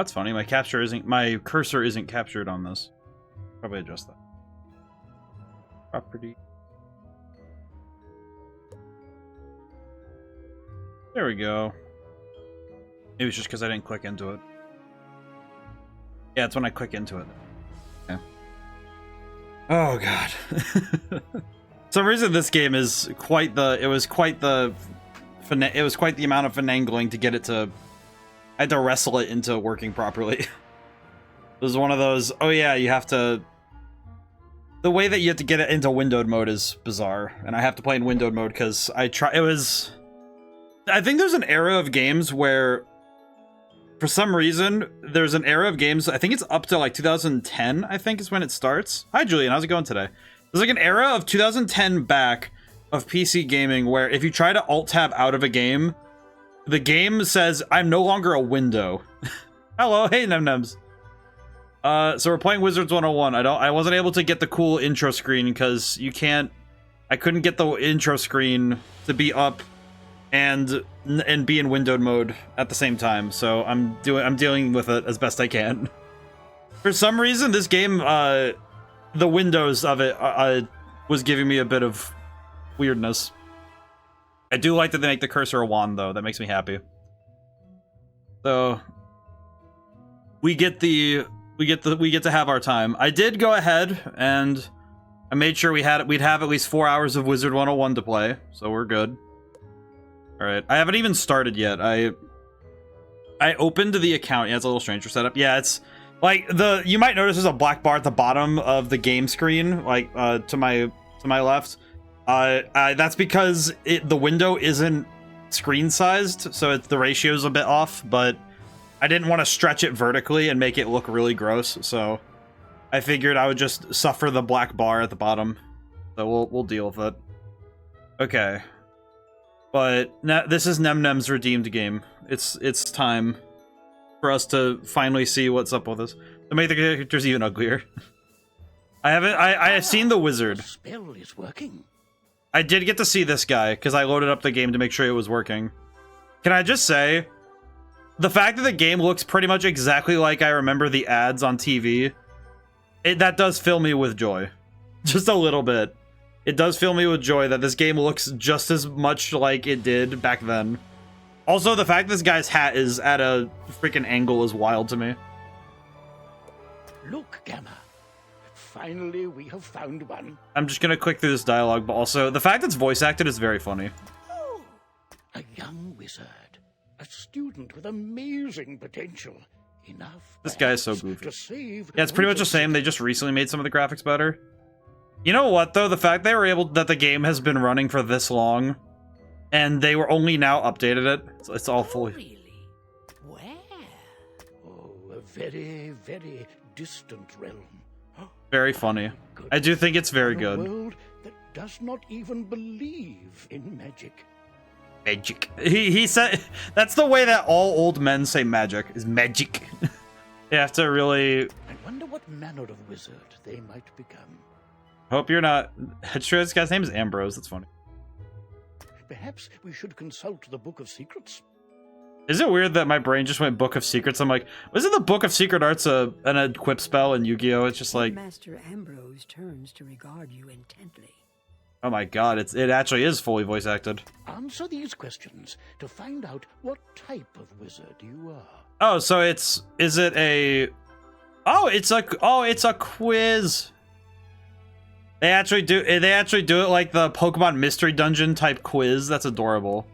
That's funny. My cursor isn't captured on this. Probably adjust that. Property. There we go. Maybe it's just because I didn't click into it. Yeah, it's when I click into it. Okay. Oh god. For some reason this game is quite the it was quite the amount of finagling to get it to. I had to wrestle it into working properly. It was one of those, oh yeah, you have to. The way that you have to get it into windowed mode is bizarre, and I have to play in windowed mode because I think there's an era of games where, for some reason, there's an era of games, I think it's up to like 2010, I think is when it starts. Hi Julian, how's it going today? There's like an era of 2010 back of PC gaming where if you try to alt-tab out of a game, the game says, I'm no longer a window. Hello, hey Nemnems. So we're playing Wizards101. I wasn't able to get the cool intro screen because I couldn't get the intro screen to be up and be in windowed mode at the same time. So I'm dealing with it as best I can. For some reason, this game, the windows of it was giving me a bit of weirdness. I do like that they make the cursor a wand though. That makes me happy. So we get to have our time. I did go ahead and I made sure we'd have at least 4 hours of Wizard101 to play, so we're good. All right, I haven't even started yet. I opened the account. Yeah, it's a little strange for setup. Yeah, it's like you might notice there's a black bar at the bottom of the game screen, like to my left. That's because the window isn't screen sized, so the ratio's a bit off, but I didn't want to stretch it vertically and make it look really gross, so I figured I would just suffer the black bar at the bottom. So we'll deal with it. Okay. But this is Nemnem's redeemed game. It's time for us to finally see what's up with this. To make the characters even uglier. I have seen the wizard. The spell is working. I did get to see this guy because I loaded up the game to make sure it was working. Can I just say, the fact that the game looks pretty much exactly like I remember the ads on TV, that does fill me with joy. Just a little bit. It does fill me with joy that this game looks just as much like it did back then. Also, the fact this guy's hat is at a freaking angle is wild to me. Look, Gamma. Finally, we have found one. I'm just gonna click through this dialogue, but also, the fact it's voice acted is very funny. Oh, a young wizard. A student with amazing potential. Enough. This guy is so goofy. To save yeah, it's pretty much the same. They just recently made some of the graphics better. You know what, though? The fact that the game has been running for this long, and they were only now updated it. It's all fully... Really? Where? Oh, a very, very distant realm. Very funny. I do think it's very good. A world that does not even believe in magic. Magic. He said that's the way that all old men say magic is magic. You have to really. I wonder what manner of wizard they might become. Hope you're not. It's true. This guy's name is Ambrose. That's funny. Perhaps we should consult the Book of Secrets. Is it weird that my brain just went Book of Secrets? I'm like, wasn't the Book of Secret Arts an equip spell in Yu-Gi-Oh? It's just like Master Ambrose turns to regard you intently. Oh my god, it actually is fully voice acted. Answer these questions to find out what type of wizard you are. Oh, so it's a quiz. They actually do it like the Pokemon Mystery Dungeon type quiz. That's adorable.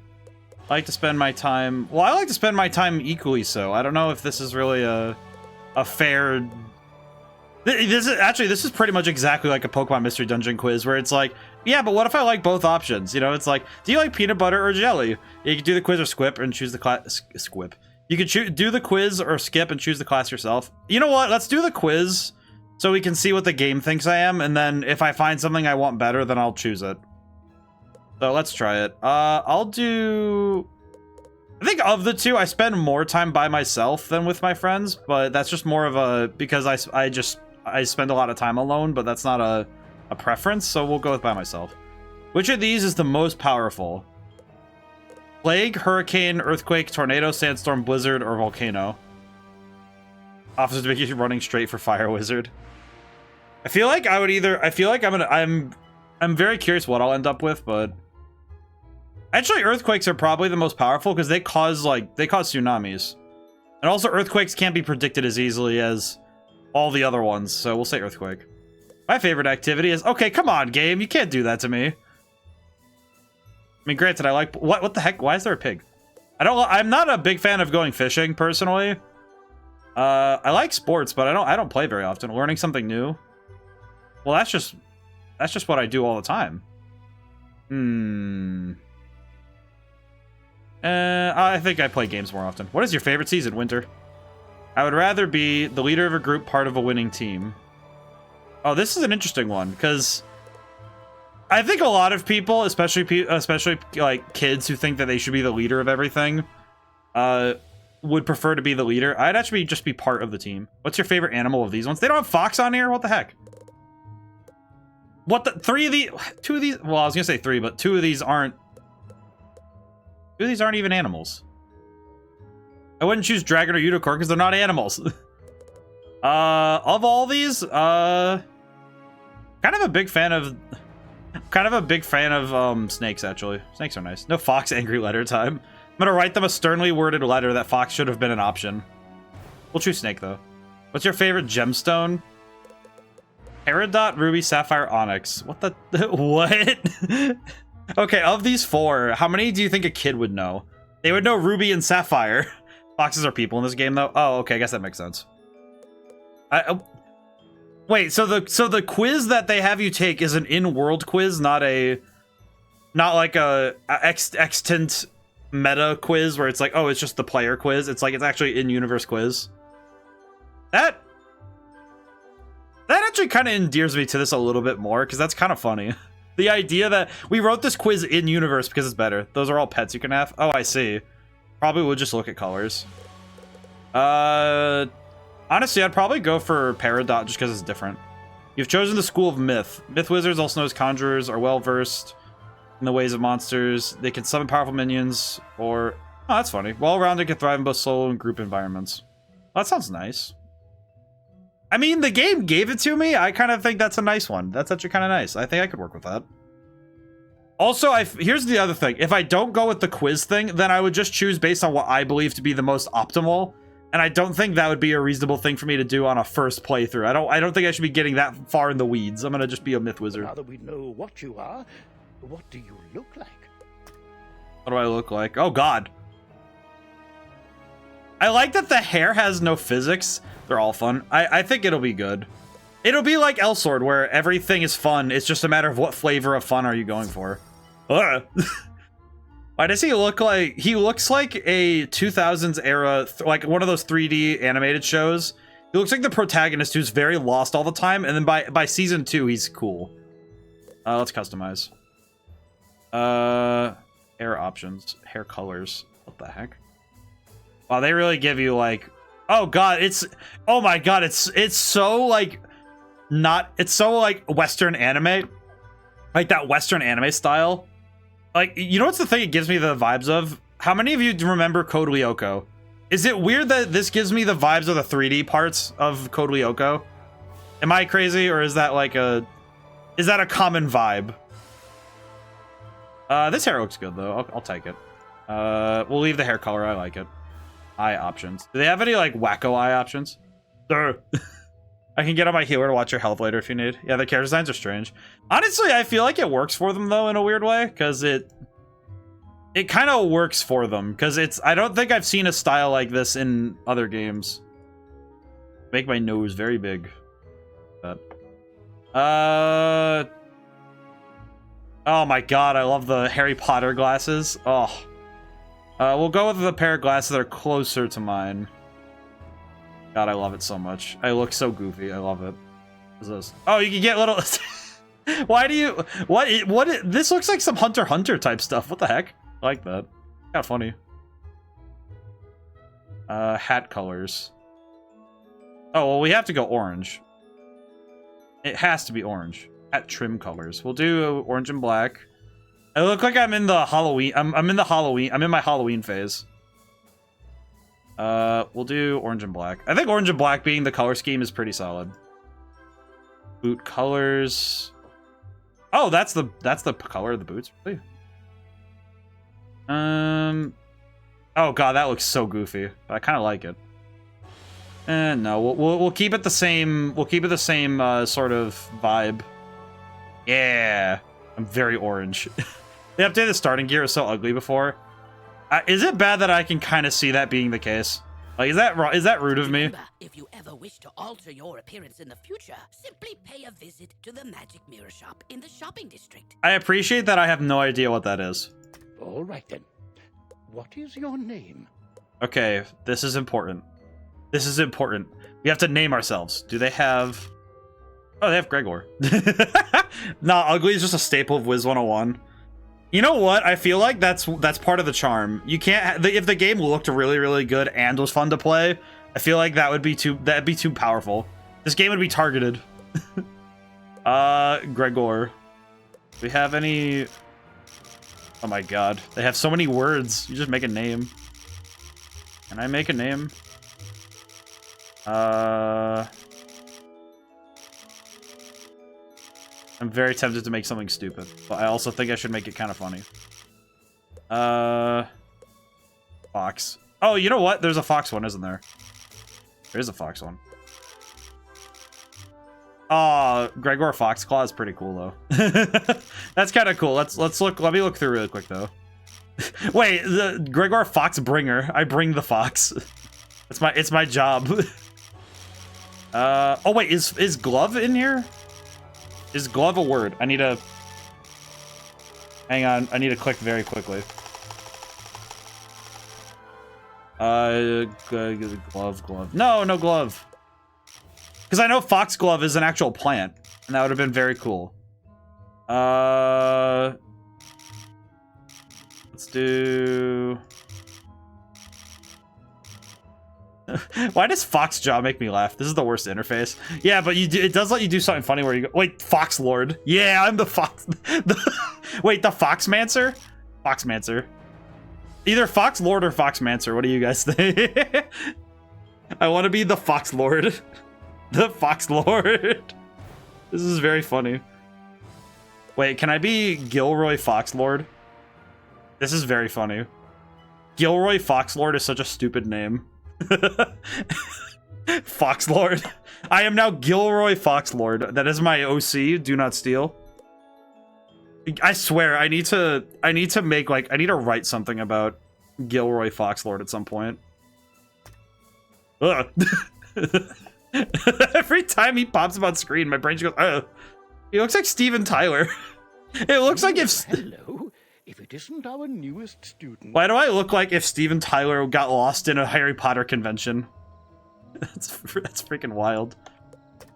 I like to spend my time. Well, I like to spend my time equally so. I don't know if this is really a fair. This is pretty much exactly like a Pokemon Mystery Dungeon quiz where it's like, yeah, but what if I like both options? You know, it's like, do you like peanut butter or jelly? You can do the quiz or skip and choose the class. Skip. You can do the quiz or skip and choose the class yourself. You know what? Let's do the quiz so we can see what the game thinks I am, and then if I find something I want better, then I'll choose it. So let's try it. I'll do. I think of the two, I spend more time by myself than with my friends, but that's just more of a because I spend a lot of time alone, but that's not a preference, so we'll go with by myself. Which of these is the most powerful? Plague, hurricane, earthquake, tornado, sandstorm, blizzard, or volcano? Officers make you running straight for Fire Wizard. I feel like I would either. I feel like I'm very curious what I'll end up with, but actually, earthquakes are probably the most powerful because they cause tsunamis, and also earthquakes can't be predicted as easily as all the other ones. So we'll say earthquake. My favorite activity is okay. Come on, game, you can't do that to me. I mean, granted, I like what the heck? Why is there a pig? I'm not a big fan of going fishing personally. I like sports, but I don't play very often. Learning something new. Well, that's just what I do all the time. I think I play games more often. What is your favorite season, Winter? I would rather be the leader of a group, part of a winning team. Oh, this is an interesting one, because I think a lot of people, especially like kids who think that they should be the leader of everything, would prefer to be the leader. I'd actually just be part of the team. What's your favorite animal of these ones? They don't have fox on here? What the heck? What the? Two of these? Well, I was gonna say three, but two of these aren't even animals. I wouldn't choose dragon or unicorn because they're not animals. Of all these, kind of a big fan of snakes, actually. Snakes are nice. No fox angry letter time. I'm gonna write them a sternly worded letter that fox should have been an option. We'll choose snake, though. What's your favorite gemstone? Peridot, ruby, sapphire, onyx. What the... What? Okay, of these four, how many do you think a kid would know? They would know ruby and sapphire. Foxes are people in this game, though. Oh, okay, I guess that makes sense. Wait, so the quiz that they have you take is an in-world quiz, not like a extant meta quiz where it's like, oh, it's just the player quiz. It's like it's actually in-universe quiz. That actually kind of endears me to this a little bit more, because that's kind of funny. The idea that we wrote this quiz in-universe because it's better. Those are all pets you can have. Oh, I see. Probably would just look at colors. Honestly, I'd probably go for Peridot just because it's different. You've chosen the School of Myth. Myth wizards, also known as conjurers, are well-versed in the ways of monsters. They can summon powerful minions, or... Oh, that's funny. Well-rounded, can thrive in both solo and group environments. Well, that sounds nice. I mean, the game gave it to me. I kind of think that's a nice one. That's actually kind of nice. I think I could work with that. Also, here's the other thing. If I don't go with the quiz thing, then I would just choose based on what I believe to be the most optimal. And I don't think that would be a reasonable thing for me to do on a first playthrough. I don't think I should be getting that far in the weeds. I'm gonna just be a myth wizard. Now that we know what you are, what do you look like? What do I look like? Oh, God. I like that the hair has no physics. They're all fun. I think it'll be good. It'll be like Elsword, where everything is fun. It's just a matter of what flavor of fun are you going for. Why does he look like... He looks like a 2000s era, like one of those 3D animated shows. He looks like the protagonist who's very lost all the time, and then by season 2, he's cool. Let's customize. Hair options. Hair colors. What the heck? Wow, they really give you, like... Oh, God, it's... Oh, my God, it's so, like... Not... It's so, like, Western anime. Like, that Western anime style. Like, you know what's the thing it gives me the vibes of? How many of you remember Code Lyoko? Is it weird that this gives me the vibes of the 3D parts of Code Lyoko? Am I crazy, or is that like a... Is that a common vibe? This hair looks good, though. I'll take it. We'll leave the hair color. I like it. Eye options. Do they have any, like, wacko eye options? Sure. I can get on my healer to watch your health later if you need. Yeah, the character designs are strange. Honestly, I feel like it works for them, though, in a weird way, because it kind of works for them, because I don't think I've seen a style like this in other games. Make my nose very big. But, oh my God, I love the Harry Potter glasses. Oh. We'll go with the pair of glasses that are closer to mine. God, I love it so much. I look so goofy. I love it. What's this? Oh, you can get little... Why do you... What? This looks like some Hunter x Hunter type stuff. What the heck? I like that. Kind of funny. Hat colors. Oh, well, we have to go orange. It has to be orange. Hat trim colors. We'll do orange and black. I look like I'm in the Halloween... I'm in my Halloween phase. We'll do orange and black. I think orange and black being the color scheme is pretty solid. Boot colors. Oh, that's the color of the boots, really? Oh god, that looks so goofy. But I kind of like it. No, we'll keep it the same. We'll keep it the same sort of vibe. Yeah, I'm very orange. They updated the starting gear. It was so ugly before. Is it bad that I can kind of see that being the case? Like, is that rude of me? Remember, if you ever wish to alter your appearance in the future, simply pay a visit to the Magic Mirror Shop in the shopping district. I appreciate that. I have no idea what that is. All right, then. What is your name? Okay, this is important. This is important. We have to name ourselves. Do they have... Oh, they have Gregor. Nah, ugly is just a staple of Wiz101. You know what? I feel like that's part of the charm. You can't... If the game looked really, really good and was fun to play, I feel like that'd be too powerful. This game would be targeted. Gregor. Do we have any... Oh my god. They have so many words. You just make a name. Can I make a name? I'm very tempted to make something stupid, but I also think I should make it kind of funny. Fox. Oh, you know what? There's a fox one, isn't there? There's a fox one. Oh, Gregor Foxclaw is pretty cool though. That's kind of cool. Let's look. Let me look through really quick though. Wait, the Gregor Foxbringer. I bring the fox. It's my job. Oh wait, is glove in here? Is glove a word? I need to... Hang on, I need to click very quickly. Glove. No glove. Because I know foxglove is an actual plant, and that would have been very cool. Let's do... Why does Foxjaw make me laugh? This is the worst interface. Yeah, but it does let you do something funny where you go, wait, Foxlord. Yeah, I'm the Fox. Wait, the Foxmancer? Foxmancer. Either Foxlord or Foxmancer. What do you guys think? I want to be the Foxlord. The Foxlord. This is very funny. Wait, can I be Gilroy Foxlord? This is very funny. Gilroy Foxlord is such a stupid name. Foxlord. I am now Gilroy Foxlord. That is my OC. Do not steal. I swear, I need to make like I need to write something about Gilroy Foxlord at some point. Ugh. Every time he pops up on screen, my brain just goes, ugh. He looks like Steven Tyler. It looks like if... Hello. If it isn't our newest student... Why do I look like if Steven Tyler got lost in a Harry Potter convention? That's freaking wild.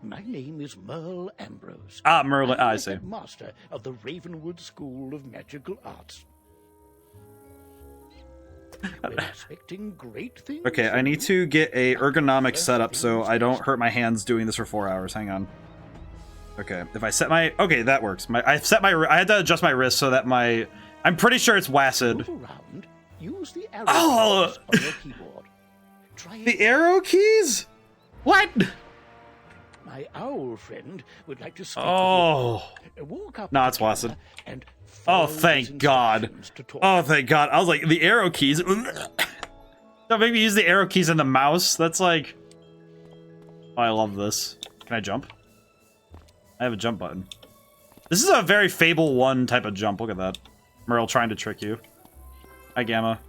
My name is Merle Ambrose. Ah, Merlin. I see. Master of the Ravenwood School of Magical Arts. We're expecting great things. Okay, I need to get a ergonomic setup so I don't hurt my hands doing this for 4 hours. Hang on. Okay, if I set my... Okay, that works. I had to adjust my wrist so that my... I'm pretty sure it's WASD. Move around, use the arrow Oh! keys on your keyboard. Try The arrow keys? What? My owl friend would like to speak Oh. with you. Walk up No, it's to WASD. and Oh, follow thank his God. instructions to talk. Oh, thank God. I was like, the arrow keys. Don't make me use the arrow keys and the mouse. That's like... Oh, I love this. Can I jump? I have a jump button. This is a very Fable 1 type of jump. Look at that. Merle trying to trick you. Hi, Gamma.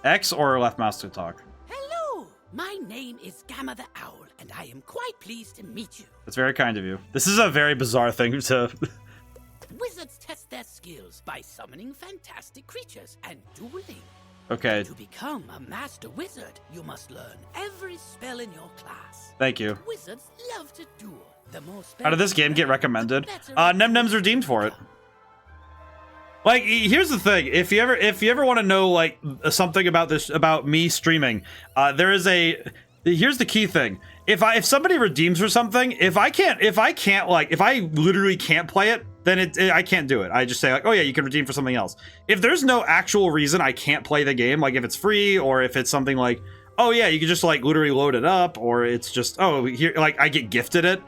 X or left mouse to talk? Hello, my name is Gamma the Owl, and I am quite pleased to meet you. That's very kind of you. This is a very bizarre thing to... Wizards test their skills by summoning fantastic creatures and dueling. Okay, To become a master wizard, you must learn every spell in your class. thank you. Wizards love to duel. The more spells How did this you game get learn, recommended? the better Nemnem's redeemed for it. Like, here's the thing. If you ever want to know, like, something about this, about me streaming, here's the key thing. If somebody redeems for something, if I literally can't play it, then I can't do it. I just say like, oh yeah, you can redeem for something else. If there's no actual reason I can't play the game, like if it's free or if it's something like, oh yeah, you can just like literally load it up, or it's just, oh, here, like I get gifted it,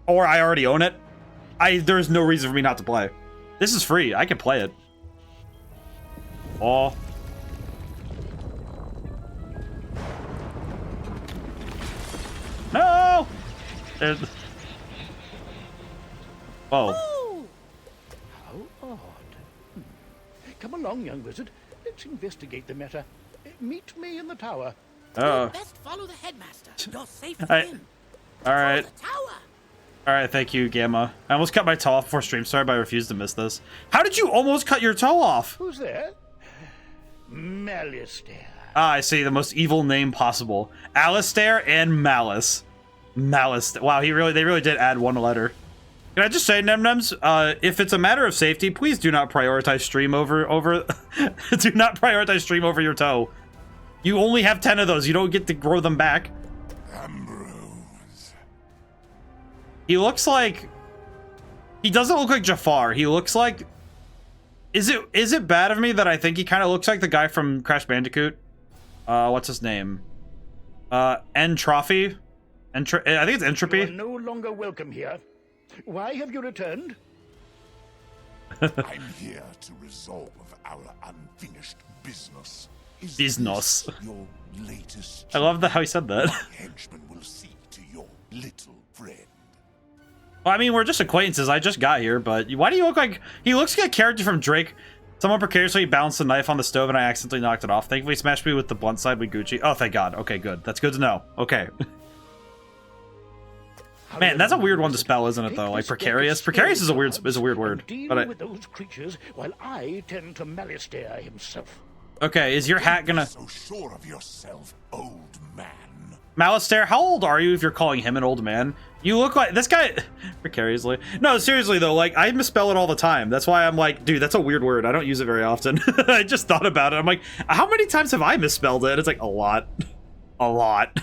or I already own it. There's no reason for me not to play. This is free. I can play it. Oh. No! Oh. How odd. Come along, young wizard. Let's investigate the matter. Meet me in the tower. Oh. Best follow the headmaster. You're safe with Alright. him. Alright. Follow the tower. Alright, thank you, Gamma. I almost cut my toe off before stream started, but I refused to miss this. How did you almost cut your toe off? Who's there? Malistaire. Ah, I see. The most evil name possible. Alistair and Malice. Malice. Wow, they really did add one letter. Can I just say, Nem-Nems, if it's a matter of safety, please do not prioritize stream over do not prioritize stream over your toe. You only have 10 of those. You don't get to grow them back. Ambrose. He looks like... He doesn't look like Jafar. He looks like... Is it bad of me that I think he kind of looks like the guy from Crash Bandicoot? What's his name? Entropy? I think it's Entropy. You are no longer welcome here. Why have you returned? I'm here to resolve our unfinished business. Is Business. this your latest? I love how he said that. My henchman will see to your little friend. Well, I mean, we're just acquaintances. I just got here, but why do you look like... He looks like a character from Drake. Someone precariously balanced a knife on the stove and I accidentally knocked it off. Thankfully, he smashed me with the blunt side with Gucci. Oh, thank God. Okay, good. That's good to know. Okay. Man, that's a weird one to spell, isn't it, though? Like, precarious? Precarious is a weird word. But with those creatures while I tend to Malistaire himself. Okay, is your hat gonna... So sure of yourself, old man. Malistaire, how old are you if you're calling him an old man? You look like... This guy... Precariously. No, seriously, though, like, I misspell it all the time. That's why I'm like, dude, that's a weird word. I don't use it very often. I just thought about it. I'm like, how many times have I misspelled it? It's like, a lot. A lot.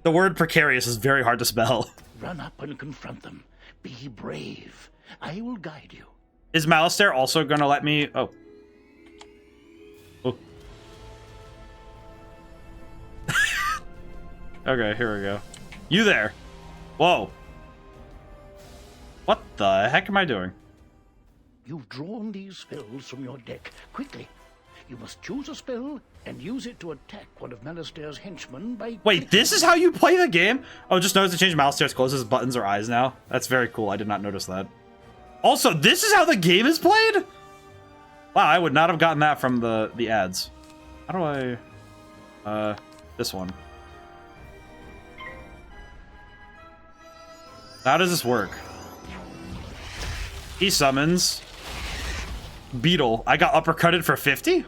The word precarious is very hard to spell. Run up and confront them. Be brave. I will guide you. Is Malistaire also gonna let me... Oh. Oh. Okay, here we go. You there. Whoa. What the heck am I doing? You've drawn these spells from your deck. Quickly. You must choose a spell and use it to attack one of Malistaire's henchmen by... Wait, this is how you play the game? Oh, just notice to change Malistaire's clothes, his buttons or eyes now. That's very cool. I did not notice that. Also, this is how the game is played? Wow, I would not have gotten that from the ads. How do I... this one. How does this work? He summons... Beetle. I got uppercutted for 50?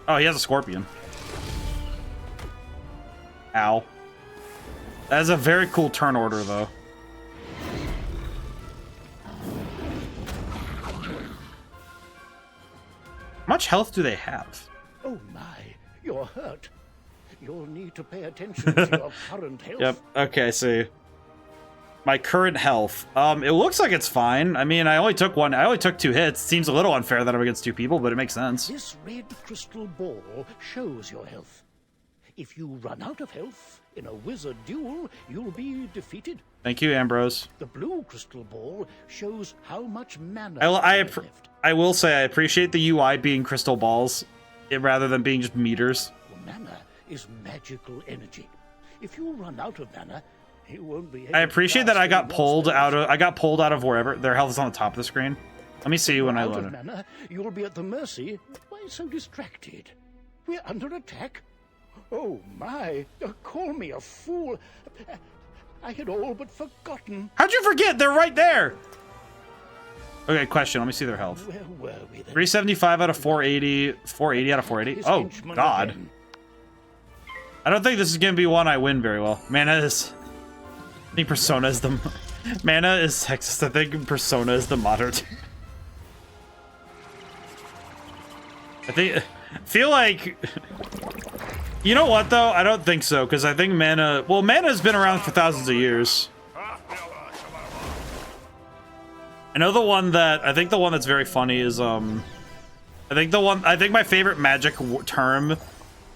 Oh, he has a scorpion. Ow. That is a very cool turn order, though. How much health do they have? Oh my, you're hurt. You'll need to pay attention to your current health. Yep, okay, I see. My current health. It looks like it's fine. I mean, I only took 2 hits. Seems a little unfair that I'm against 2 people, but it makes sense. This red crystal ball shows your health. If you run out of health in a wizard duel, you'll be defeated. Thank you, Ambrose. The blue crystal ball shows how much mana I you have left. will say I appreciate the UI being crystal balls rather than being just meters. Mana is magical energy. If you run out of mana, you won't be able I appreciate that I got to pulled out of wherever. Their health is on the top of the screen. Let me see when I load it. Mana, you'll be at the mercy. Why so distracted? We're under attack. Oh my! Call me a fool. I had all but forgotten. How'd you forget? They're right there. Okay, question. Let me see their health. Where were we then? 375 out of 480. 480 out of 480. His Oh henchman God. again. I don't think this is gonna be one I win very well. Mana is... I think Persona is the... Mana is sexist. I think Persona is the modern... I feel like... You know what, though? I don't think so, because I think Mana... Well, Mana's been around for thousands of years. I know the one that... I think the one that's very funny is, I think my favorite magic term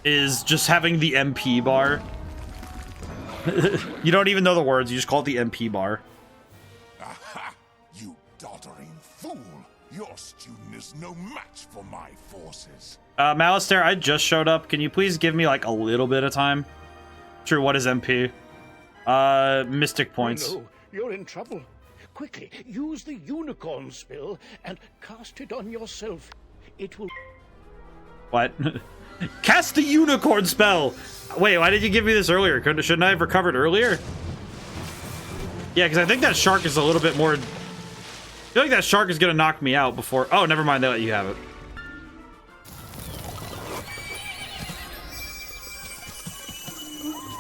is just having the MP bar. You don't even know the words, you just call it the MP bar. Aha! You doddering fool! Your student is no match for my forces. Malistaire, I just showed up. Can you please give me like a little bit of time? True, what is MP? Mystic points. Oh, no, you're in trouble. Quickly, use the unicorn spell and cast it on yourself. It will... What? Cast the unicorn spell! Wait, why did you give me this earlier? Shouldn't I have recovered earlier? Yeah, because I think that shark is a little bit more... I feel like that shark is going to knock me out before... Oh, never mind, they let you have it.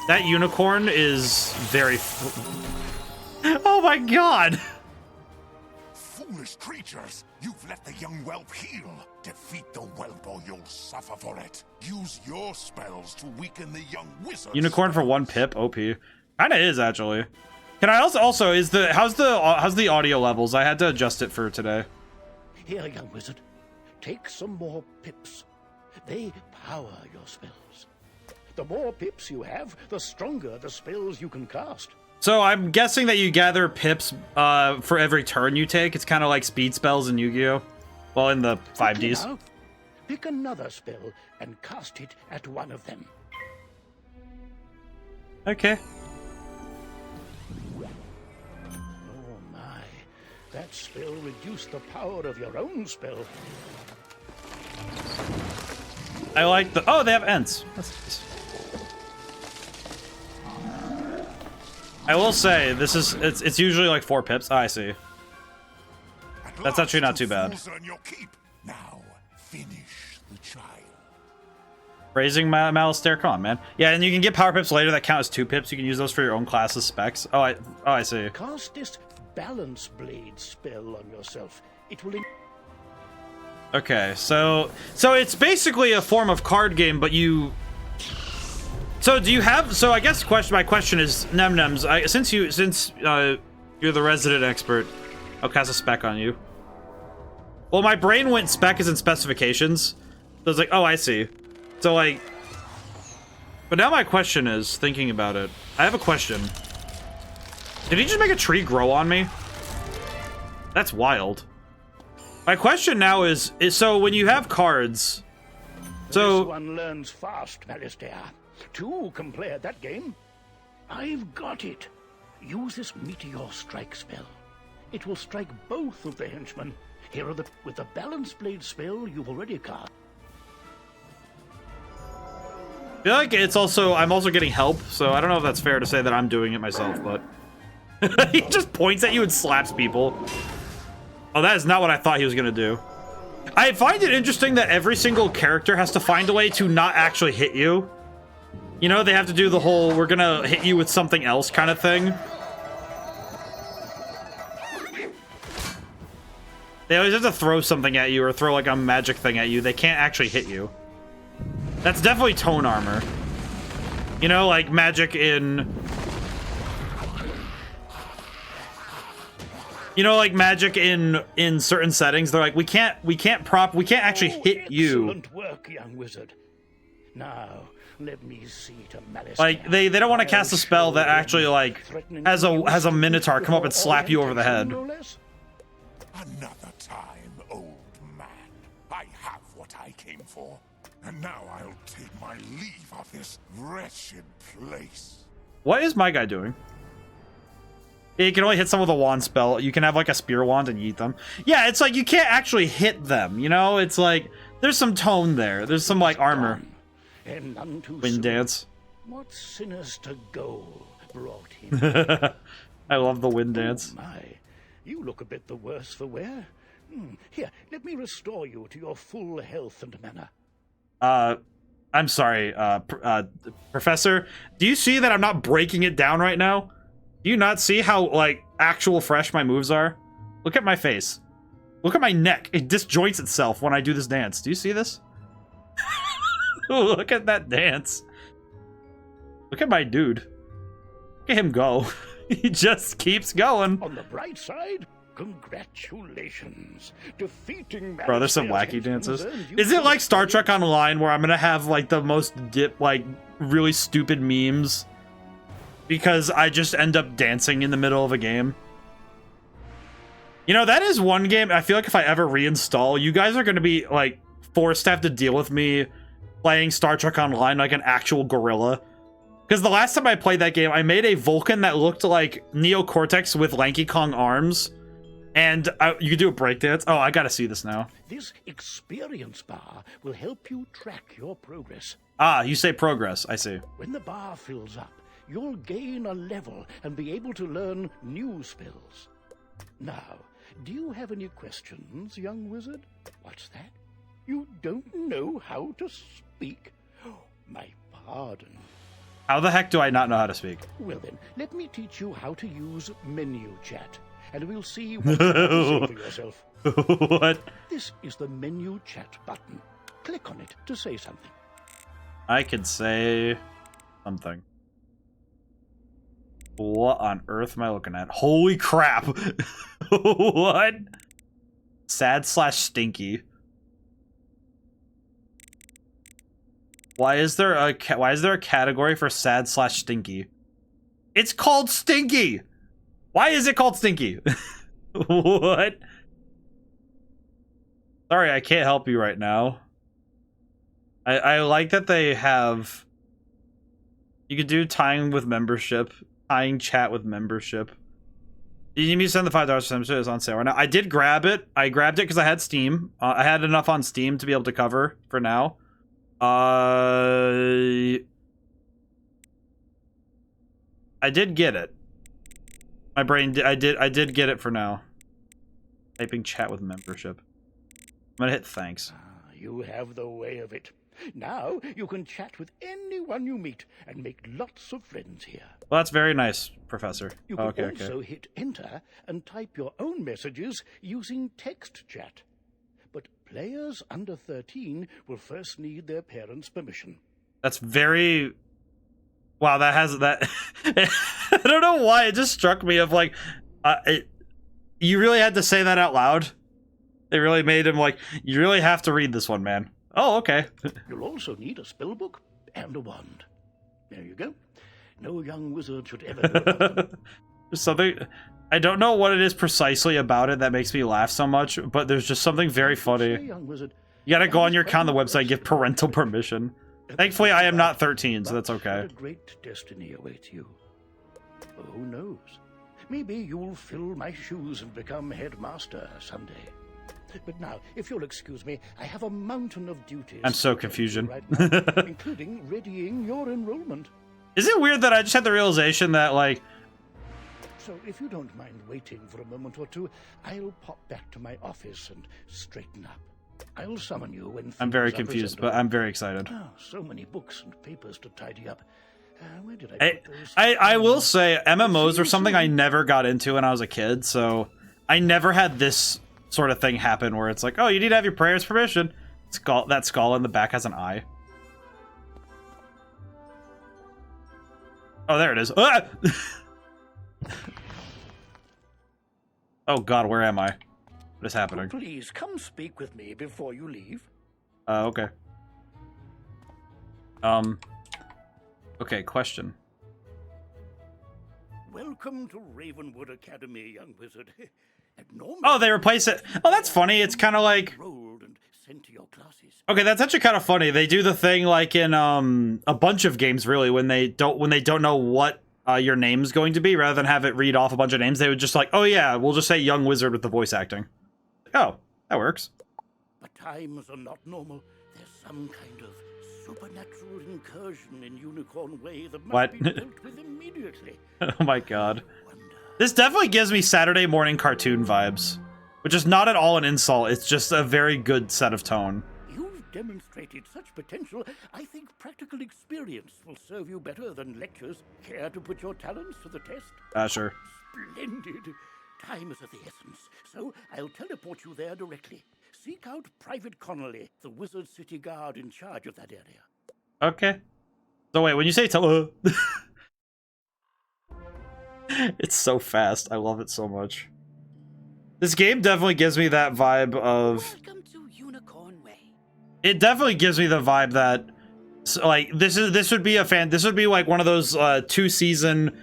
That unicorn is very... Oh my god! Foolish creatures! You've let the young whelp heal. Defeat the whelp or you'll suffer for it. Use your spells to weaken the young wizard. Unicorn for 1 pip, OP. Kinda is, actually. Can I also is the how's the audio levels? I had to adjust it for today. Here, young wizard. Take some more pips. They power your spells. The more pips you have, the stronger the spells you can cast. So I'm guessing that you gather pips for every turn you take. It's kind of like speed spells in Yu-Gi-Oh! Well, in the 5Ds. Now, pick another spell and cast it at one of them. Okay. Oh my, that spell reduced the power of your own spell. I like the... Oh, they have ents. That's nice. I will say, this is... It's usually like 4 pips. Oh, I see. That's actually not too bad. Now, finish the child. Raising Malistaire, come on, man. Yeah, and you can get power pips later that count as 2 pips. You can use those for your own class's specs. Oh, I see. Cast this balance blade spell on yourself. It will... Okay, so it's basically a form of card game, but you... So do you have... So I guess my question is, Nemnems, since you're the resident expert, I'll cast a spec on you. Well, my brain went spec is in specifications. So it's like, oh, I see. So like... But now my question is, thinking about it, I have a question. Did he just make a tree grow on me? That's wild. My question now is so when you have cards... So... This one learns fast, Malistaire. 2 can play at that game. I've got it. Use this meteor strike spell. It will strike both of the henchmen. Here are with the balance blade spell you've already cast. I feel like I'm also getting help, so I don't know if that's fair to say that I'm doing it myself, but... He just points at you and slaps people. Oh, that is not what I thought he was gonna do. I find it interesting that every single character has to find a way to not actually hit you. You know, they have to do the whole, we're gonna hit you with something else kind of thing. They always have to throw something at you or throw like a magic thing at you. They can't actually hit you. That's definitely tone armor. You know, like magic in... You know, like magic in certain settings, they're like, we can't actually hit you. Excellent work, young wizard. Now, let me see to Malistaire. Like they don't want to cast a spell that actually like has a minotaur come up and slap you over the head. Another time, old man. I have what I came for. And now I'll take my leave of this wretched place. What is my guy doing? You can only hit someone with a wand spell. You can have like a spear wand and eat them. Yeah, it's like you can't actually hit them, you know? It's like there's some tone there. There's some like armor. And none too Wind soon. dance. What sinister goal brought him? I love the wind dance. Oh my, you look a bit the worse for wear. Here, let me restore you to your full health and manner. I'm sorry, Professor. Do you see that I'm not breaking it down right now? Do you not see how, like, actual fresh my moves are? Look at my face. Look at my neck. It disjoints itself when I do this dance. Do you see this? Look at that dance. Look at my dude. Look at him go. He just keeps going. On the bright side, Congratulations. Defeating Bro, there's some wacky Henchmen's dances. earned you Is it like Star experience. Trek Online where I'm gonna have like the most really stupid memes because I just end up dancing in the middle of a game? You know, that is one game I feel like if I ever reinstall, you guys are gonna be like forced to have to deal with me playing Star Trek Online like an actual gorilla. Because the last time I played that game, I made a Vulcan that looked like Neo Cortex with Lanky Kong arms. And you could do a breakdance. Oh, I gotta see this now. This experience bar will help you track your progress. Ah, you say progress. I see. When the bar fills up, you'll gain a level and be able to learn new spells. Now, do you have any questions, young wizard? What's that? You don't know how to speak? Oh, my pardon. How the heck do I not know how to speak? Well then, let me teach you how to use menu chat, and we'll see what you have to say for yourself. What? This is the menu chat button. Click on it to say something. I could say something. What on earth am I looking at? Holy crap! What? Sad/stinky. Why is there a category for sad/stinky? It's called Stinky. Why is it called Stinky? What? Sorry, I can't help you right now. I like that they have. You could do tying with membership, tying chat with membership. You need me to send the $5 for it's on sale right now. I did grab it. I grabbed it because I had Steam. I had enough on Steam to be able to cover for now. I did get it. My brain. I did get it for now. Typing chat with membership. I'm gonna hit thanks. You have the way of it. Now you can chat with anyone you meet and make lots of friends here. Well, that's very nice, Professor. You can Okay. also hit enter and type your own messages using text chat. But players under 13 will first need their parents' permission. That's very. Wow, that has that. I don't know why it just struck me of like, you really had to say that out loud. They really made him like, you really have to read this one, man. Oh, okay. You'll also need a spell book and a wand. There you go. No young wizard should ever know about them. There's something. I don't know what it is precisely about it that makes me laugh so much, but there's just something very Say, funny. young wizard, You gotta go on your account on the website, give parental permission. Thankfully, I am not 13, so that's okay. What a great destiny awaits you. Who knows? Maybe you'll fill my shoes and become headmaster someday. But now, if you'll excuse me, I have a mountain of duties. I'm so to attend to confusion. right now, including readying your enrollment. Is it weird that I just had the realization that, like, So if you don't mind waiting for a moment or two, I'll pop back to my office and straighten up. I'll summon you when I'm very things are confused, but presentable. I'm very excited. Oh, so many books and papers to tidy up. Where did I put those? I will say MMOs were something I never got into when I was a kid, so I never had this sort of thing happen where it's like, oh, you need to have your prayers permission. That skull in the back has an eye. Oh, there it is. Ah! Oh god, where am I? What is happening? Please come speak with me before you leave. Okay. Okay, question. Welcome to Ravenwood Academy, young wizard. Oh, they replace it. Oh, that's funny. It's kind of like, Enrolled and sent to your classes. okay, that's actually kind of funny. They do the thing like in a bunch of games, really, when they don't know what your name's going to be, rather than have it read off a bunch of names, they would just like, oh yeah, we'll just say young wizard with the voice acting. Oh, that works. But times are not normal. There's some kind of supernatural incursion in Unicorn Way that must What? be dealt with immediately. Oh my god. Wonder. This definitely gives me Saturday morning cartoon vibes, which is not at all an insult. It's just a very good set of tone. You've demonstrated such potential, I think practical experience will serve you better than lectures. Care to put your talents to the test? Sure. Splendid. Time is of the essence, so I'll teleport you there directly. Seek out Private Connolly, the Wizard City Guard in charge of that area. Okay. So wait, when you say it's so fast. I love it so much. This game definitely gives me that vibe of... Welcome to Unicorn Way. It definitely gives me the vibe that, like, this would be like one of those 2-season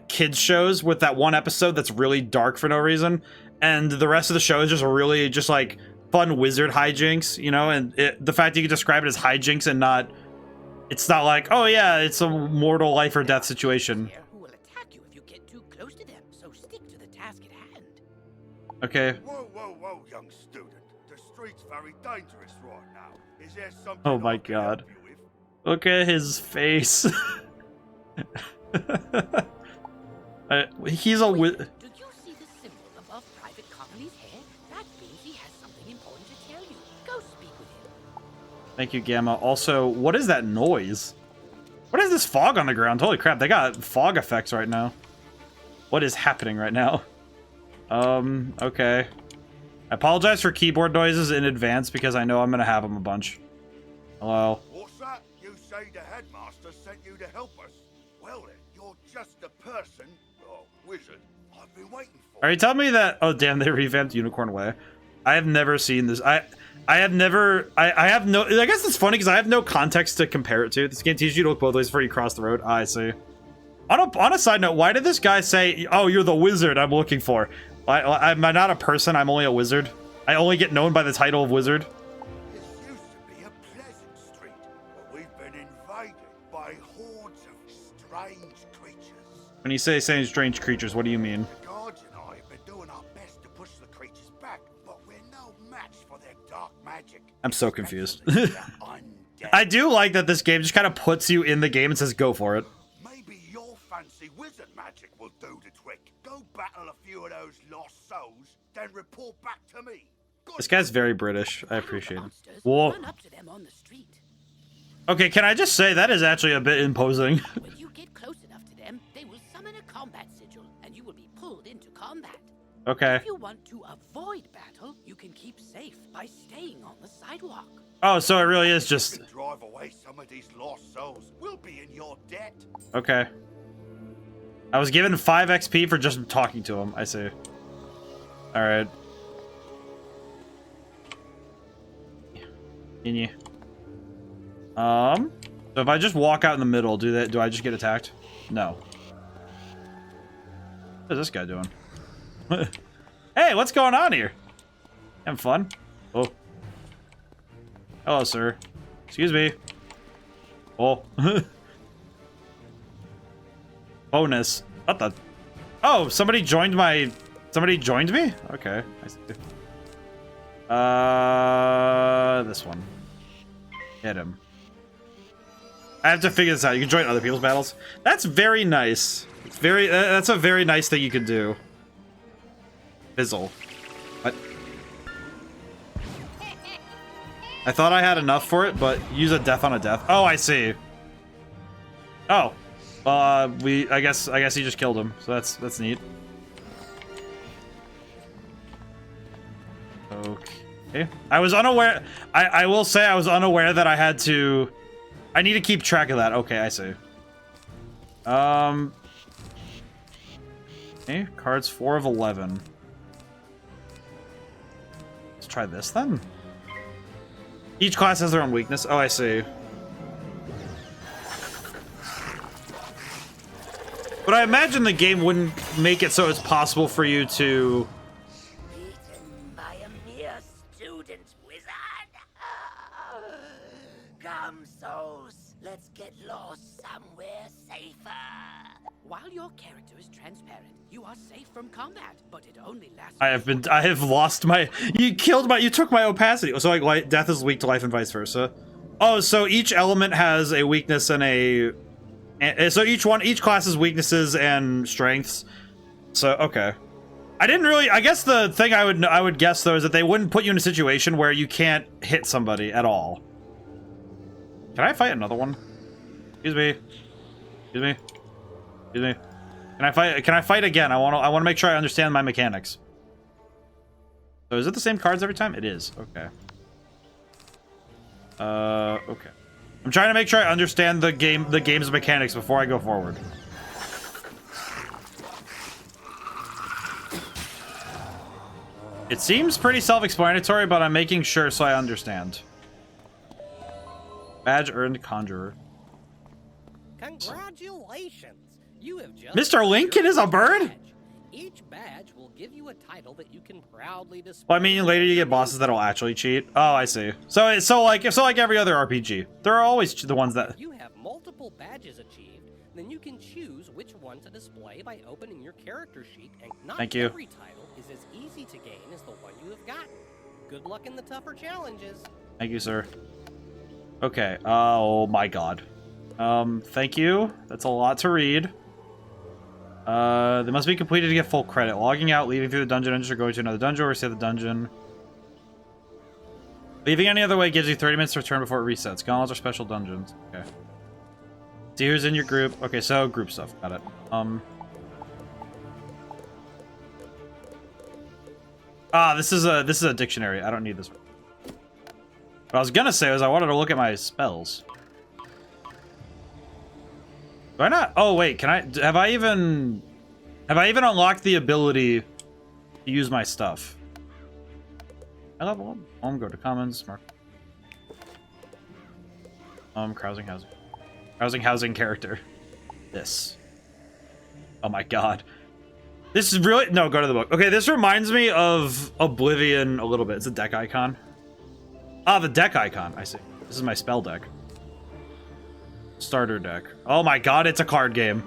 kids shows with that one episode that's really dark for no reason, and the rest of the show is just really just like fun wizard hijinks, you know. And the fact that you can describe it as hijinks and not, it's not like, oh yeah, it's a mortal life or death situation. Who will attack you if you get too close to them? So stick to the task at hand. Okay. Whoa, whoa, whoa, young student. The street's very dangerous right now. Is there something Oh my I can God. help you with? Look at his face. He's a Wait, wi- do you see the symbol above Private Connolly's head? That means he has something important to tell you. Go speak with him. Thank you, Gamma. Also, what is that noise? What is this fog on the ground? Holy crap, they got fog effects right now. What is happening right now? Okay. I apologize for keyboard noises in advance because I know I'm gonna have them a bunch. Hello. What's that? You say the headmaster sent you to help us? Well then, you're just the person, or wizard, I've been waiting for. Are you telling me that... Oh, damn, they revamped Unicorn Way. I have never seen this. I have never... I have no... I guess it's funny because I have no context to compare it to. This game teaches you to look both ways before you cross the road. Ah, I see. On a side note, why did this guy say, oh, you're the wizard I'm looking for? I'm not a person, I'm only a wizard. I only get known by the title of wizard. This used to be a pleasant street, but we've been invaded by hordes of strange creatures. When you say strange creatures, what do you mean? The guards and I have been doing our best to push the creatures back, but we're no match for their dark magic. I'm so confused. Especially the undead. I do like that this game just kind of puts you in the game and says, go for it. Maybe your fancy wizard magic will do the trick. Go battle a few of those lost souls, then report back to me. Good This guy's very British. I appreciate him. Monsters, Whoa. run up to them on the street. Okay, can I just say that is actually a bit imposing? When you get close enough to them, they will summon a combat sigil, and you will be pulled into combat. Okay. If you want to avoid battle, you can keep safe by staying on the sidewalk. Oh, so it really is If just... you can drive away some of these lost souls, we'll be in your debt. Okay. I was given 5 XP for just talking to him. I see. Alright. Genie. So if I just walk out in the middle, do I just get attacked? No. What is this guy doing? Hey, what's going on here? Having fun? Oh. Hello, sir. Excuse me. Oh. Bonus. What the? Oh, somebody joined my... Somebody joined me? Okay. I see. This one. Hit him. I have to figure this out. You can join other people's battles. That's very nice. It's very... that's a very nice thing you can do. Fizzle. What? I thought I had enough for it, but use a death on a death. Oh, I see. Oh. I guess he just killed him. So that's neat. Okay. I was unaware. I will say I was unaware that I had to... I need to keep track of that. Okay, I see. Okay, cards 4 of 11. Let's try this then. Each class has their own weakness. Oh, I see. But I imagine the game wouldn't make it so it's possible for you to... Beaten by a mere student wizard. Come, souls. Let's get lost somewhere safer. While your character is transparent, you are safe from combat, but it only lasts... I have lost my... You took my opacity. So like death is weak to life and vice versa. Oh, so each element has a weakness and a... So each class has weaknesses and strengths. So, okay. I didn't really... I guess the thing I would guess, though, is that they wouldn't put you in a situation where you can't hit somebody at all. Can I fight another one? Excuse me. Excuse me. Excuse me. Can I fight again? I want to make sure I understand my mechanics. So is it the same cards every time? It is. Okay. Okay. I'm trying to make sure I understand the game's mechanics before I go forward. It seems pretty self-explanatory, but I'm making sure so I understand. Badge earned Conjurer. Congratulations! You have just Mr. Lincoln is a bird? Each badge will give you a title that you can proudly display. Well, I mean, later you get bosses that'll actually cheat. Oh, I see. So like every other RPG, there are always the ones that. If you have multiple badges achieved, then you can choose which one to display by opening your character sheet, and not Thank you. every title is as easy to gain as the one you have gotten. Good luck in the tougher challenges. Thank you, sir. Okay. Oh my God. Thank you. That's a lot to read. They must be completed to get full credit. Logging out, leaving through the dungeon entrance, or going to another dungeon, or reset the dungeon. Leaving any other way gives you 30 minutes to return before it resets. Gauntlets are special dungeons. Okay. See who's in your group. Okay, so group stuff. Got it. This is a dictionary. I don't need this one. What I was gonna say was I wanted to look at my spells. Do I not? Oh wait, can I? Have I even unlocked the ability to use my stuff? I level up. Home, go to commons. Mark. Housing character. This. Oh my God. This is really no. Go to the book. Okay, this reminds me of Oblivion a little bit. It's a deck icon. Ah, the deck icon. I see. This is my spell deck. Starter deck. Oh my God, it's a card game.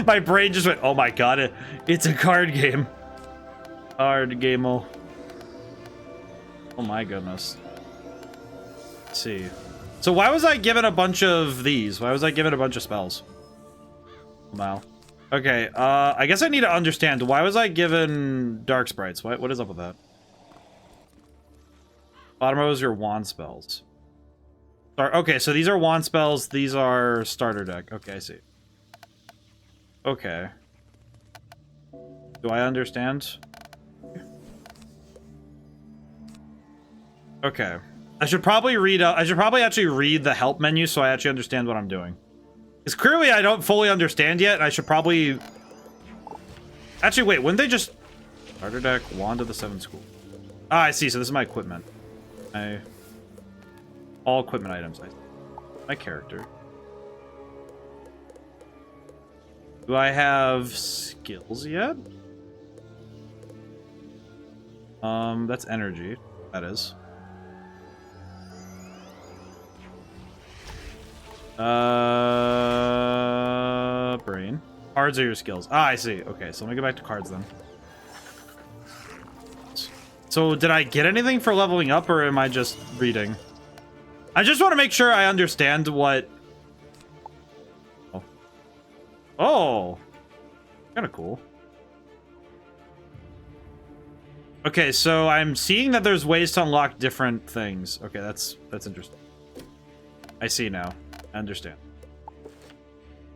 My brain just went, oh my God, it's a card game. Card game. Oh my goodness. Let's see. So why was I given a bunch of these? Why was I given a bunch of spells? Wow. Okay, I guess I need to understand. Why was I given dark sprites? What is up with that? Bottom row is your wand spells. Okay, so these are wand spells. These are starter deck. Okay, I see. Okay. Do I understand? Okay. I should probably actually read the help menu so I actually understand what I'm doing. Because clearly I don't fully understand yet. I should probably... Actually, wait. Wouldn't they just... Starter deck, Wand of the Seven Schools. Ah, I see. So this is my equipment. All equipment items. My character. Do I have skills yet? That's energy. That is. Brain. Cards are your skills. Ah, I see. Okay, so let me go back to cards then. So did I get anything for leveling up, or am I just reading? I just want to make sure I understand what... Oh. Kind of cool. Okay, so I'm seeing that there's ways to unlock different things. Okay, that's interesting. I see now. I understand.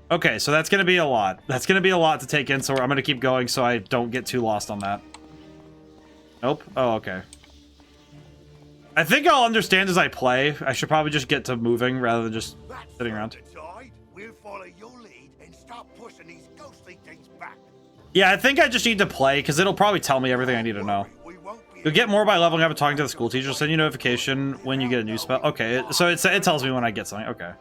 Okay, so that's going to be a lot. That's going to be a lot to take in, so I'm going to keep going so I don't get too lost on that. Nope. Oh, okay. I think I'll understand as I play. I should probably just get to moving rather than just sitting around. We'll follow your lead and start pushing these ghostly things back. Yeah, I think I just need to play because it'll probably tell me everything I need to know. You'll get more by leveling up and talking to the school teacher. Send you notification when you get a new spell. Okay, so it tells me when I get something. Okay.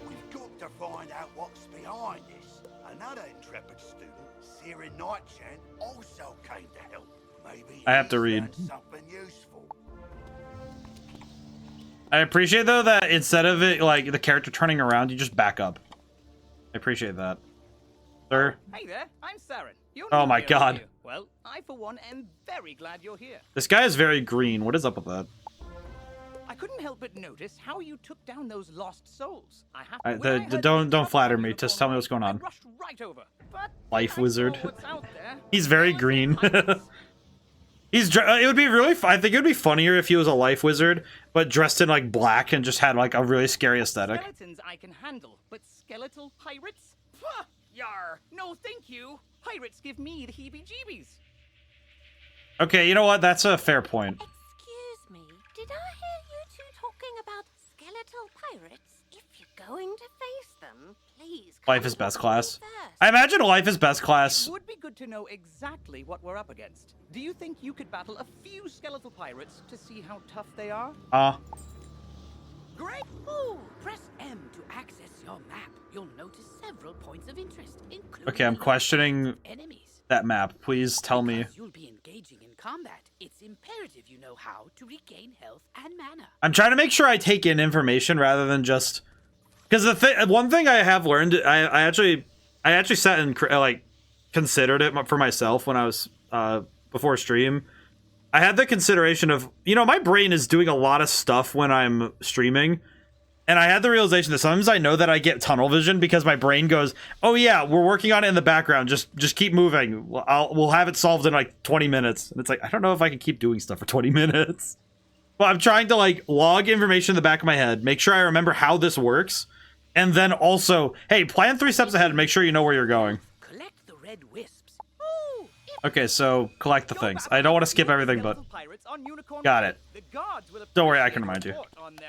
We've got to find out what's behind this. Another intrepid student, Sierra Nightshade, also came to help. Maybe I have to read. Something useful. I appreciate though that instead of it like the character turning around, you just back up. I appreciate that. Sir? Hey there, I'm Saren. Oh my God. Well, I for one am very glad you're here. This guy is very green. What is up with that? I couldn't help but notice how you took down those lost souls. Don't flatter me. Just tell me what's going on. I rushed right over, but Life wizard. what's out there, He's very green. It would be really. I think it would be funnier if he was a life wizard, but dressed in like black and just had like a really scary aesthetic. Skeletons I can handle, but skeletal pirates? Pah! Yar! No, thank you. Pirates give me the heebie-jeebies. Okay, you know what? That's a fair point. Excuse me, did I hear you two talking about skeletal pirates? If you're going to face them, please. Life is best class. First. I imagine life is best class. It would be good to know exactly what we're up against. Do you think you could battle a few skeletal pirates to see how tough they are? Great! Ooh, press M to access your map. You'll notice several points of interest, including Okay, I'm questioning enemies. that map. Please tell me. Because you'll be engaging in combat, it's imperative you know how to regain health and mana. I'm trying to make sure I take in information rather than just... Because one thing I have learned, I actually sat and like considered it for myself when I was before stream. I had the consideration of, you know, my brain is doing a lot of stuff when I'm streaming, and I had the realization that sometimes I know that I get tunnel vision because my brain goes, "Oh yeah, we're working on it in the background. Just keep moving. We'll have it solved in like 20 minutes." And it's like, I don't know if I can keep doing stuff for 20 minutes. But I'm trying to like log information in the back of my head, make sure I remember how this works, and then also, hey, plan 3 steps ahead and make sure you know where you're going. Collect the red wisps. Okay, so collect the things. I don't want to skip everything, but got it. Don't worry, I can remind you.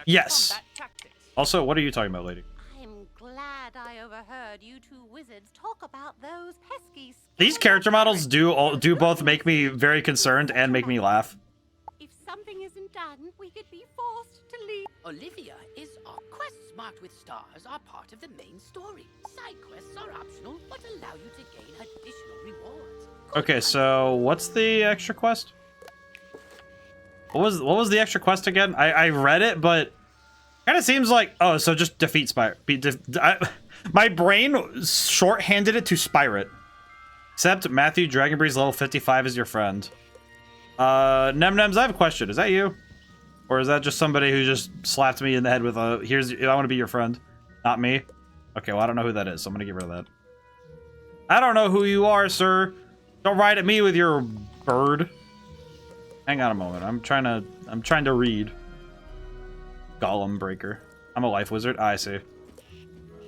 Yes. Also, what are you talking about, lady? I'm glad I overheard you two wizards talk about those pesky. These character models do both make me very concerned and make me laugh. If something isn't done, we could be forced to leave. Olivia is our quests marked with stars are part of the main story. Side quests are optional, but allow you to gain additional rewards. Okay, so what's the extra quest? What was the extra quest again? I read it, but kind of seems like, oh, so just defeat Spyro. My brain shorthanded it to Spyro. Except Matthew Dragonbreeze level 55 is your friend. Nemnems, I have a question. Is that you? Or is that just somebody who just slapped me in the head with a, I want to be your friend. Not me? Okay, well, I don't know who that is, so I'm gonna get rid of that. I don't know who you are, sir. Don't ride at me with your bird. Hang on a moment. I'm trying to read. Golem Breaker. I'm a life wizard. I see.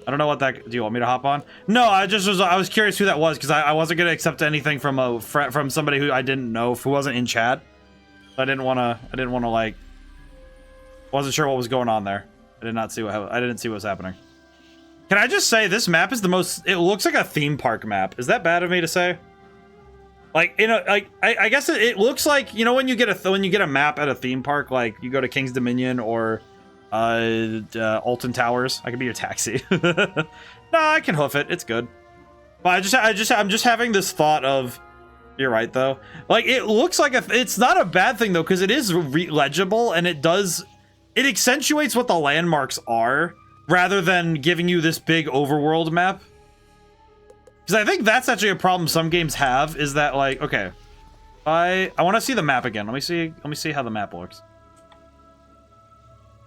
I don't know what that... Do you want me to hop on? No, I was curious who that was because I wasn't gonna accept anything from from somebody who I didn't know, who wasn't in chat. I didn't want to like... Wasn't sure what was going on there. I didn't see what was happening. Can I just say this map is the most... It looks like a theme park map. Is that bad of me to say? Like, you know, like I guess it looks like, you know, when you get a map at a theme park, like you go to King's Dominion or Alton Towers. I could be your taxi. No, I can hoof it. It's good. But I'm just having this thought of, you're right though. Like it looks like it's not a bad thing though, because it is legible and it accentuates what the landmarks are rather than giving you this big overworld map. Because I think that's actually a problem some games have, is that like, okay, I want to see the map again. Let me see how the map looks.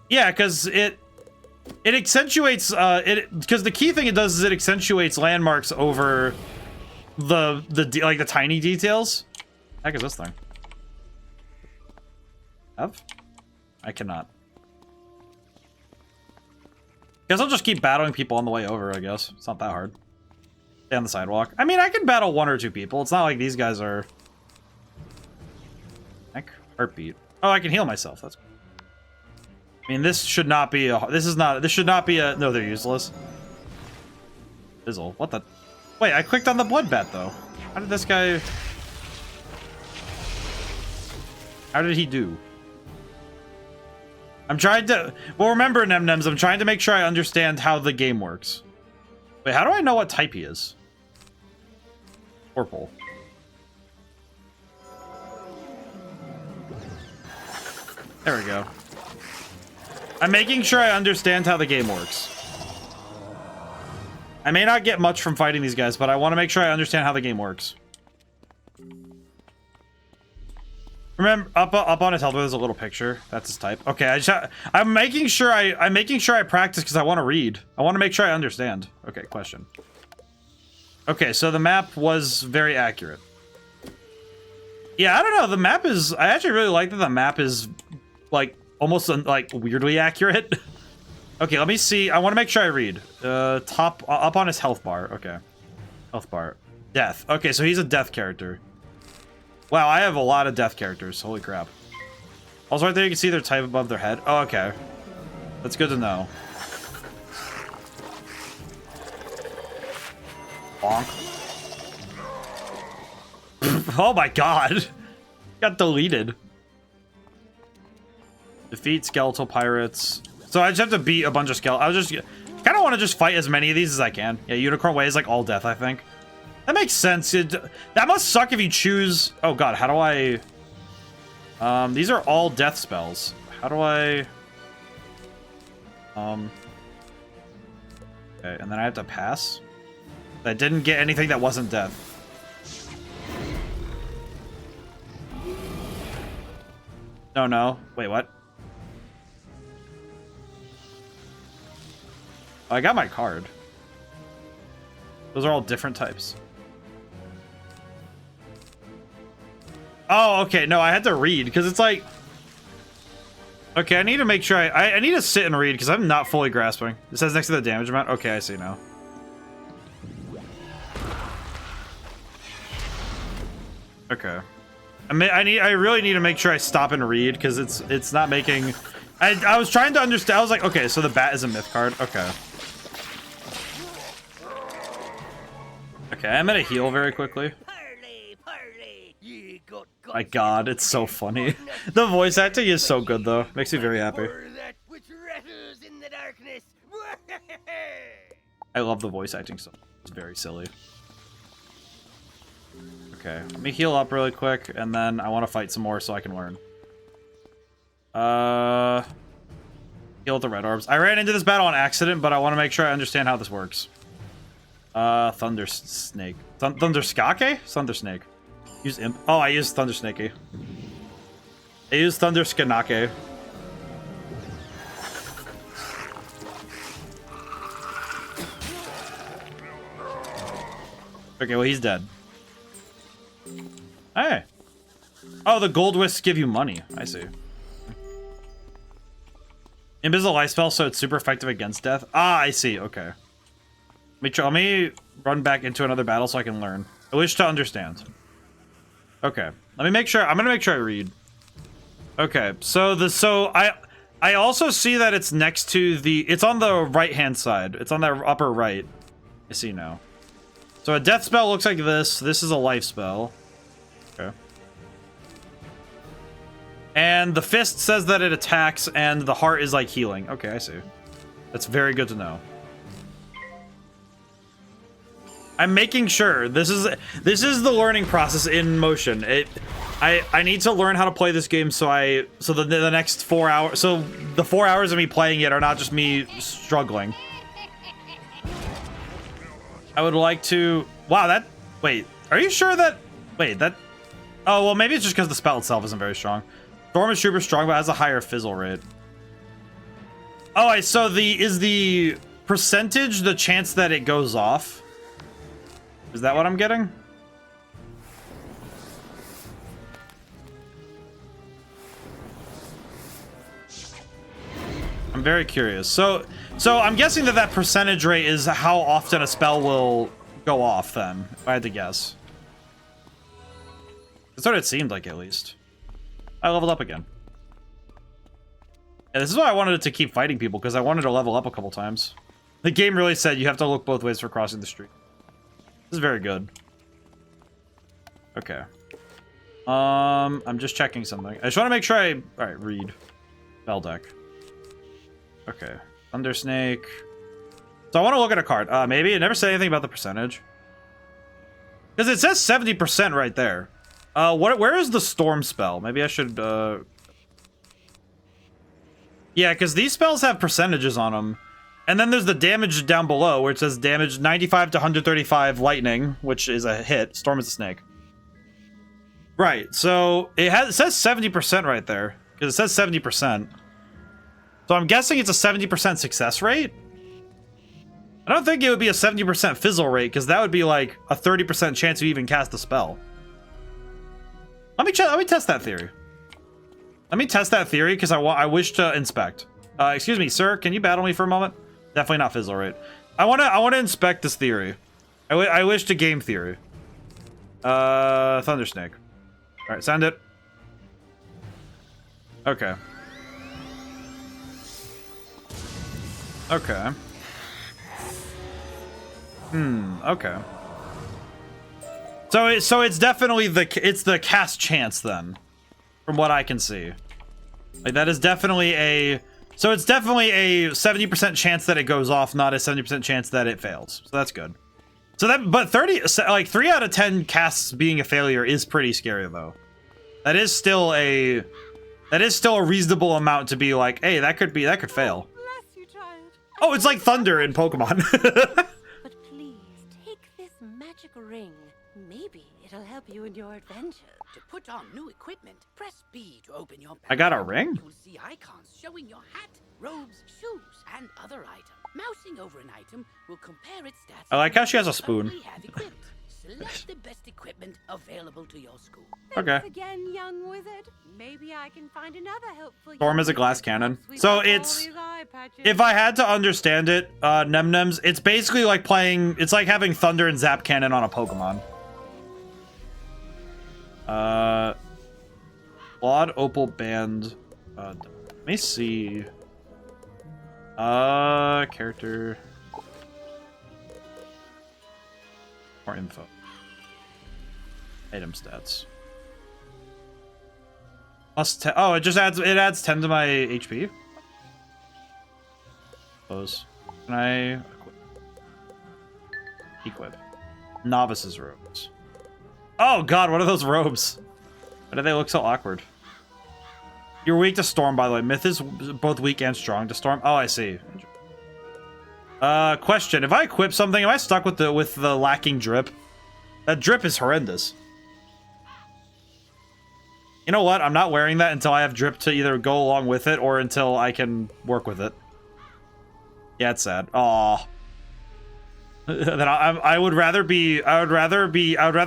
Yeah, because it accentuates because the key thing it does is it accentuates landmarks over the tiny details. Heck is this thing? I cannot. Guess I'll just keep battling people on the way over, I guess. It's not that hard. Stay on the sidewalk. I mean, I can battle 1 or 2 people. It's not like these guys are... Heck, heartbeat. Oh, I can heal myself. That's... I mean, this should not be a... This should not be a... No, they're useless. Fizzle. What the... Wait, I clicked on the blood bat, though. How did this guy... How did he do? I'm trying to... Well, remember, Nemnems, I'm trying to make sure I understand how the game works. Wait, how do I know what type he is? Purple. There we go. I'm making sure I understand how the game works. I may not get much from fighting these guys, but I want to make sure I understand how the game works. Remember, up on his health, there's a little picture. That's his type. Okay, I'm making sure I practice because I want to read. I want to make sure I understand. Okay, question. Okay, so the map was very accurate. Yeah, I don't know. The map is... I actually really like that the map is, like, almost, like, weirdly accurate. Okay, let me see. I want to make sure I read. Up on his health bar. Okay. Health bar. Death. Okay, so he's a death character. Wow, I have a lot of death characters. Holy crap. Also, right there, you can see their type above their head. Oh, okay. That's good to know. Bonk. Oh my god. Got deleted. Defeat skeletal pirates. So I just have to beat a bunch of skeletons. I was just kind of want to just fight as many of these as I can. Yeah, Unicorn Way is like all death, I think. That makes sense. That must suck if you choose... Oh god, how do I... these are all death spells. How do I... Okay, and then I have to pass. I didn't get anything that wasn't death. No, no. Wait, what? Oh, I got my card. Those are all different types. Oh, okay. No, I had to read because it's like... Okay, I need to make sure I need to sit and read because I'm not fully grasping. It says next to the damage amount. Okay, I see now. Okay. I really need to make sure I stop and read because it's not making... I was trying to understand. I was like, okay, so the bat is a myth card. Okay. Okay, I'm gonna heal very quickly. My god, it's so funny. The voice acting is so good though. Makes me very happy. I love the voice acting so much. It's very silly. Okay, let me heal up really quick, and then I want to fight some more so I can learn. Heal with the red orbs. I ran into this battle on accident, but I want to make sure I understand how this works. Thunder Snake. Thunder Skake? Thunder Snake. Use Imp. Oh, I used Thunder Snakey. I used Thunder Skanake. Okay, well, he's dead. Hey. Oh, the gold wisps give you money. I see. Imp is a life spell, so it's super effective against death. Ah, I see. Okay. Let me run back into another battle so I can learn. I wish to understand. Okay. Let me make sure. I'm gonna make sure I read. Okay. So I also see that it's next to the. It's on the right hand side. It's on the upper right. I see now. So a death spell looks like this. This is a life spell. Okay. And the fist says that it attacks, and the heart is like healing. Okay, I see. That's very good to know. I'm making sure this is the learning process in motion. I need to learn how to play this game so the next 4 hours, so the 4 hours of me playing it are not just me struggling. I would like to. Wow, that. Wait, are you sure that? Wait, that. Oh well, maybe it's just because the spell itself isn't very strong. Storm is super strong, but has a higher fizzle rate. Oh, so is the percentage the chance that it goes off? Is that what I'm getting? I'm very curious. So I'm guessing that percentage rate is how often a spell will go off then, if I had to guess. That's what it seemed like, at least. I leveled up again. Yeah, this is why I wanted it to keep fighting people, because I wanted to level up a couple times. The game really said you have to look both ways for crossing the street. This is very good. Okay. I'm just checking something. I just want to make sure Alright, read. Spell deck. Okay. Thunder Snake. So I want to look at a card. Maybe. It never said anything about the percentage. Because it says 70% right there. Where is the storm spell? Maybe I should, Yeah, because these spells have percentages on them. And then there's the damage down below, where it says damage 95 to 135 lightning, which is a hit. Storm is a snake. Right, so it says 70% right there. Because it says 70%. So I'm guessing it's a 70% success rate? I don't think it would be a 70% fizzle rate, because that would be like a 30% chance you even cast the spell. Let me test that theory. Let me test that theory, because I wish to inspect. Excuse me, sir, can you battle me for a moment? Definitely not fizzle rate. I want to inspect this theory. I wish to game theory. Thunder Snake. All right, send it. Okay. Okay. So it's definitely the cast chance then, from what I can see. Like that is definitely a so it's definitely a 70% chance that it goes off, not a 70% chance that it fails. So that's good. So that but 3 out of 10 casts being a failure is pretty scary though. That is still a reasonable amount to be like, hey, that could fail. Bless you, child. Oh, it's like thunder in Pokemon. But please, take this magic ring. Maybe it'll help you in your adventure. To put on new equipment, press B to open your I got a backpack. ring? You'll see icons showing your hat, robes, shoes, and other items. Mousing over an item will compare its stats. I like how she has a to spoon. what you have equipped. Select the best equipment available to your school. Okay. Thanks again, young wizard. Maybe I can find another helpful. Storm young is a glass wizard cannon. once we So got it's all these eye patches. if I had to understand it, Nem-Nems, it's basically like playing. It's like having Thunder and Zap Cannon on a Pokemon. Claude Opal Band. Let me see. Character. More info. Item stats. Plus 10. Oh, it adds 10 to my HP. Close. Can I equip? Novice's robes. Oh god, what are those robes? Why do they look so awkward? You're weak to Storm, by the way. Myth is both weak and strong to Storm. Oh, I see. Question. If I equip something, am I stuck with the lacking drip? That drip is horrendous. You know what? I'm not wearing that until I have drip to either go along with it or until I can work with it. Yeah, it's sad. Aw. Then I would rather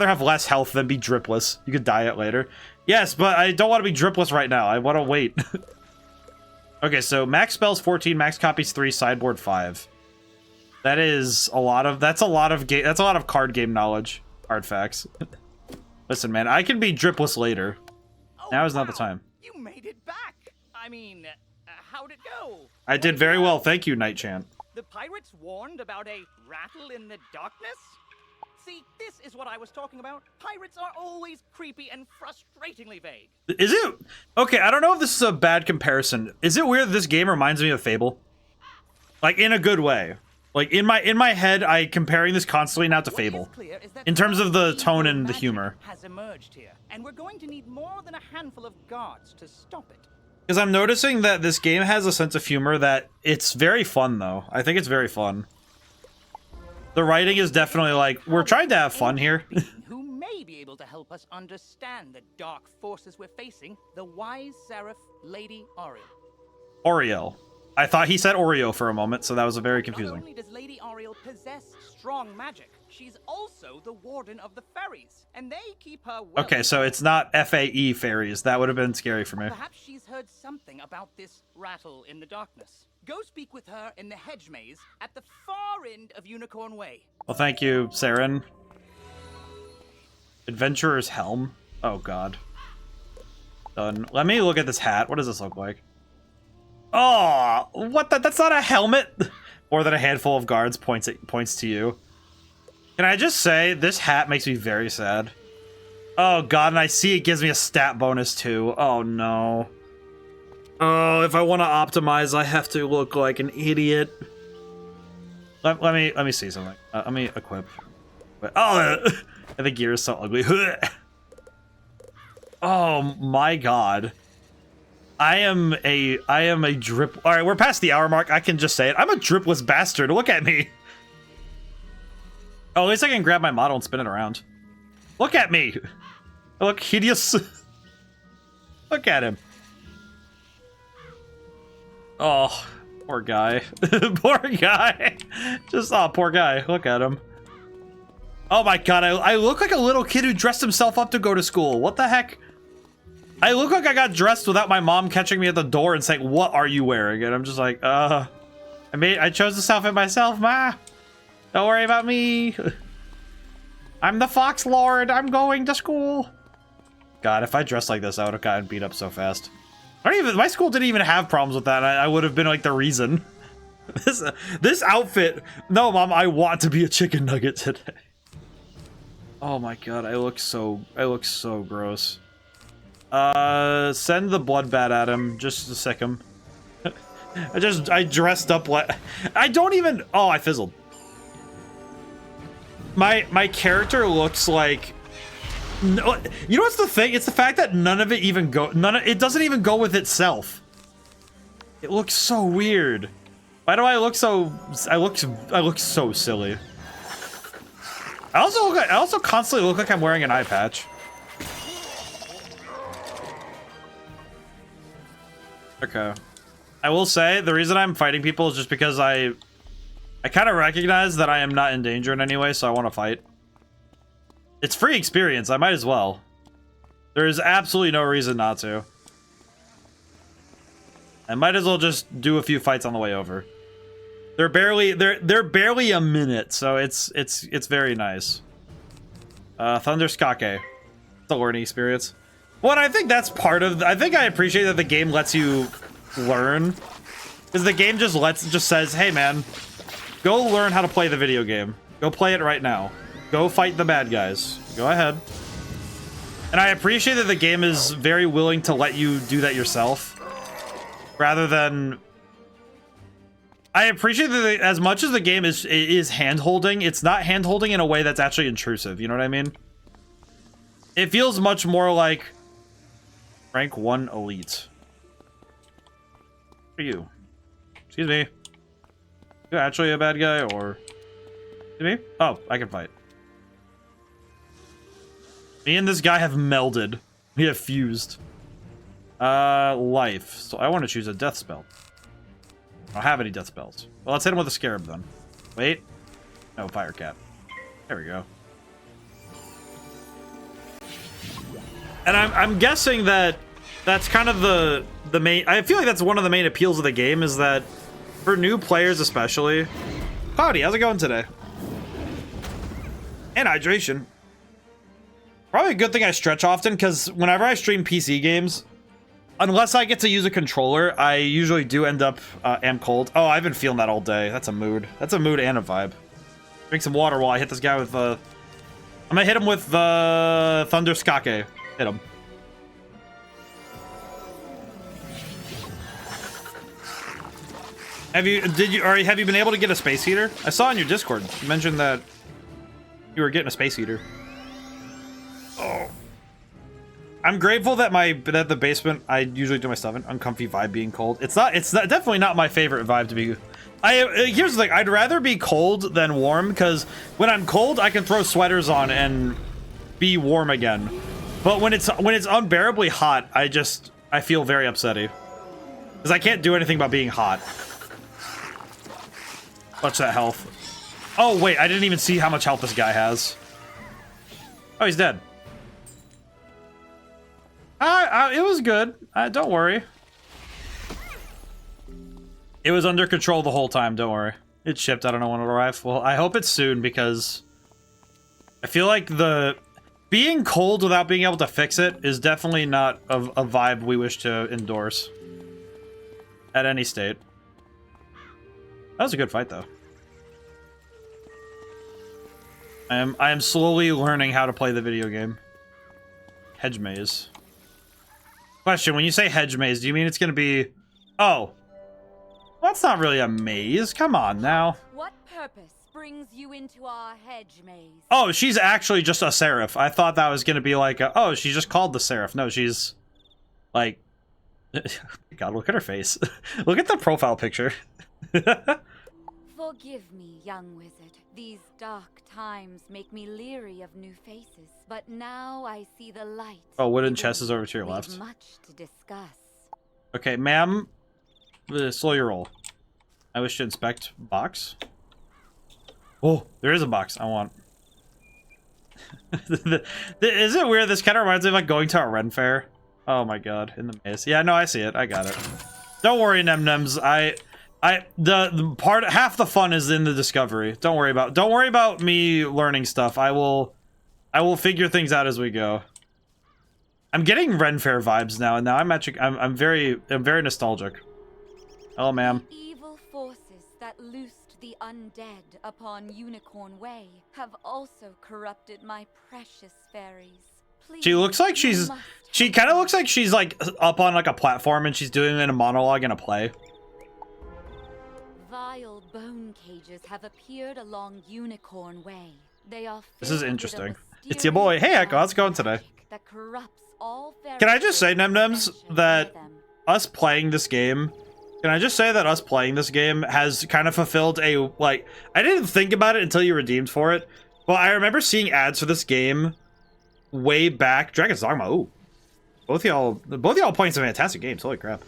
have less health than be dripless. You could diet later. Yes, but I don't want to be dripless right now. I want to wait. Okay, so max spells 14, max copies 3, sideboard 5. That is a lot of that's a lot of card game knowledge. Artifacts. Listen, man, I can be dripless later. Oh, Now is not the wow. time. You made it back. I mean, how'd it go? I did very well, thank you, Night Chant. The pirates warned about a rattle in the darkness? See, this is what I was talking about. Pirates are always creepy and frustratingly vague. Is it? Okay, I don't know if this is a bad comparison. Is it weird that this game reminds me of Fable? Like, in a good way. Like, in my head, I comparing this constantly now to Fable. In terms of the tone and the humor. Has emerged here, and we're going to need more than a handful of guards to stop it. Because I'm noticing that this game has a sense of humor that it's very fun, though. I think it's very fun. The writing is definitely like, we're trying to have fun here. Who may be able to help us understand the dark forces we're facing, the wise seraph, Lady Oriel. Oriel. I thought he said Oreo for a moment, so that was very confusing. Not only does Lady Oriel possess strong magic, she's also the warden of the fairies, and they keep her well. Okay, so it's not FAE fairies. That would have been scary for me. Perhaps she's heard something about this rattle in the darkness. Go speak with her in the hedge maze at the far end of Unicorn Way. Well, thank you, Saren. Adventurer's Helm. Oh, God. Done. Let me look at this hat. What does this look like? Oh, what the? That's not a helmet. More than a handful of guards points to you. Can I just say, this hat makes me very sad. Oh, God, and I see it gives me a stat bonus, too. Oh, no. Oh, if I want to optimize, I have to look like an idiot. Let me see something. Let me equip. Oh, the gear is so ugly. Oh my god. I am a drip. All right, we're past the hour mark. I can just say it. I'm a dripless bastard. Look at me. Oh, at least I can grab my model and spin it around. Look at me. I look hideous. Look at him. Oh, poor guy. Poor guy. Just, oh, poor guy. Look at him. Oh my god, I look like a little kid who dressed himself up to go to school. What the heck? I look like I got dressed without my mom catching me at the door and saying, "What are you wearing?" And I'm just like, I chose this outfit myself, Ma. Don't worry about me. I'm the Fox Lord. I'm going to school. God, if I dressed like this, I would have gotten beat up so fast. My school didn't even have problems with that. I would have been like the reason. This outfit. No, Mom, I want to be a chicken nugget today. Oh my god, I look so gross. Send the blood bat at him just to sick him. I dressed up like I don't even. Oh, I fizzled. My character looks like. No, you know what's the thing? It's the fact that none of it even it doesn't even go with itself. It looks so weird. Why do I look so? I look so silly. I also constantly look like I'm wearing an eye patch. Okay. I will say the reason I'm fighting people is just because I kind of recognize that I am not in danger in any way, so I want to fight. It's free experience. I might as well. There is absolutely no reason not to. I might as well just do a few fights on the way over. They're barely a minute, so it's very nice. Thunder Skake. It's a learning experience. Well, I think that's part of. I think I appreciate that the game lets you learn, because the game just says, "Hey, man, go learn how to play the video game. Go play it right now. Go fight the bad guys. Go ahead." And I appreciate that the game is very willing to let you do that yourself, rather than. I appreciate that as much as the game is hand-holding, it's not hand-holding in a way that's actually intrusive. You know what I mean? It feels much more like rank 1 elite. Who are you? Excuse me. You actually a bad guy, or excuse me? Oh, I can fight. Me and this guy have melded. We have fused. Life. So I want to choose a death spell. I don't have any death spells. Well, let's hit him with a scarab then. Wait. No, fire cat. There we go. And I'm guessing that that's kind of the main. I feel like that's one of the main appeals of the game, is that for new players especially. Howdy, how's it going today? And hydration. Probably a good thing I stretch often, because whenever I stream PC games, unless I get to use a controller, I usually do end up am cold. Oh, I've been feeling that all day. That's a mood. That's a mood and a vibe. Drink some water while I hit this guy with I'm gonna hit him with the Thunder Skake. Hit him. Have you been able to get a space heater? I saw on your Discord you mentioned that you were getting a space heater. Oh. I'm grateful that the basement, I usually do my stuff in uncomfy vibe being cold. It's definitely not my favorite vibe to be. Here's the thing, I'd rather be cold than warm, because when I'm cold, I can throw sweaters on and be warm again. But when it's unbearably hot, I feel very upsetty, because I can't do anything about being hot. Watch that health. Oh wait, I didn't even see how much health this guy has. Oh, he's dead. It was good. Don't worry. It was under control the whole time. Don't worry. It shipped. I don't know when it'll arrive. Well, I hope it's soon, because I feel like being cold without being able to fix it is definitely not a vibe we wish to endorse at any state. That was a good fight, though. I am slowly learning how to play the video game. Hedge maze. Question, when you say hedge maze, do you mean it's gonna be... Oh. Well, that's not really a maze. Come on, now. What purpose brings you into our hedge maze? Oh, she's actually just a seraph. I thought that was gonna be like oh, she's just called the seraph. No, she's... like... God, look at her face. Look at the profile picture. Forgive me, young wizard. These dark times make me leery of new faces. But now I see the light. Oh, wooden chest is over to your left. Much to discuss. Okay, ma'am. Slow your roll. I wish to inspect box. Oh, there is a box. I want. Is it weird? This kind of reminds me of like going to a Ren fair. Oh my god, in the maze. Yeah, no, I see it. I got it. Don't worry, Nem-Nems. The part, half the fun is in the discovery. Don't worry about me learning stuff. I will figure things out as we go. I'm getting Ren Fair vibes now, and now I'm very nostalgic. Hello, ma'am. Evil forces curses that loosed the undead upon Unicorn Way have also corrupted my precious fairies. Please, She looks like she's... She kind of looks like she's like up on like a platform and she's doing a monologue in a play. Vile bone cages have appeared along Unicorn Way. They are This is filled with a interesting. It's your boy. Hey, Echo, how's it going today? that corrupts all fairy Can I just say, tales Nemnems, adventure that for them. us playing this game... Can I just say that us playing this game has kind of fulfilled a, like... I didn't think about it until you redeemed for it, but I remember seeing ads for this game way back. Dragon's Dogma, ooh. Both y'all playing some fantastic games, holy crap.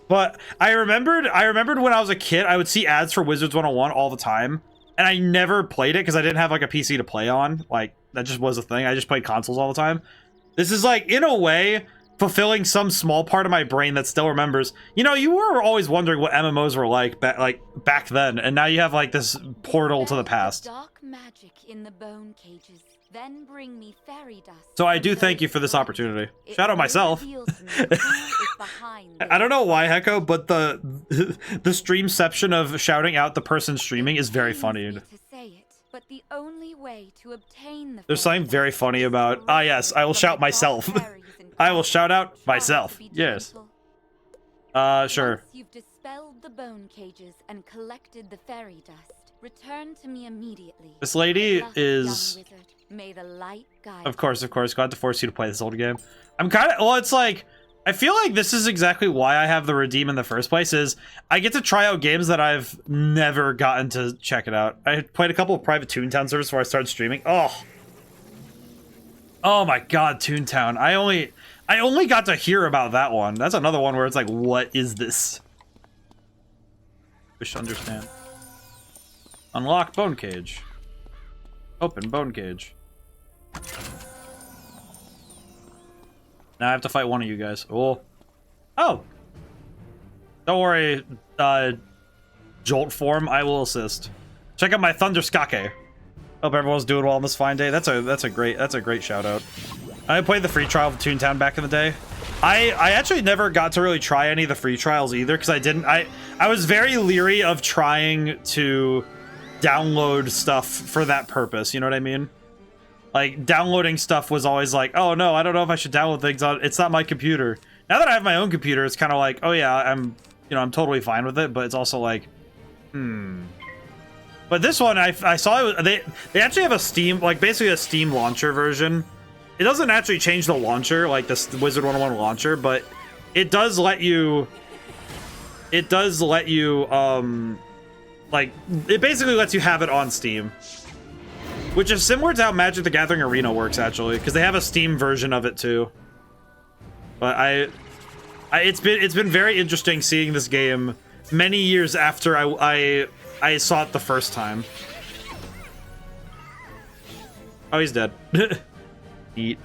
But I remembered when I was a kid, I would see ads for Wizards101 all the time, and I never played it because I didn't have like a PC to play on. Like, that just was a thing. I just played consoles all the time. This is like, in a way, fulfilling some small part of my brain that still remembers. You know, you were always wondering what MMOs were like back then, and now you have like this portal to the past. Dark magic in the bone cages. Then bring me fairy dust. So I do thank you for this opportunity. Shout out myself. I don't know why, Hecko, but the streamception of shouting out the person streaming is very funny. But the only way to obtain the There's something very funny about, ah yes, I will shout myself. I will shout out myself. Yes. Sure. Once you've dispelled the bone cages and collected the fairy dust, return to me immediately. This lady Lucky is... young wizard, may the light guide Of course. Glad to force you to play this old game. I'm kind of... Well, it's like... I feel like this is exactly why I have the Redeem in the first place, is I get to try out games that I've never gotten to check it out. I played a couple of private Toontown servers before I started streaming. Oh my god, Toontown. I only got to hear about that one. That's another one where it's like, what is this? Wish to understand. Unlock Bone Cage. Open Bone Cage. Now I have to fight one of you guys. Oh. Oh. Don't worry, Jolt form, I will assist. Check out my Thunder Skake. Hope everyone's doing well on this fine day. That's a great shout out. I played the free trial of Toontown back in the day. I actually never got to really try any of the free trials either, because I was very leery of trying to download stuff for that purpose, you know what I mean? Like, downloading stuff was always like, oh no, I don't know if I should download things on, it's not my computer. Now that I have my own computer, it's kind of like, oh yeah, I'm totally fine with it, but it's also like, But this one, I saw it, they actually have a Steam, like basically a Steam launcher version. It doesn't actually change the launcher, like this Wizard101 launcher, but it does let you, like, it basically lets you have it on Steam. Which is similar to how Magic the Gathering Arena works, actually, because they have a Steam version of it too. But it's been very interesting seeing this game many years after I saw it the first time. Oh, he's dead. Neat.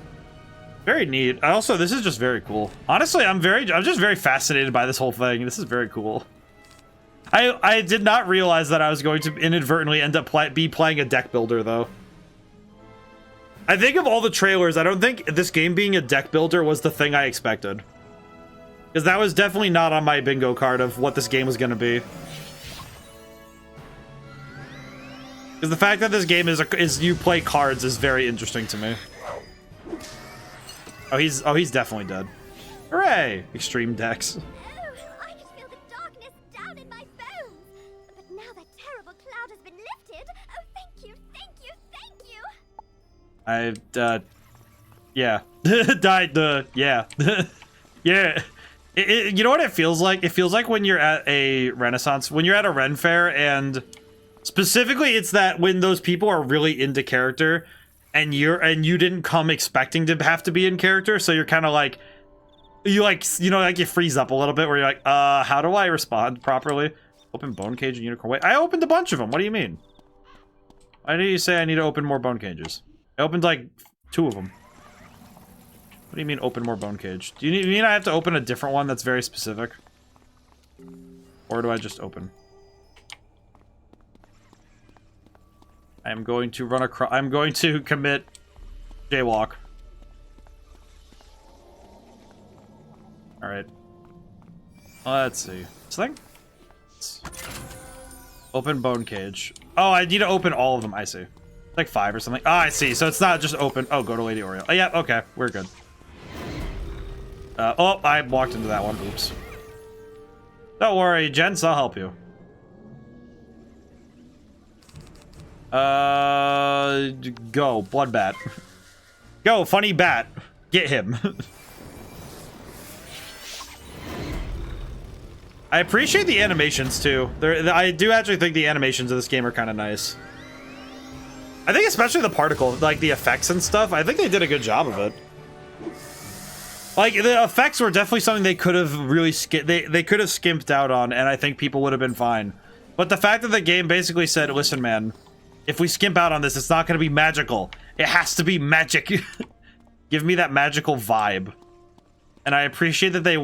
Very neat. Also, this is just very cool. Honestly, I'm just very fascinated by this whole thing. This is very cool. I did not realize that I was going to inadvertently end up playing a deck builder, though. I think of all the trailers, I don't think this game being a deck builder was the thing I expected. Because that was definitely not on my bingo card of what this game was going to be. Because the fact that this game is you play cards is very interesting to me. Oh, he's definitely dead. Hooray! Extreme decks. Oh, I can feel the darkness down in my bones. But now that terrible cloud has been lifted, oh, thank you, yeah. Yeah. Yeah. You know what it feels like? It feels like when you're at a Renaissance, when you're at a Ren Fair, and specifically it's that when those people are really into character, and you didn't come expecting to have to be in character, so you're kind of like, you freeze up a little bit, where you're like, how do I respond properly? Open Bone Cage and Unicorn Way. I opened a bunch of them. What do you mean? Why do you say I need to open more Bone Cages? I opened like 2 of them. What do you mean open more Bone Cage? Do you mean I have to open a different one that's very specific? Or do I just open? I'm going to run across. I'm going to commit jaywalk. All right. Let's see. This thing? Open bone cage. Oh, I need to open all of them. I see. Like 5 or something. Oh, I see. So it's not just open. Oh, go to Lady Oriole. Oh, yeah. Okay. We're good. Oh, I walked into that one. Oops. Don't worry, gents. I'll help you. Go. Blood bat. Go, funny bat. Get him. I appreciate the animations, too. I do actually think the animations of this game are kind of nice. I think especially the particle, like the effects and stuff, I think they did a good job of it. Like, the effects were definitely something they could have really they could have skimped out on, and I think people would have been fine. But the fact that the game basically said, listen, man, if we skimp out on this, it's not going to be magical. It has to be magic. Give me that magical vibe. And I appreciate that they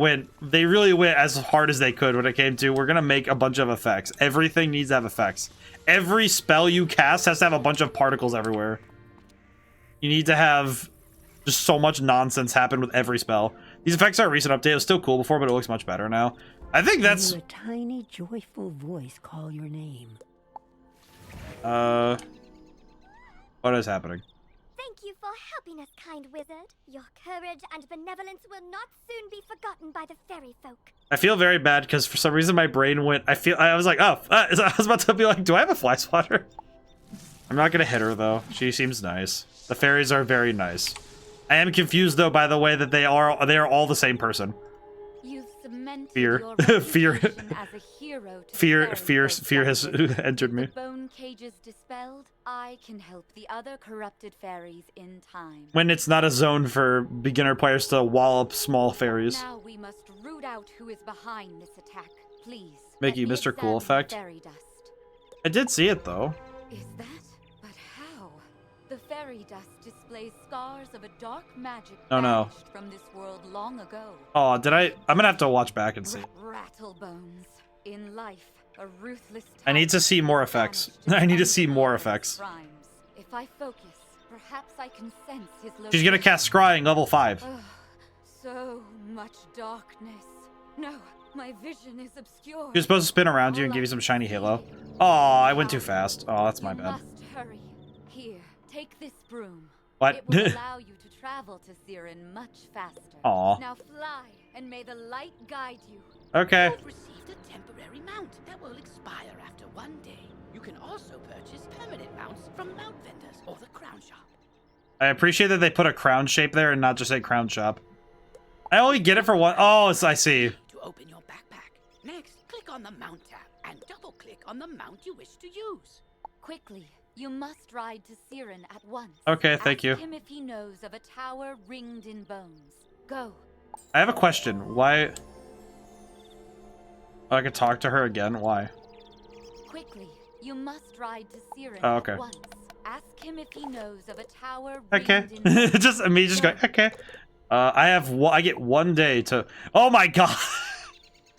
really went as hard as they could when it came to, we're going to make a bunch of effects. Everything needs to have effects. Every spell you cast has to have a bunch of particles everywhere. You need to have just so much nonsense happen with every spell. These effects are a recent update. It was still cool before, but it looks much better now. I think that's... A tiny, joyful voice call your name. What is happening? Thank you for helping us, kind wizard. Your courage and benevolence will not soon be forgotten by the fairy folk. I feel very bad because for some reason my brain went... I was like, oh, I was about to be like, do I have a fly swatter? I'm not gonna hit her though. She seems nice. The fairies are very nice. I am confused though by the way that they are all the same person. Fear. Fear. Fear has entered me. The bone cages dispelled, I can help the other corrupted fairies in time. When it's not a zone for beginner players to wallop small fairies. Now we must root out who is behind this attack. Please. Mickey, Mr. Cool effect. Fairy dust. I did see it though. Is that? But how? The fairy dust displays scars of a dark magic banished from this world long ago. Oh, did I? I'm gonna have to watch back and see. Rattlebones. In life, a ruthless. I need to see more effects. I need to see more effects. If I focus, perhaps I can sense his location. She's gonna cast Scrying level 5. So much darkness. No, my vision is obscured. You're supposed to spin around you and give you some shiny halo. Oh, I went too fast. Oh, that's my bad. Must hurry. Here, take this broom. What? It will allow you to travel to Siren much faster. Aw. Now fly, and may the light guide you. Okay. You've received a temporary mount that will expire after 1 day. You can also purchase permanent mounts from mount vendors or the crown shop. I appreciate that they put a crown shape there and not just a crown shop. I only get it for one. Oh, I see. To open your backpack. Next, click on the mount tab and double-click on the mount you wish to use. Quickly, you must ride to Siren at once. Okay, thank you. Ask him if he knows of a tower ringed in bones. Go. I have a question. Why? Oh, I could talk to her again. Why? Quickly, you must ride to Siren okay. at once. Ask him if he knows of a tower Okay. ringed in bones. Just me just going, okay. I get 1 day to... Oh my god!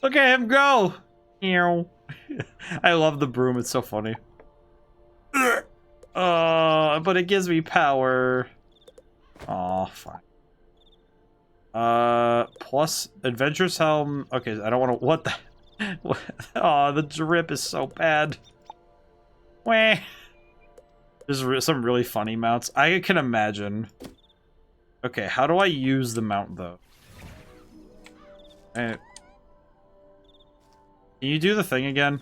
Look at him go! I love the broom, it's so funny. But it gives me power. Oh, fine. Plus Adventurous Helm. Okay, I don't want to... What the... Oh, the drip is so bad. Wah. There's some really funny mounts. I can imagine... Okay, how do I use the mount, though? Can you do the thing again?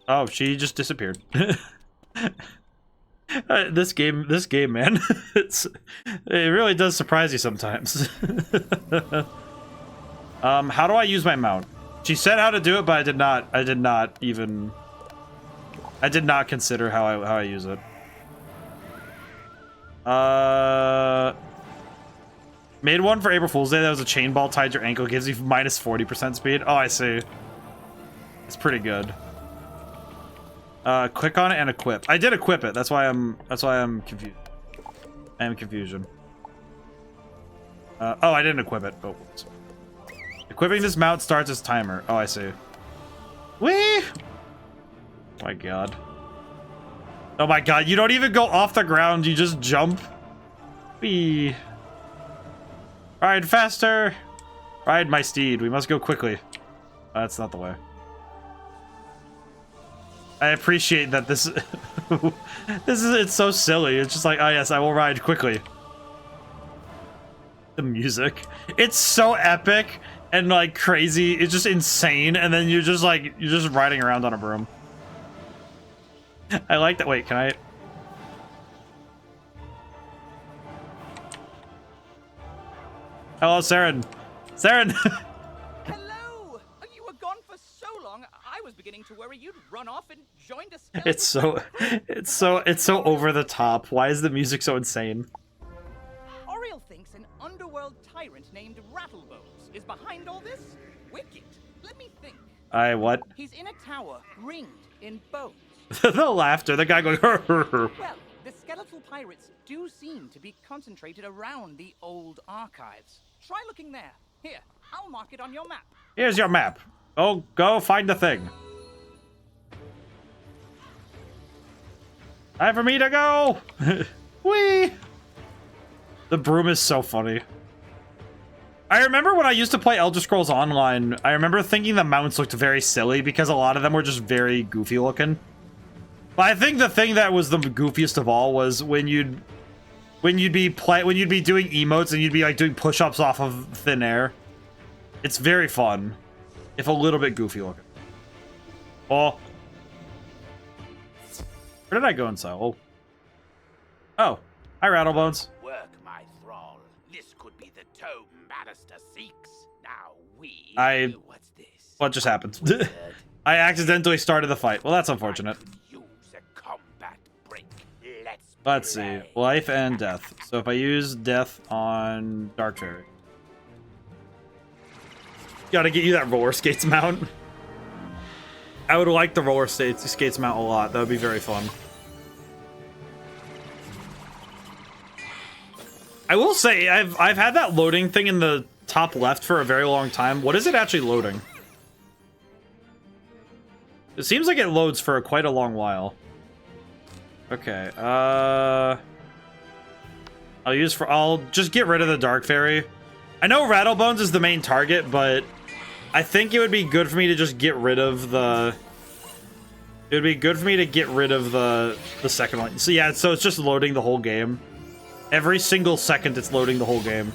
Oh, she just disappeared. This game, man. It really does surprise you sometimes. How do I use my mount? She said how to do it, but I did not consider how I use it. Made one for April Fool's Day that was a chain ball tied to your ankle, gives you minus 40% speed. Oh, I see. It's pretty good. Click on it and equip. I did equip it. That's why I'm confused. I am confusion. Oh, I didn't equip it. Oh, whoops. Equipping this mount starts as timer. Oh, I see. Whee! Oh my god. Oh my god, you don't even go off the ground, you just jump. Whee. Alright, faster. Ride my steed. We must go quickly. That's not the way. I appreciate that this it's so silly. It's just like, oh yes, I will ride quickly. The music. It's so epic and like crazy. It's just insane. And then you're just riding around on a broom. I like that. Wait, can I? Hello, Saren. Saren. Hello. You were gone for so long. I was beginning to worry you'd run off and joined us. It's so over the top. Why is the music so insane? Oriel thinks an underworld tyrant named Rattlebones is behind all this. Wicked. Let me think. What? He's in a tower, ringed in bones. The laughter. The guy going. Well, the skeletal pirates do seem to be concentrated around the old archives. Try looking there. Here, I'll mark it on your map. Here's your map. Oh, go find the thing. Time for me to go. Whee! The broom is so funny. I remember when I used to play Elder Scrolls Online, I remember thinking the mounts looked very silly because a lot of them were just very goofy looking. But I think the thing that was the goofiest of all was when you'd be doing emotes and you'd be like doing push-ups off of thin air. It's very fun, if a little bit goofy looking. Oh, where did I go inside? Oh, hi Rattlebones. Work, my thrall. This could be the tome Bannister seeks. Now what's this? What just happened? I accidentally started the fight. Well, that's unfortunate. Let's see. Life and death. So if I use death on Dark Fairy. Gotta get you that roller skates mount. I would like the roller skates mount a lot. That would be very fun. I will say, I've had that loading thing in the top left for a very long time. What is it actually loading? It seems like it loads for quite a long while. Okay, I'll just get rid of the Dark Fairy. I know Rattlebones is the main target, but I think it would be good for me to just get rid of the... It would be good for me to get rid of the second one. So yeah, so it's just loading the whole game. Every single second it's loading the whole game.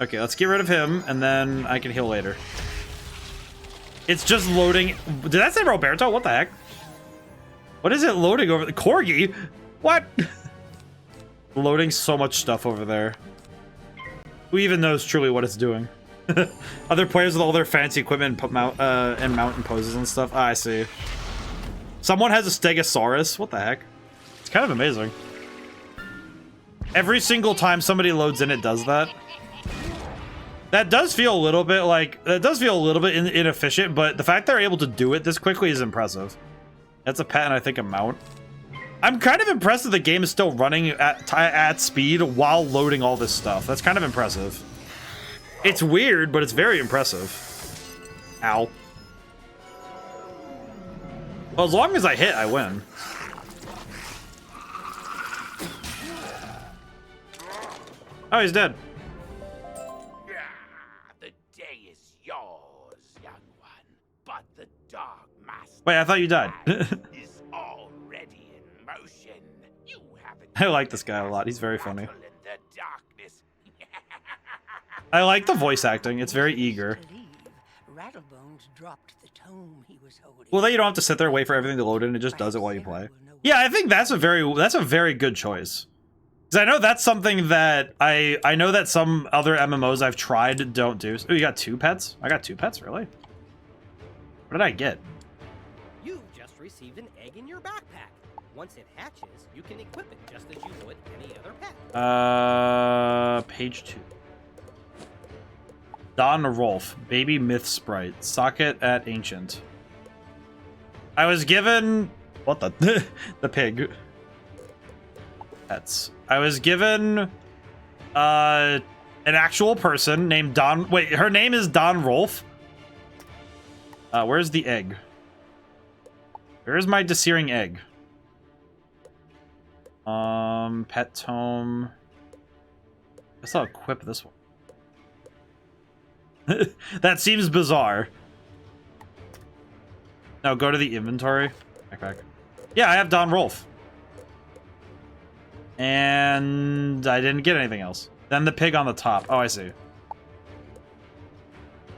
Okay, let's get rid of him, and then I can heal later. It's just loading... Did that say Roberto? What the heck? What is it loading over the Corgi? What? Loading so much stuff over there. Who even knows truly what it's doing? Other players with all their fancy equipment and mountain poses and stuff. I see. Someone has a Stegosaurus. What the heck? It's kind of amazing. Every single time somebody loads in, it does that. That does feel a little bit like... That does feel a little bit inefficient, but the fact they're able to do it this quickly is impressive. That's a pet and I think a mount. I'm kind of impressed that the game is still running at speed while loading all this stuff. That's kind of impressive. It's weird, but it's very impressive. Ow. Well, as long as I hit, I win. Oh, he's dead. The day is yours, young one, but the dark master... Wait, I thought you died. is already in motion. You haven't... I like this guy a lot. He's very funny. I like the voice acting. It's very eager. Rattlebones dropped the tome he was holding. Well, then you don't have to sit there and wait for everything to load in. It just does it while you play. Yeah, I think that's a very good choice. Because I know that's something that I know that some other MMOs I've tried don't do. Oh, you got 2 pets? I got 2 pets, really? What did I get? You've just received an egg in your backpack. Once it hatches, you can equip it just as you would any other pet. Page 2. Don Rolf, baby myth sprite, socket at ancient. I was given what the the pig. Pets. I was given an actual person named Don. Wait, her name is Don Rolf. Where's the egg? Where's my desearing egg? Pet tome. I guess I'll equip this one. That seems bizarre. Now go to the inventory. Backpack. Yeah, I have Don Rolf. And I didn't get anything else. Then the pig on the top. Oh, I see.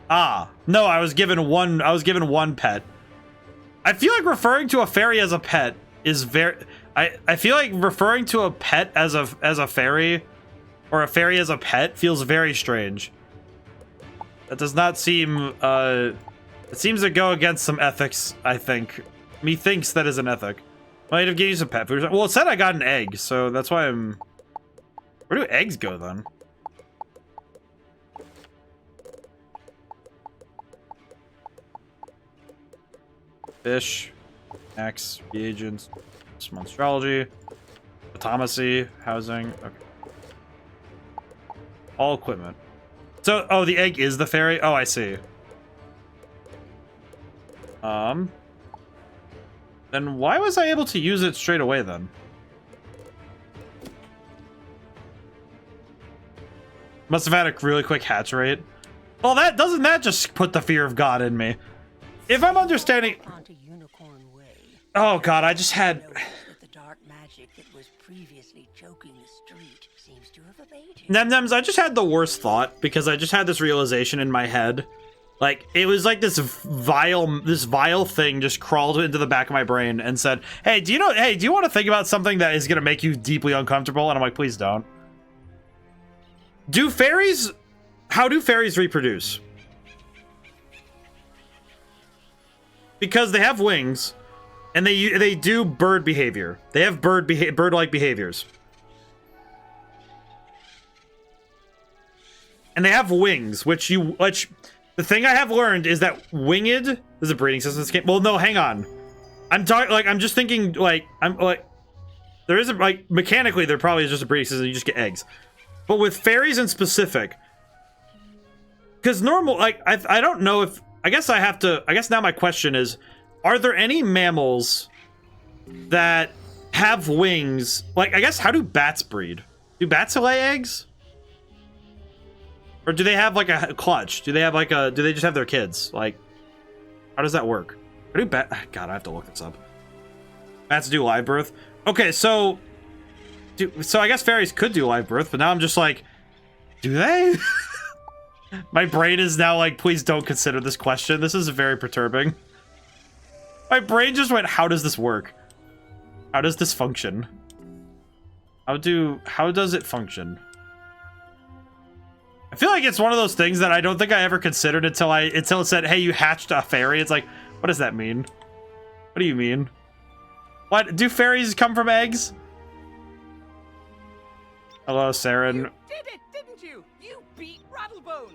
Ah, no, I was given one pet. I feel like referring to a fairy as a pet is very... I feel like referring to a pet as a fairy, or a fairy as a pet, feels very strange. That does not seem... it seems to go against some ethics, I think. Methinks that is an ethic. Might have given you some pet food. Well, it said I got an egg, so that's why I'm... Where do eggs go, then? Fish. X. Reagents. Monstrology. Automacy. Housing. Okay. All equipment. So, oh, the egg is the fairy? Oh, I see. Then why was I able to use it straight away, then? Must have had a really quick hatch rate. Well, doesn't that just put the fear of God in me? If I'm understanding... Oh, God, I just had... The dark magic that was previously choking the street seems to have abated. Nemnems, I just had the worst thought, because I just had this realization in my head. Like, it was like this vile thing just crawled into the back of my brain and said, hey, do you want to think about something that is going to make you deeply uncomfortable? And I'm like, please don't. How do fairies reproduce? Because they have wings, and they do bird behavior. They have bird-like behaviors. And they have wings, which the thing I have learned is that winged... There's a breeding system in this game. Well, no, hang on. I'm just thinking, there isn't, mechanically, there probably is just a breeding system, you just get eggs. But with fairies in specific... Because normal, I don't know if... I guess now my question is, are there any mammals that have wings? I guess, how do bats breed? Do bats lay eggs? Or do they have, a clutch? Do they just have their kids? How does that work? How do God, I have to look this up. Bats do live birth? Okay, so I guess fairies could do live birth, but now I'm just like, do they? My brain is now like, please don't consider this question. This is very perturbing. My brain just went, how does this work? How does this function? How does it function? I feel like it's one of those things that I don't think I ever considered until it said, hey, you hatched a fairy. It's like, what does that mean? What do you mean? What? Do fairies come from eggs? Hello, Saren. You did it, didn't you? You beat Rattlebones.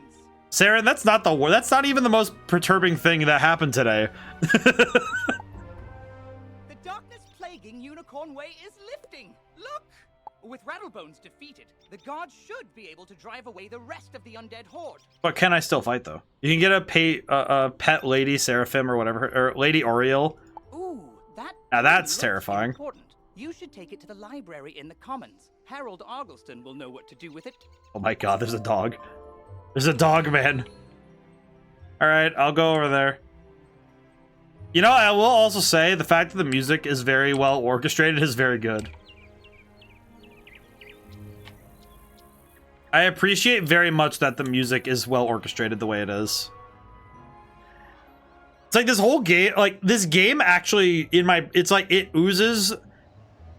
Saren, that's not even the most perturbing thing that happened today. The darkness plaguing Unicorn Way is lifting. Look! With Rattlebones defeated, the gods should be able to drive away the rest of the undead horde. But can I still fight, though? You can get a pet Lady Seraphim or whatever, or Lady Oriel. Ooh, that now that's terrifying. Important. You should take it to the library in the Commons. Harold Argleston will know what to do with it. Oh my god, there's a dog. There's a dog, man. Alright, I'll go over there. You know, I will also say, the fact that the music is very well orchestrated is very good. I appreciate very much that the music is well orchestrated the way it is. It's like this whole game, this game actually, it's like it oozes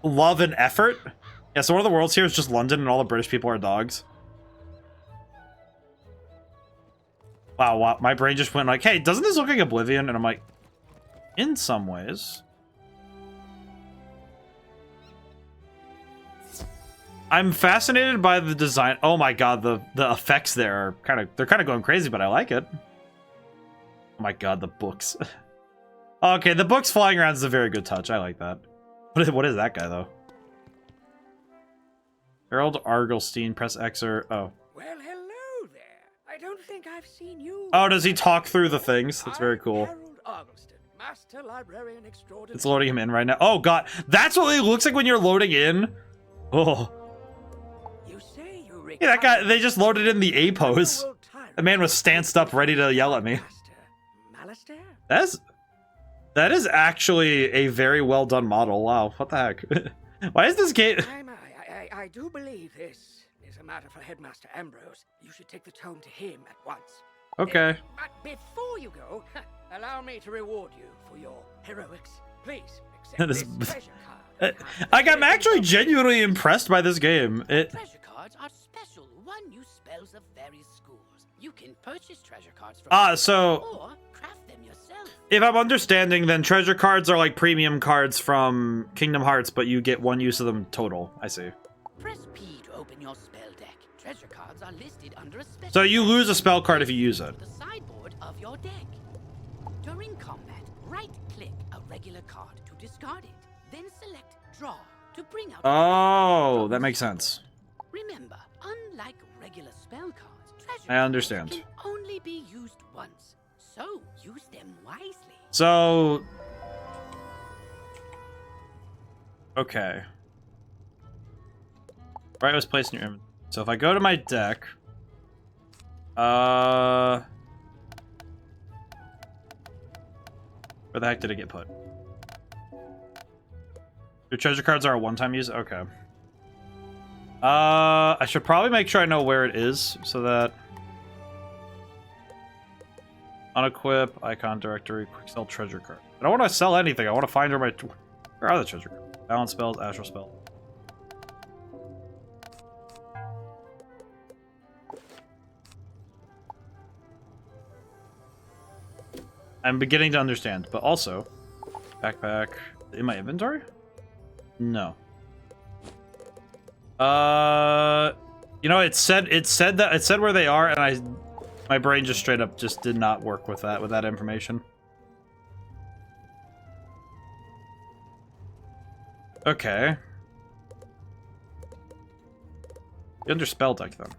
love and effort. Yeah, so one of the worlds here is just London and all the British people are dogs. Wow, my brain just went like, hey, doesn't this look like Oblivion? And I'm like, in some ways. I'm fascinated by the design. Oh my god, the effects there are kind of going crazy, but I like it. Oh my god, the books. Okay, the books flying around is a very good touch. I like that. What is that guy though? Harold Argleston, press X or oh. Well, hello there. I don't think I've seen you. Oh, does he talk through the things? That's very cool. Harold Argleston, Master Librarian Extraordinary. It's loading him in right now. Oh god, that's what it looks like when you're loading in. Oh. You say you Yeah, that guy, they just loaded in the A pose. The man was stanced up, ready to yell at me. That is actually a very well done model. Wow, what the heck? Why is this game? I do believe this is a matter for Headmaster Ambrose. You should take the tone to him at once. Okay. But before you go, allow me to reward you for your heroics. Please accept this treasure card. Like, I'm actually genuinely impressed by this game. Treasure cards are special one-use spells of various schools. You can purchase treasure cards from or craft them yourself. If I'm understanding, then treasure cards are like premium cards from Kingdom Hearts, but you get one use of them total. I see. Press P to open your spell deck. Treasure cards are listed under a special. So you lose a spell card if you use it. The sideboard of your deck. During combat, right-click a regular card to discard it. Then select Draw to bring out. Oh, that makes sense. Remember, unlike regular spell cards, treasure I understand. cards can only be used once. So use them wisely. So, okay. Right was placed in your inventory. So if I go to my deck, where the heck did it get put? Your treasure cards are a one-time use? Okay. I should probably make sure I know where it is so that unequip, icon directory, quick sell treasure card. I don't want to sell anything. I want to find where are the treasure cards? Balance spells, astral spell. I'm beginning to understand, but also backpack in my inventory? No. You know, it said where they are, and my brain just straight up just did not work with that information. Okay. Under spell deck then.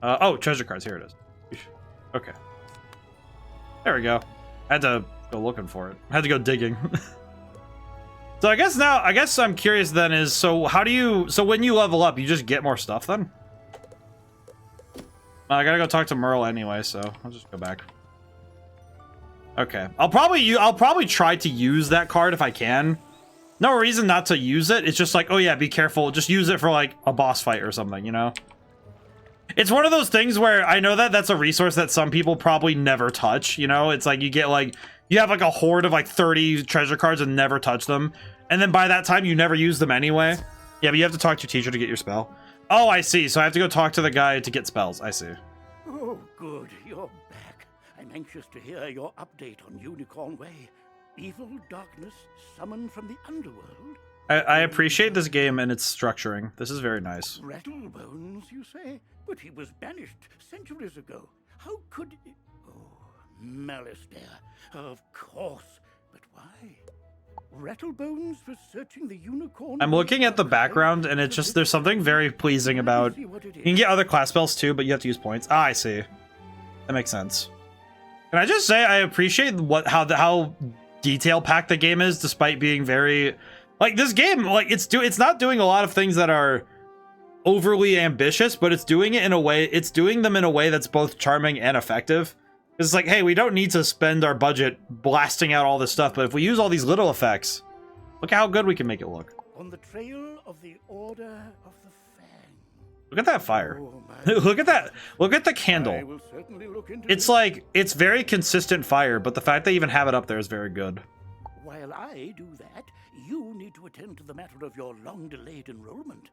Oh, treasure cards. Here it is. Okay. There we go. I had to go looking for it. I had to go digging. So I guess I'm curious then is, so when you level up, you just get more stuff then? I gotta go talk to Merle anyway, so I'll just go back. Okay. I'll probably try to use that card if I can. No reason not to use it. It's just like, oh yeah, be careful. Just use it for like a boss fight or something, you know? It's one of those things where I know that that's a resource that some people probably never touch, you know? It's like you have like a horde of like 30 treasure cards and never touch them. And then by that time, you never use them anyway. Yeah, but you have to talk to your teacher to get your spell. Oh, I see. So I have to go talk to the guy to get spells. I see. Oh, good. You're back. I'm anxious to hear your update on Unicorn Way. Evil darkness summoned from the underworld. I appreciate this game and its structuring. This is very nice. Rattlebones, you say? But he was banished centuries ago. How could... Oh, malice there. Of course. But why? Rattlebones was searching the unicorn... I'm looking at the background and it's just, there's something very pleasing about... You can get other class spells too, but you have to use points. Ah, I see. That makes sense. Can I just say I appreciate how detail-packed the game is, despite being very... Like, this game, like, it's not doing a lot of things that are overly ambitious, but it's doing them in a way that's both charming and effective. It's like, hey, we don't need to spend our budget blasting out all this stuff, but if we use all these little effects, look how good we can make it look. On the trail of the Order of the Fang. Look at that fire. Look at that. Look at the candle. It's like, it's very consistent fire, but the fact they even have it up there is very good. While I do that, you need to attend to the matter of your long-delayed enrollment.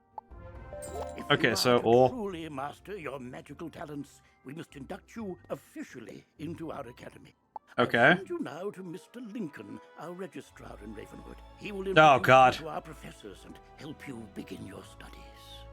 Okay, so truly master your magical talents, we must induct you officially into our academy. Okay. I'll send you now to Mr. Lincoln, our registrar in Ravenwood. He will introduce you to our professors and help you begin your studies.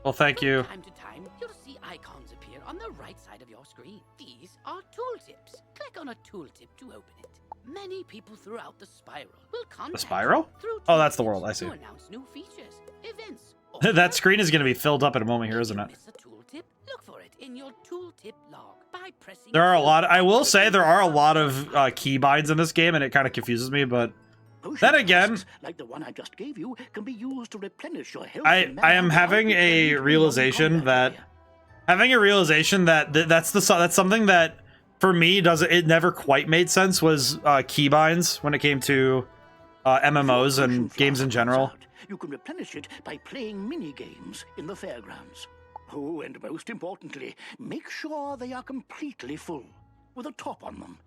Well, thank you. From time to time, you'll see icons appear on the right side of your screen. These are tooltips. Click on a tooltip to open it. Many people throughout the spiral will contact the spiral? through Oh, that's the world. I see. to announce new features, events. That screen is going to be filled up in a moment here, isn't it? Miss a tooltip? Look for it in your tooltip log by pressing. There are a lot. I will say there are a lot of keybinds in this game, and it kind of confuses me. But then again, like the one I just gave you, can be used to replenish your health. I am having a realization that Having a realization that that's something that for me it never quite made sense was keybinds when it came to MMOs and games in general. You can replenish it by playing mini-games in the fairgrounds. Oh, and most importantly, make sure they are completely full, with a top on them,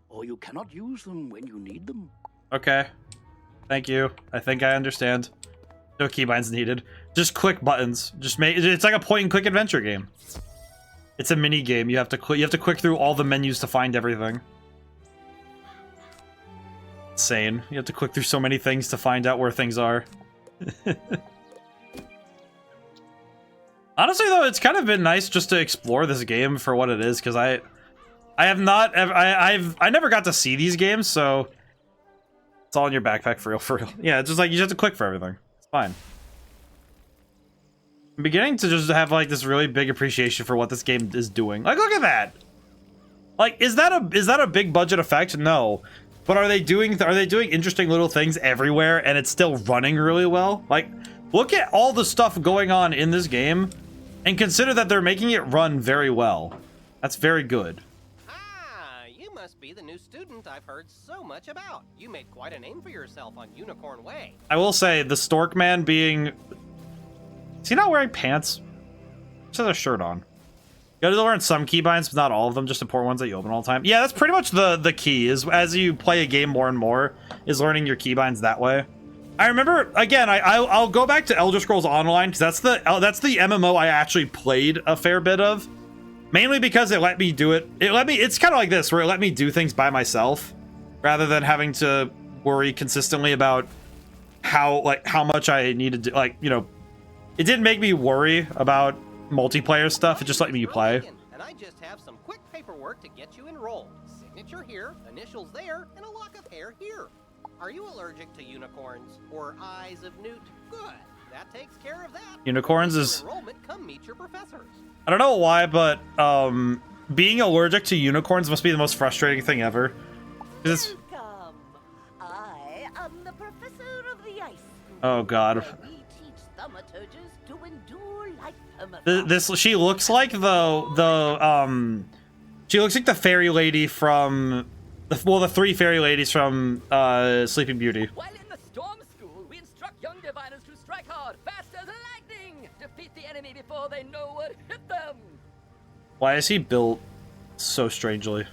or you cannot use them when you need them. Okay. Thank you. I think I understand. No keybinds needed. Just click buttons. It's like a point-and-click adventure game. It's a mini game. You have to click through all the menus to find everything. Insane. You have to click through so many things to find out where things are. Honestly, though, it's kind of been nice just to explore this game for what it is, because I never got to see these games, so it's all in your backpack for real. Yeah, it's just like you just have to click for everything. It's fine. I'm beginning to just have like this really big appreciation for what this game is doing. Like, look at that. Like, is that a big budget effect? No. But are they doing interesting little things everywhere and it's still running really well? Like, look at all the stuff going on in this game and consider that they're making it run very well. That's very good. Ah, you must be the new student I've heard so much about. You made quite a name for yourself on Unicorn Way. I will say, the Stork Man being... Is he not wearing pants? He just has a shirt on. You gotta learn some keybinds, but not all of them, just important ones that you open all the time. Yeah, that's pretty much the key, is as you play a game more and more, is learning your keybinds that way. I remember, again, I'll go back to Elder Scrolls Online, because that's the MMO I actually played a fair bit of. Mainly because it let me do it. It's kind of like this, where it let me do things by myself, rather than having to worry consistently about how much I needed to, like, you know, it didn't make me worry about multiplayer stuff. It just let me play. And I just have some quick paperwork to get you enrolled. Signature here, initials there, and a lock of hair here. Are you allergic to unicorns or eyes of newt? Good. That takes care of that. Unicorns is... Enrollment, come meet your professors. I don't know why, but being allergic to unicorns must be the most frustrating thing ever. Welcome. I am the professor of the ice. Oh God. We teach thaumaturges to endure like She looks like she looks like the fairy lady from the three fairy ladies from Sleeping Beauty. While in the Storm School, we instruct young diviners to strike hard, fast as lightning, defeat the enemy before they know what hit them. Why is he built so strangely?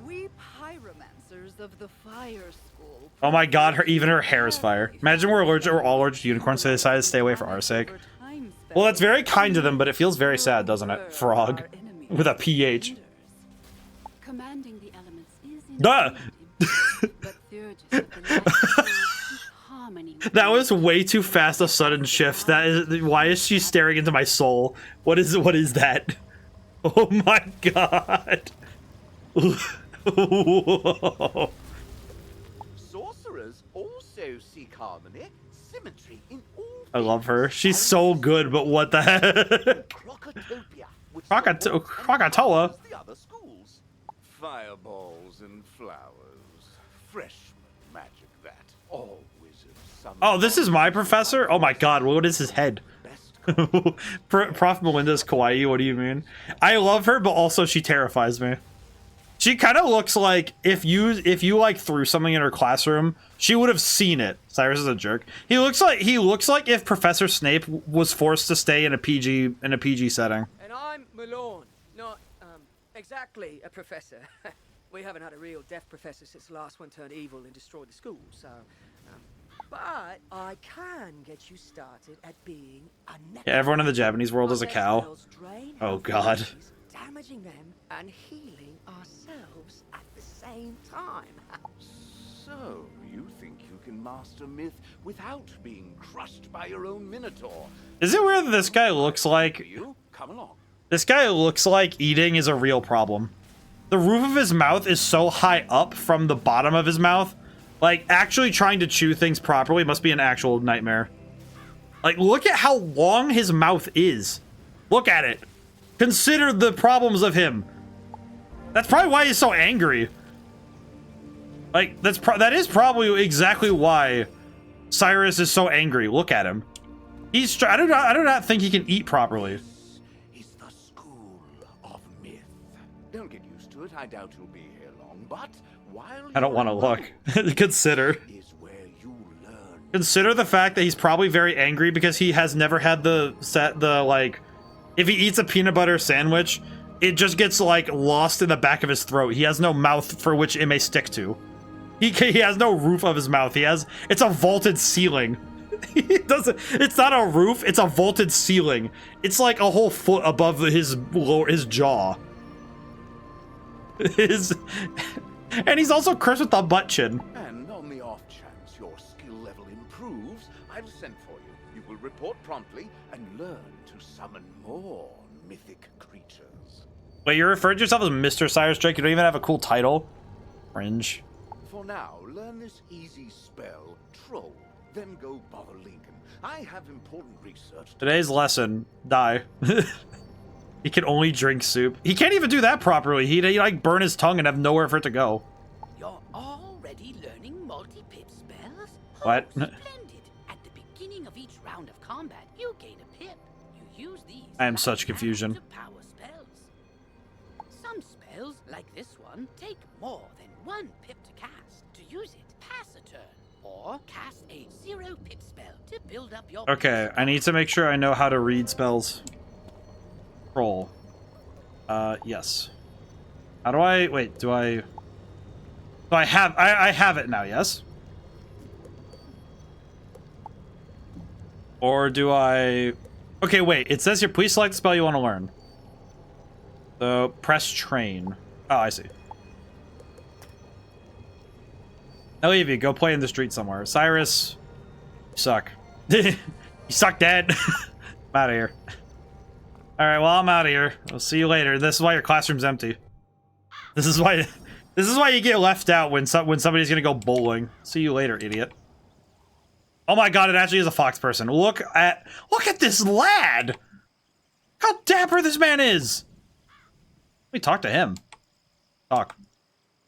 We pyromancers of the Fire School. Oh my God, even her hair is fire. Imagine we're all allergic to unicorns, so they decided to stay away for our sake. Well, that's very kind to them, but it feels very sad, doesn't it? Frog. With a PH. Commanding the elements is Duh! That was way too fast a sudden shift. Why is she staring into my soul? What is that? Oh my God. Whoa. Sorcerers also seek harmony, symmetry in all. I love her. She's so good, but what the heck? Krakatoa? The other schools. Fireballs and flowers. Freshman magic that. All wizards. Oh, this is my professor? Oh my God, what is his head? Prof. Melinda's kawaii, what do you mean? I love her, but also she terrifies me. She kind of looks like if you like threw something in her classroom, she would have seen it. Cyrus is a jerk. He looks like if Professor Snape was forced to stay in a PG setting. And I'm Malone, not exactly a professor. We haven't had a real deaf professor since the last one turned evil and destroyed the school, so but I can get you started at being a Yeah, everyone in the Japanese world is a cow. Oh God. Damaging them and healing ourselves at the same time. So, you think you can master myth without being crushed by your own minotaur? Is it weird that this guy looks like... Come along. This guy looks like eating is a real problem. The roof of his mouth is so high up from the bottom of his mouth. Like, actually trying to chew things properly must be an actual nightmare. Like, look at how long his mouth is. Look at it. Consider the problems of him. That's probably why he's so angry. Like, that is probably exactly why Cyrus is so angry. Look at him. I do not think he can eat properly. Is Don't get used to it. I doubt you'll be here long. But while I don't want to look. Consider. Consider the fact that he's probably very angry because he has never had like, if he eats a peanut butter sandwich, it just gets like lost in the back of his throat. He has no mouth for which it may stick to. He has no roof of his mouth. It's a vaulted ceiling. It's not a roof, it's a vaulted ceiling. It's like a whole foot above his jaw. And he's also cursed with the butt chin. And on the off chance your skill level improves, I'll send for you. You will report promptly and learn to summon more mythic creatures. Wait, you're referring to yourself as Mr. Cyrus Drake? You don't even have a cool title? Cringe. For now, learn this easy spell, Troll. Then go bother Lincoln. I have important research. Today's lesson, die. He can only drink soup. He can't even do that properly. He'd like burn his tongue and have nowhere for it to go. You're already learning multi-pip spells? What? Oh, splendid. At the beginning of each round of combat, you gain a pip. You use these. I am such confusion. To power spells. Some spells, like this one, take more than 1 pip to cast. To use it, pass a turn. Or cast a 0 pip spell to build up your... Okay, I need to make sure I know how to read spells. Roll. Yes. How do I... Wait, do I... So I have it now, yes? Or do I... Okay, wait. It says here, please select the spell you want to learn. So, press train. Oh, I see. I'll leave you. Go play in the street somewhere. Cyrus, you suck. You suck, Dad. I'm out of here. All right, well, I'm out of here. I'll see you later. This is why your classroom's empty. This is why you get left out when somebody's gonna go bowling. See you later, idiot. Oh my God, it actually is a fox person. Look at this lad. How dapper this man is. Let me talk to him. Talk.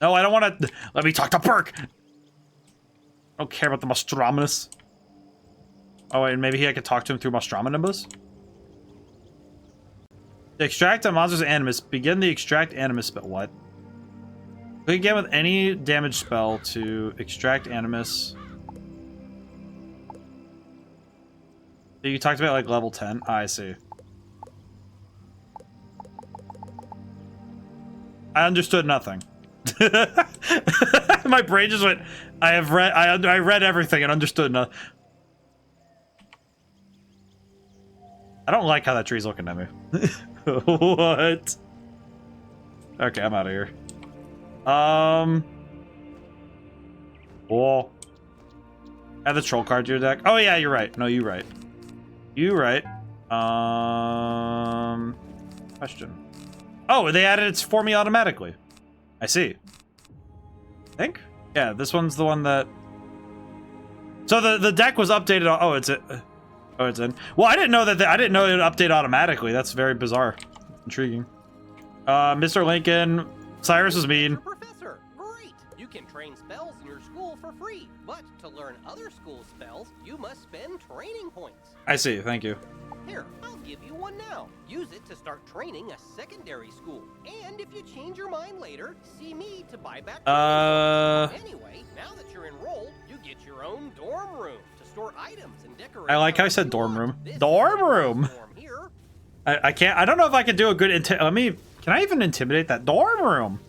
No, I don't want to. Let me talk to Burke. I don't care about the Nostrominus. Oh, and maybe I could talk to him through Nostrominus? To extract a monster's animus, begin the extract animus spell. What? Click again with any damage spell to extract animus. You talked about like level 10? Oh, I see. I understood nothing. My brain just went, I read everything and understood nothing. I don't like how that tree's looking at me. What? Okay, I'm out of here. Whoa. Add the troll card to your deck. Oh yeah, you're right. No, you're right. You right. Question. Oh, they added it for me automatically. I see. I think? Yeah, this one's the one that... So the deck was updated. Oh, it's it. Oh, it's in. Well, I didn't know that. I didn't know it would update automatically. That's very bizarre. Intriguing. Mr. Lincoln, Cyrus is mean. Professor, great! You can train spells in your school for free, but to learn other school spells, you must spend training points. I see. Thank you. Here, I'll give you one now. Use it to start training a secondary school. And if you change your mind later, see me to buy back. Anyway, now that you're enrolled, you get your own dorm room to store items and decorate. I like how I said dorm room. Dorm room. I can't. I don't know if I can do a good. Can I even intimidate that dorm room?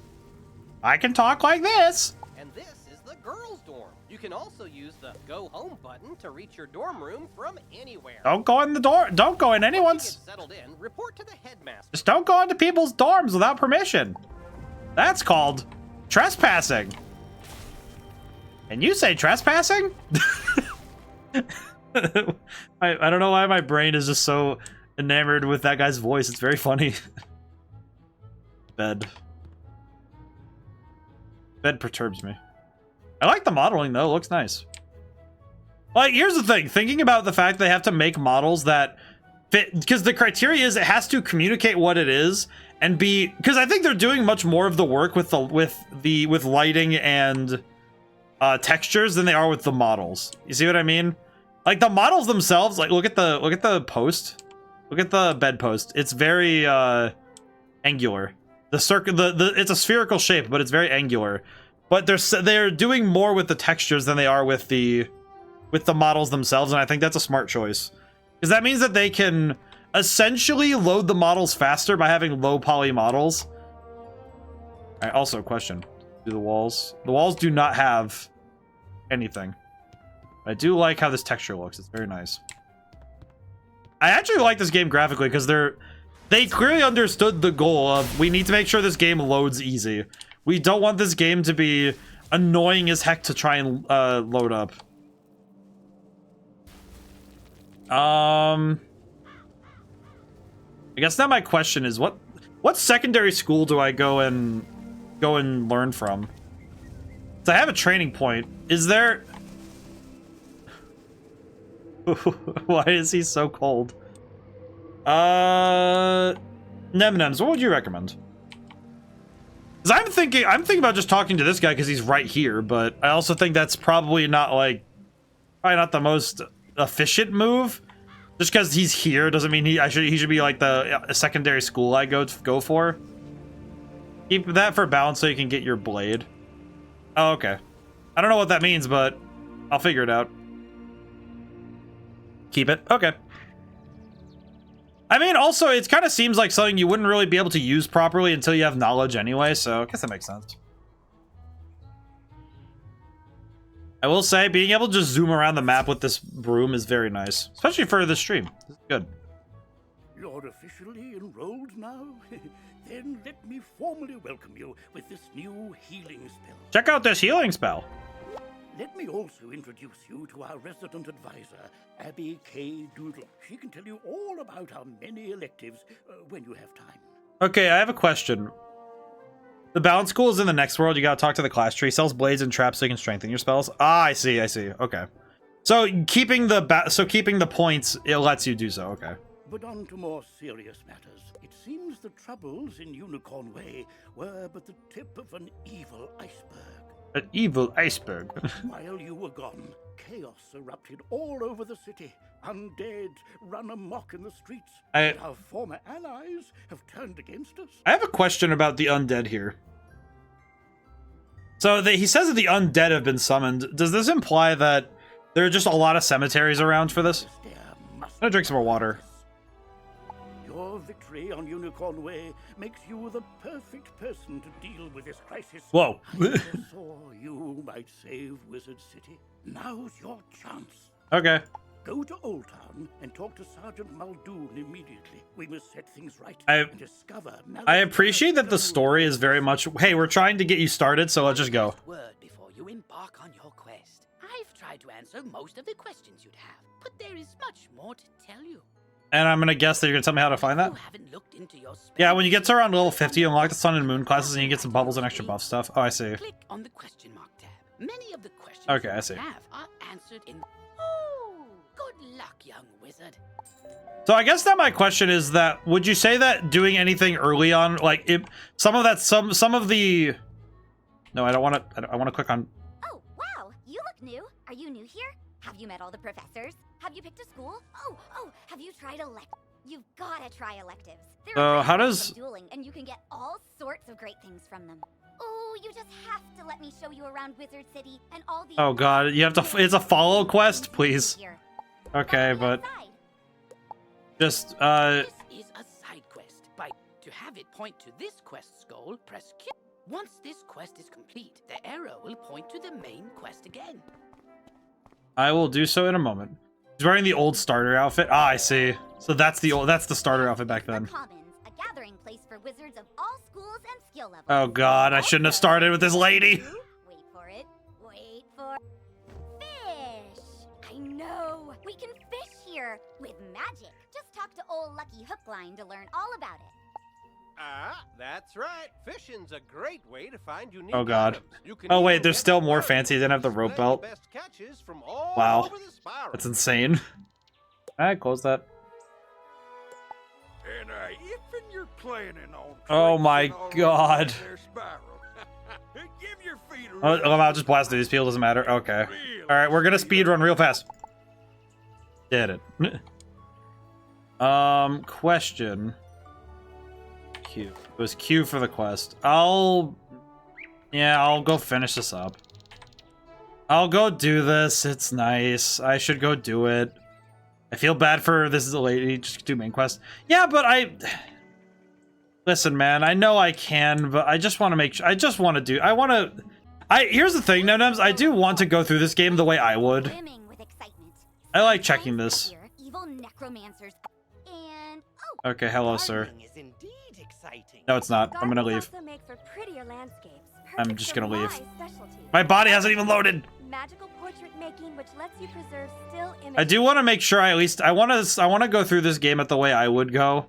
I can talk like this. And this is the girls' dorm. You can also use the go home button to reach your dorm room from anywhere. Don't go in the door. Don't go in anyone's. Settled in, report to the headmaster. Just don't go into people's dorms without permission. That's called trespassing. And you say trespassing? I don't know why my brain is just so enamored with that guy's voice. It's very funny. Bed perturbs me. I like the modeling though, it looks nice. Like, here's the thing, thinking about the fact they have to make models that fit, because the criteria is it has to communicate what it is and be, because I think they're doing much more of the work with lighting and textures than they are with the models. You see what I mean? Like the models themselves, like look at the post. Look at the bedpost. It's very angular. The circle, it's a spherical shape, but it's very angular. But they're doing more with the textures than they are with the models themselves, and I think that's a smart choice. Because that means that they can essentially load the models faster by having low poly models. Alright, also a question. Do the walls do not have anything. I do like how this texture looks. It's very nice. I actually like this game graphically because they clearly understood the goal of we need to make sure this game loads easy. We don't want this game to be annoying as heck to try and load up. I guess now my question is what secondary school do I go and learn from? So I have a training point. Is there Why is he so cold? Nem-Nems, what would you recommend? Because I'm thinking about just talking to this guy because he's right here, but I also think that's probably not the most efficient move. Just because he's here doesn't mean he should be like the secondary school I go for. Keep that for balance so you can get your blade. Oh, okay. I don't know what that means, but I'll figure it out. Keep it. Okay. I mean, also, it kind of seems like something you wouldn't really be able to use properly until you have knowledge anyway, so I guess that makes sense. I will say, being able to just zoom around the map with this broom is very nice, especially for this stream. This is good. You're officially enrolled now? Then let me formally welcome you with this new healing spell. Check out this healing spell. Let me also introduce you to our resident advisor, Abby K. Doodle. She can tell you all about our many electives when you have time. Okay, I have a question. The balance school is in the next world. You gotta talk to the class tree. Sells blades and traps so you can strengthen your spells. Ah, I see. Okay. So keeping the points, it lets you do so. Okay. But on to more serious matters. It seems the troubles in Unicorn Way were but the tip of an evil iceberg. An evil iceberg. While you were gone, chaos erupted all over the city. Undead run amok in the streets. And our former allies have turned against us. I have a question about the undead here. So he says that the undead have been summoned. Does this imply that there are just a lot of cemeteries around for this? I'm gonna drink some more water. Your victory on Unicorn Way makes you the perfect person to deal with this crisis. Whoa. I saw you might save Wizard City. Now's your chance. Okay. Go to Old Town and talk to Sergeant Muldoon immediately. We must set things right and discover. I appreciate that the story is very much, hey, we're trying to get you started, so let's just go. Word before you embark on your quest. I've tried to answer most of the questions you'd have, but there is much more to tell you. And I'm gonna guess that you're gonna tell me how to find that? Yeah, when you get to around level 50, you unlock the Sun and Moon classes and you get some bubbles and extra buff stuff. Oh, I see. Click on the question mark tab. Many of the questions okay, I see. you have are answered in... Oh, good luck, young wizard. So I guess that my question is that, would you say that doing anything early on, like, some of the... No, I want to click on... Oh, wow, you look new. Are you new here? Have you met all the professors? Have you picked a school? Oh, have you tried electives? You've gotta try electives. So how does... dueling, and you can get all sorts of great things from them. Oh, you just have to let me show you around Wizard City and all the... Oh god, you have to... It's a follow quest, please. Okay, but... Just, This is a side quest. To have it point to this quest's goal, press Q. Once this quest is complete, the arrow will point to the main quest again. I will do so in a moment. He's wearing the old starter outfit. Ah, I see. So that's the starter outfit back then. Commons, a gathering place for wizards of all schools and skill levels. Oh god, I shouldn't have started with this lady. Wait for it. Wait for... Fish! I know! We can fish here with magic. Just talk to old Lucky Hookline to learn all about it. Ah, that's right. Fishing's a great way to find unique Oh god. items. You can Oh wait, even there's get still more fancy. They didn't have the rope belt. best catches from all Wow. over the spiral. That's insane. Alright, close that. And if you're planning on Oh my god. give your feet a I'll just blast through these people, doesn't matter. Okay. Alright, we're gonna speed run real fast. Did it. Question. Q. It was Q for the quest. I'll go finish this up. I'll go do this. It's nice. I should go do it. I feel bad for this is a lady. Just do main quest. Yeah, but listen, man. I know I can, but I just want to make sure. Here's the thing, Nonems. I do want to go through this game the way I would. I like checking this. Okay, hello, sir. No, it's not. I'm gonna leave. I'm just gonna leave. My body hasn't even loaded. Magical portrait making, which lets you preserve still images. I do want to make sure I want to go through this game at the way I would go.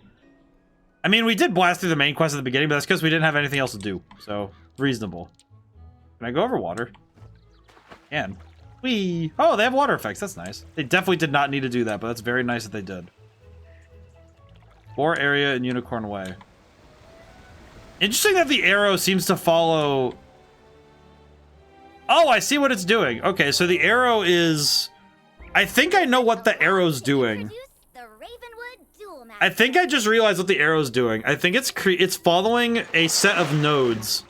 I mean, we did blast through the main quest at the beginning, but that's because we didn't have anything else to do. So, reasonable. Can I go over water? Can. Whee! Oh, they have water effects. That's nice. They definitely did not need to do that, but that's very nice that they did. Or area in Unicorn Way. Interesting that the arrow seems to follow... Oh, I see what it's doing. Okay, so the arrow is... I think I know what the arrow's doing. I think I just realized what the arrow's doing. I think it's following a set of nodes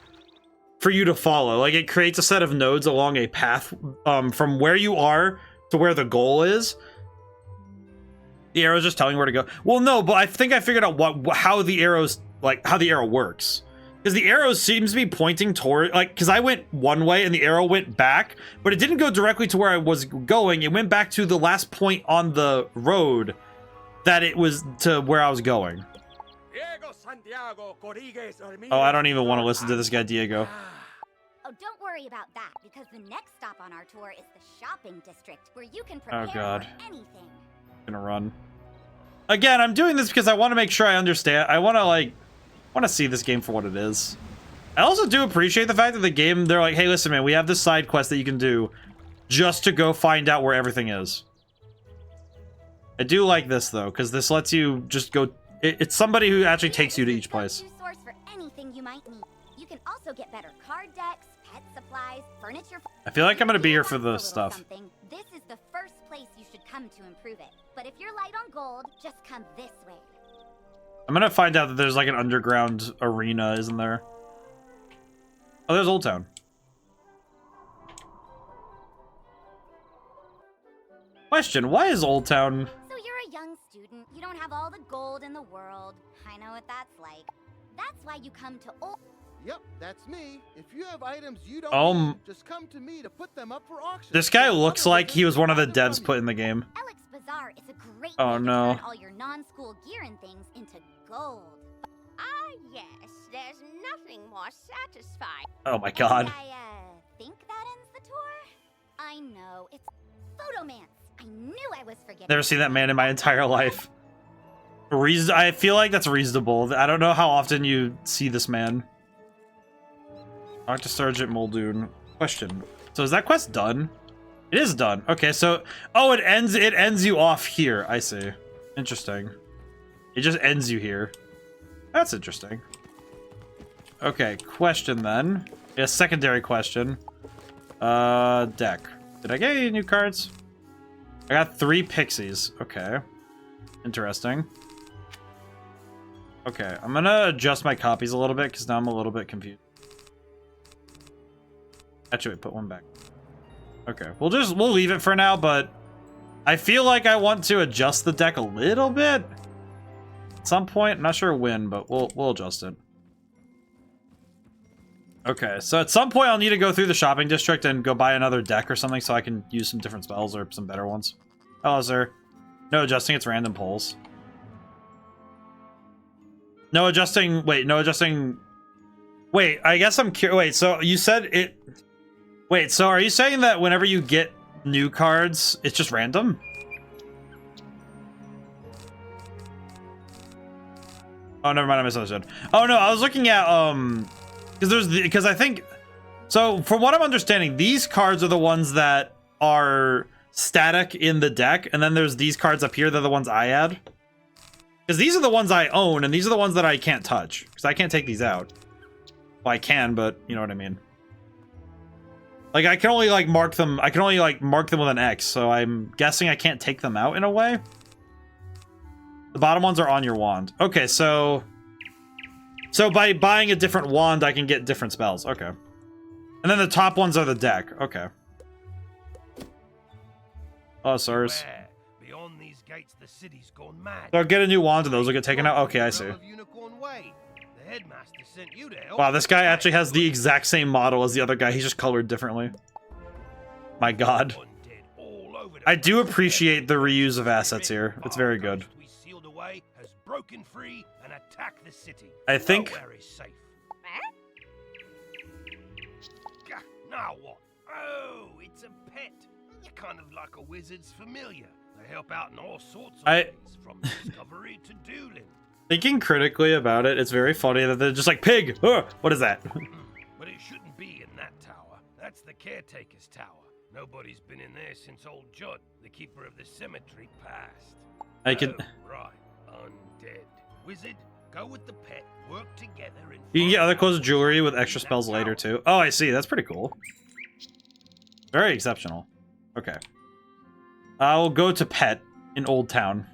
for you to follow. Like, it creates a set of nodes along a path from where you are to where the goal is. The arrow's just telling you where to go. Well, no, but I think I figured out how the arrow works. Because the arrow seems to be pointing toward, like, because I went one way and the arrow went back, but it didn't go directly to where I was going. It went back to the last point on the road that it was to where I was going. Oh, I don't even want to listen to this guy, Diego. Oh, don't worry about that, because the next stop on our tour is the shopping district, where you can prepare for anything. I'm gonna run. Again, I'm doing this because I want to make sure I understand. I want to see this game for what it is. I also do appreciate the fact that the game, they're like, hey, listen, man, we have this side quest that you can do just to go find out where everything is. I do like this, though, because this lets you just go... It's somebody who actually takes you to each place. Source for anything you might need. You can also get better card decks, pet supplies, furniture... I feel like I'm going to be here for the stuff. This is the first place you should come to improve it. But if you're light on gold, just come this way. I'm going to find out that there's like an underground arena, isn't there? Oh, there's Old Town. Question, why is Old Town... So you're a young student, you don't have all the gold in the world. I know what that's like. That's why you come to Old... Yep, that's me. If you have items you don't need, just come to me to put them up for auction. This guy looks like he was one of the devs put in the game. Alex Bazaar is a great way to turn all your non-school gear and things into gold. Ah, yes, there's nothing more satisfying. Oh my god. I think that ends the tour? I know, it's Photomance. I knew I was forgetting. Never seen that man in my entire life. I feel like that's reasonable. I don't know how often you see this man. Talk to Sergeant Muldoon. Question. So is that quest done? It is done. Okay, so oh, it ends you off here. I see. Interesting. It just ends you here. That's interesting. Okay, question then. Yeah, secondary question. Deck. Did I get any new cards? I got 3 pixies. Okay. Interesting. Okay, I'm gonna adjust my copies a little bit because now I'm a little bit confused. Actually, put one back. Okay, we'll leave it for now, but I feel like I want to adjust the deck a little bit at some point. I'm not sure when, but we'll adjust it. Okay, so at some point I'll need to go through the shopping district and go buy another deck or something so I can use some different spells or some better ones. Hello, sir. No adjusting, it's random pulls. No adjusting, wait, no adjusting. Wait, I guess I'm curious. Wait, so you said it. Wait, so are you saying that whenever you get new cards, it's just random? Oh, never mind, I misunderstood. Oh no, I was looking at because I think so from what I'm understanding, these cards are the ones that are static in the deck, and then there's these cards up here, they're the ones I add. Because these are the ones I own, and these are the ones that I can't touch. Because I can't take these out. Well, I can, but you know what I mean. Like, I can only, like, mark them. I can only, like, mark them with an X, so I'm guessing I can't take them out in a way. The bottom ones are on your wand. Okay, so... So by buying a different wand, I can get different spells. Okay. And then the top ones are the deck. Okay. Oh, sirs. Beyond these gates, the city's gone mad. So I'll get a new wand and those will get taken out? Okay, I see. The headmaster sent you to help. Wow, this guy actually has the exact same model as the other guy. He's just colored differently. My god. I do appreciate the reuse of assets here. It's very good. We sealed away has broken free and attacked the city. I think... Nowhere is safe. Now what? Oh, it's a pet. They're kind of like a wizard's familiar. They help out in all sorts of ways, from discovery to dueling. Thinking critically about it, it's very funny that they're just like, pig! What is that? But it shouldn't be in that tower. That's the caretaker's tower. Nobody's been in there since old Judd, the keeper of the cemetery, passed. I can... Oh, right. Undead. Wizard, go with the pet. Work together and... You can get other clothes and jewelry with extra spells later, too. Oh, I see. That's pretty cool. Very exceptional. Okay. I will go to pet in Old Town.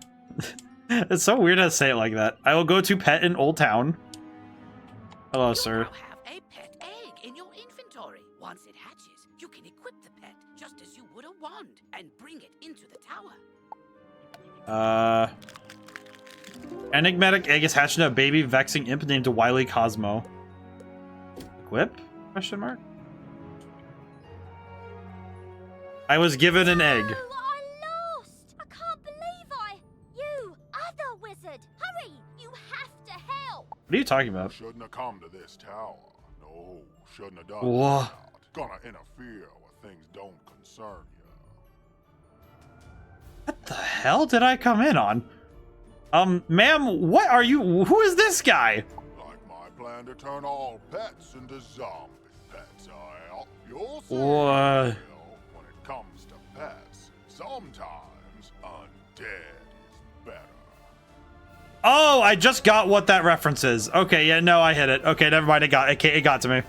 It's so weird to say it like that. I will go to pet in Old Town. Hello, sir. Have a pet egg in your inventory. Once it hatches, you can equip the pet just as you would a wand and bring it into the tower. Enigmatic egg is hatching a baby vexing imp named Wily Cosmo. Equip? Question mark? I was given an egg. I lost! I can't believe You, other wizard! Hurry! You have to help! What are you talking about? Shouldn't have come to this tower. No, shouldn't have done What? that. Gonna interfere with things don't concern you. What the hell did I come in on? Ma'am, what are you? Who is this guy? Like my plan to turn all pets into zombie pets, you'll see. What? When it comes to pets, sometimes undead is better. Oh, I just got what that reference is. Okay, yeah, no, I hit it. Okay, never mind. It got to me.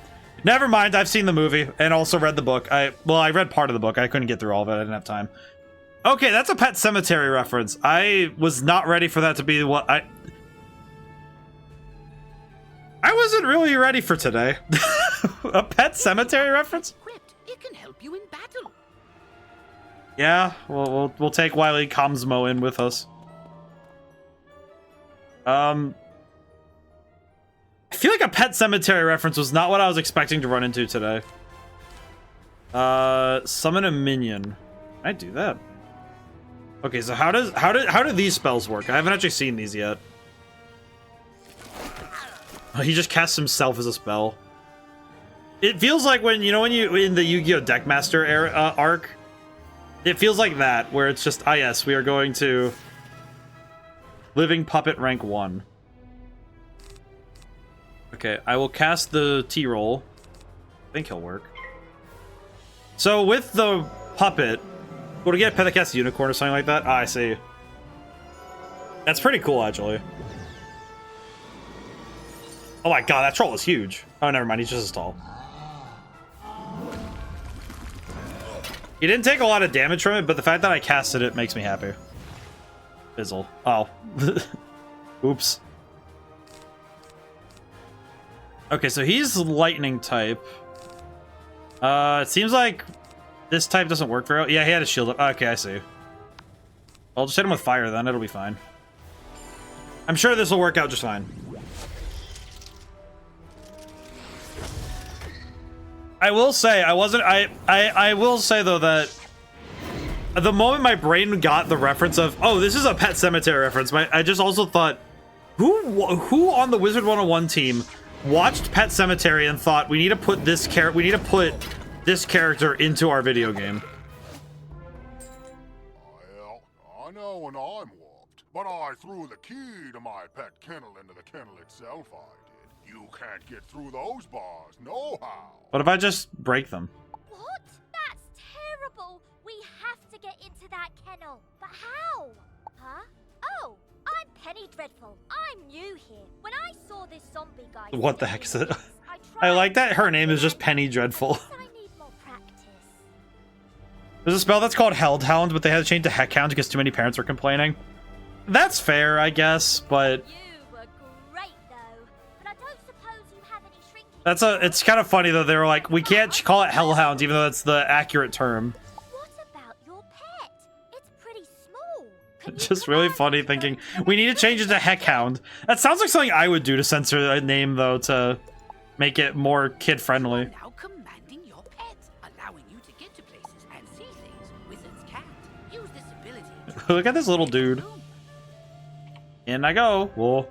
Never mind. I've seen the movie and also read the book. I read part of the book. I couldn't get through all of it. I didn't have time. Okay, that's a Pet Cemetery reference. I was not ready for that to be what I wasn't really ready for today. A Pet Cemetery reference? It can help you in battle. Yeah, we'll take Wily Cosmo in with us. I feel like a Pet Cemetery reference was not what I was expecting to run into today. Summon a minion. Can I do that? Okay, so how do these spells work? I haven't actually seen these yet. Oh, he just casts himself as a spell. It feels like when you in the Yu-Gi-Oh! Deckmaster era, arc. It feels like that, where it's just, yes, we are going to Living Puppet rank 1. Okay, I will cast the T-roll. I think he'll work. So with the puppet, will to get a pet that casts a unicorn or something like that? I see. That's pretty cool, actually. Oh my god, that troll is huge. Oh, never mind, he's just as tall. He didn't take a lot of damage from it, but the fact that I casted it makes me happy. Fizzle. Oh. Oops. Okay, so he's lightning type. It seems like this type doesn't work very well. Yeah, he had a shield up. Okay, I see. I'll just hit him with fire then. It'll be fine. I'm sure this will work out just fine. I will say, I will say, though, that at the moment my brain got the reference of, oh, this is a Pet Cemetery reference, I just also thought, who on the Wizard101 team watched Pet Cemetery and thought, we need to put this character into our video game? Well, I know when I'm warped, but I threw the key to my pet kennel into the kennel itself, I did. You can't get through those bars, no how. What if I just break them? What? That's terrible. We have to get into that kennel. But how? Huh? Oh, I'm Penny Dreadful. I'm new here. When I saw this zombie guy... What the heck is it? I like that her name is just Penny Dreadful. I need more practice. There's a spell that's called Hellhound, but they had to change to Heckhound because too many parents were complaining. That's fair, I guess, but... You were great, though. But I don't It's kind of funny though. They were like, we can't call it hellhound, even though that's the accurate term. What about your pet? It's pretty small. Just really funny thinking, we need to change it to heckhound. That sounds like something I would do to censor a name though, to make it more kid-friendly. Now commanding your pet, allowing you to get to places and see things wizards can't. Use this ability. Look at this little dude. In I go. Whoa.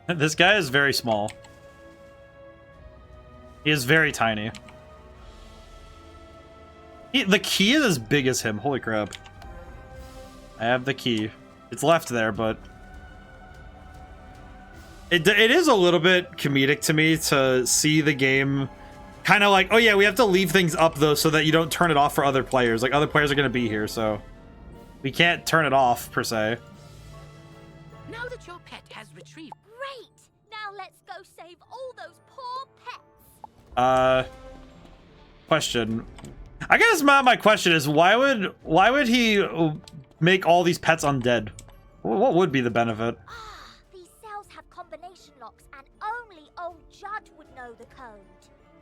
This guy is very small. He is very tiny. The key is as big as him. Holy crap. I have the key. It's left there, but... It is a little bit comedic to me to see the game kind of like, oh yeah, we have to leave things up though so that you don't turn it off for other players. Like, other players are going to be here, so... We can't turn it off, per se. Now that your pet has retrieved... Great! Now let's go save all those poor pets. Question. I guess my question is, why would he make all these pets undead? What would be the benefit? These cells have combination locks, and only old Judd would know the code.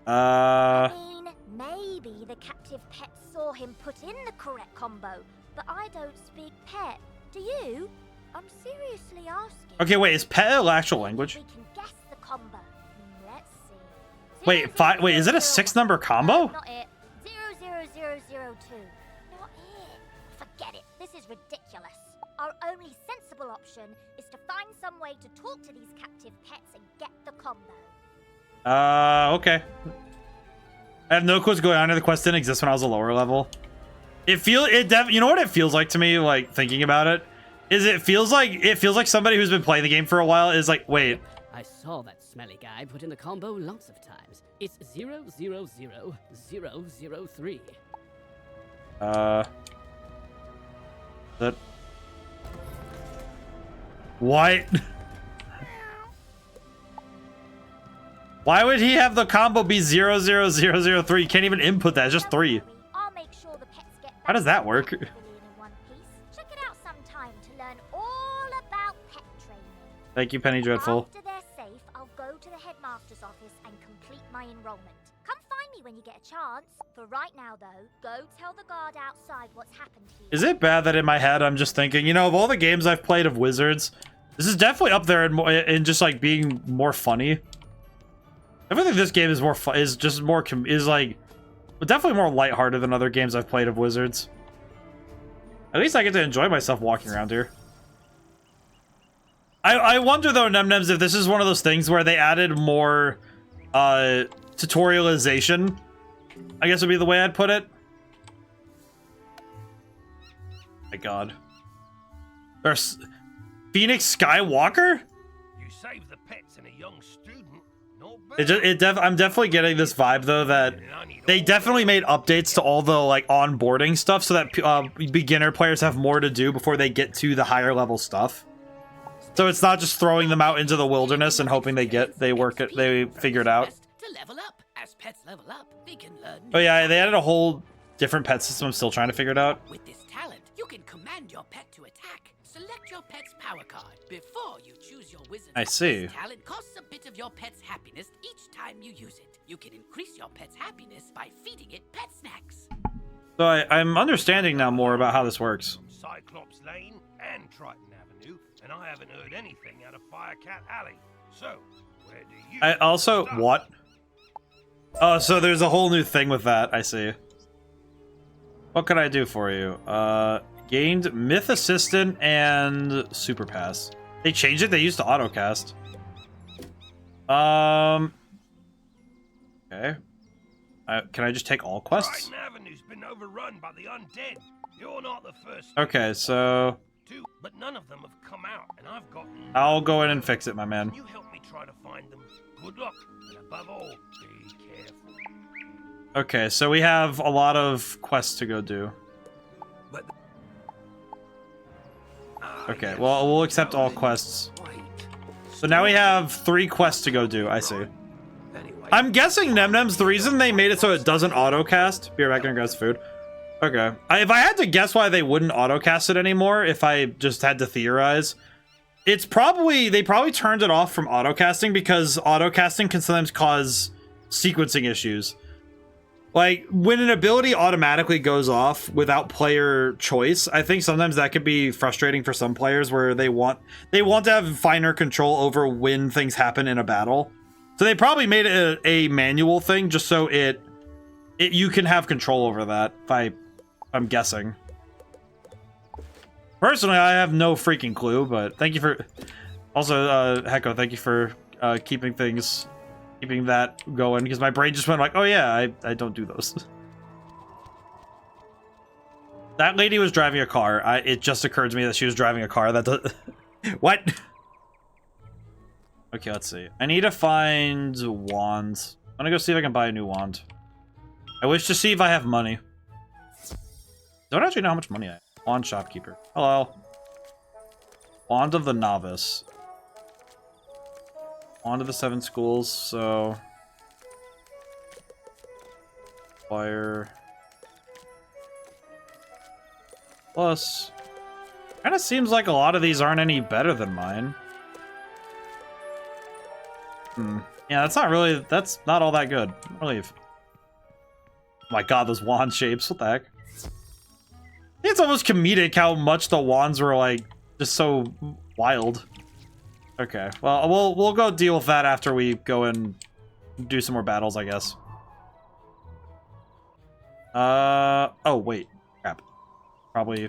I mean, maybe the captive pet saw him put in the correct combo, but I don't speak pet. Do you? I'm seriously asking. Okay, wait, is pet an actual language? We can guess the combo. Let's see. Wait, is it a 6-number combo? Not it. 00002. Not it. Forget it. This is ridiculous. Our only sensible option is to find some way to talk to these captive pets and get the combo. Okay. I have no clue what's going on here. The quest didn't exist when I was a lower level. You know what it feels like to me, like, thinking about it? It feels like somebody who's been playing the game for a while is like, wait. I saw that smelly guy put in the combo lots of times. It's 000003. That... What? Why would he have the combo be 00003? You can't even input that, it's just 3. I'll make sure the pets get How does that work? Check it out sometime to learn all about pet training. Thank you, Penny Dreadful. After they're safe, I'll go to the headmaster's office and complete my enrollment. Come find me when you get a chance. For right now, though, go tell the guard outside what's happened here. Is it bad that in my head I'm just thinking, you know, of all the games I've played of Wizards, this is definitely up there in just like being more funny. I feel like this game is more fun, definitely more lighthearted than other games I've played of Wizards. At least I get to enjoy myself walking around here. I wonder though, Nemnems, if this is one of those things where they added more tutorialization, I guess would be the way I'd put it. My god. There's Phoenix Skywalker? You save the pets and a young student. I'm definitely getting this vibe though that they definitely made updates to all the like onboarding stuff so that beginner players have more to do before they get to the higher level stuff. So it's not just throwing them out into the wilderness and hoping they figure it out. To level up. As pets level up, they can learn. Oh yeah, they added a whole different pet system. I'm still trying to figure it out. With this talent, you can command your pet to attack. Select your pet's power card before you choose your wizard. I see. This talent costs a bit of your pet's happiness each time you use it. You can increase your pet's happiness by feeding it pet snacks. So I'm understanding now more about how this works. Cyclops Lane and Triton Avenue, and I haven't heard anything out of Firecat Alley. So, where do you... I also... start? What? Oh, so there's a whole new thing with that. I see. What can I do for you? Gained Myth Assistant and Super Pass. They changed it? They used to autocast. Okay. Can I just take all quests? Triton Avenue's been overrun by the undead. You're not the first. Okay, so... But none of them have come out, and I've got... I'll go in and fix it, my man. Can you help me try to find them? Good luck, and above all, be careful. Okay, so we have a lot of quests to go do. Okay, well, we'll accept all quests. So now we have 3 quests to go do, I see. I'm guessing, Nemnems, the reason they made it so it doesn't autocast... Be right back, gonna grab some food. Okay. If I had to guess why they wouldn't autocast it anymore, if I just had to theorize, It's probably, they probably turned it off from autocasting because autocasting can sometimes cause sequencing issues. Like, when an ability automatically goes off without player choice, I think sometimes that could be frustrating for some players where they want to have finer control over when things happen in a battle. So they probably made it a manual thing just so you can have control over that, I'm guessing. Personally, I have no freaking clue, but thank you for... Also, Hecko, thank you for keeping that going, because my brain just went like, oh yeah, I don't do those. That lady was driving a car. It just occurred to me that she was driving a car. That does... What? Okay, let's see. I need to find wands. I'm gonna go see if I can buy a new wand. I wish to see if I have money. Don't actually know how much money I have. Wand shopkeeper. Hello. Wand of the novice. Wand of the 7 schools, so... Fire... Plus... Kinda seems like a lot of these aren't any better than mine. Yeah, that's not all that good. I believe. Oh my god, those wand shapes, what the heck? It's almost comedic how much the wands were, like, just so wild. Okay, well, we'll go deal with that after we go and do some more battles, I guess. Oh, wait. Crap. Probably...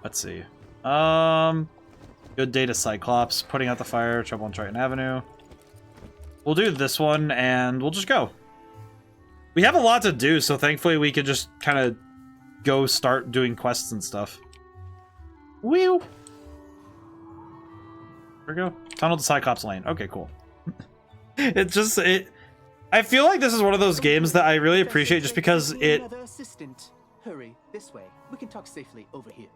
Let's see. Good day to Cyclops. Putting out the fire. Trouble on Triton Avenue. We'll do this one, and we'll just go. We have a lot to do, so thankfully we could just kind of go start doing quests and stuff. Whew! There we go. Tunnel to Cyclops Lane. Okay, cool. I feel like this is one of those games that I really appreciate just because it... Another assistant. Hurry, this way. We can talk safely over here.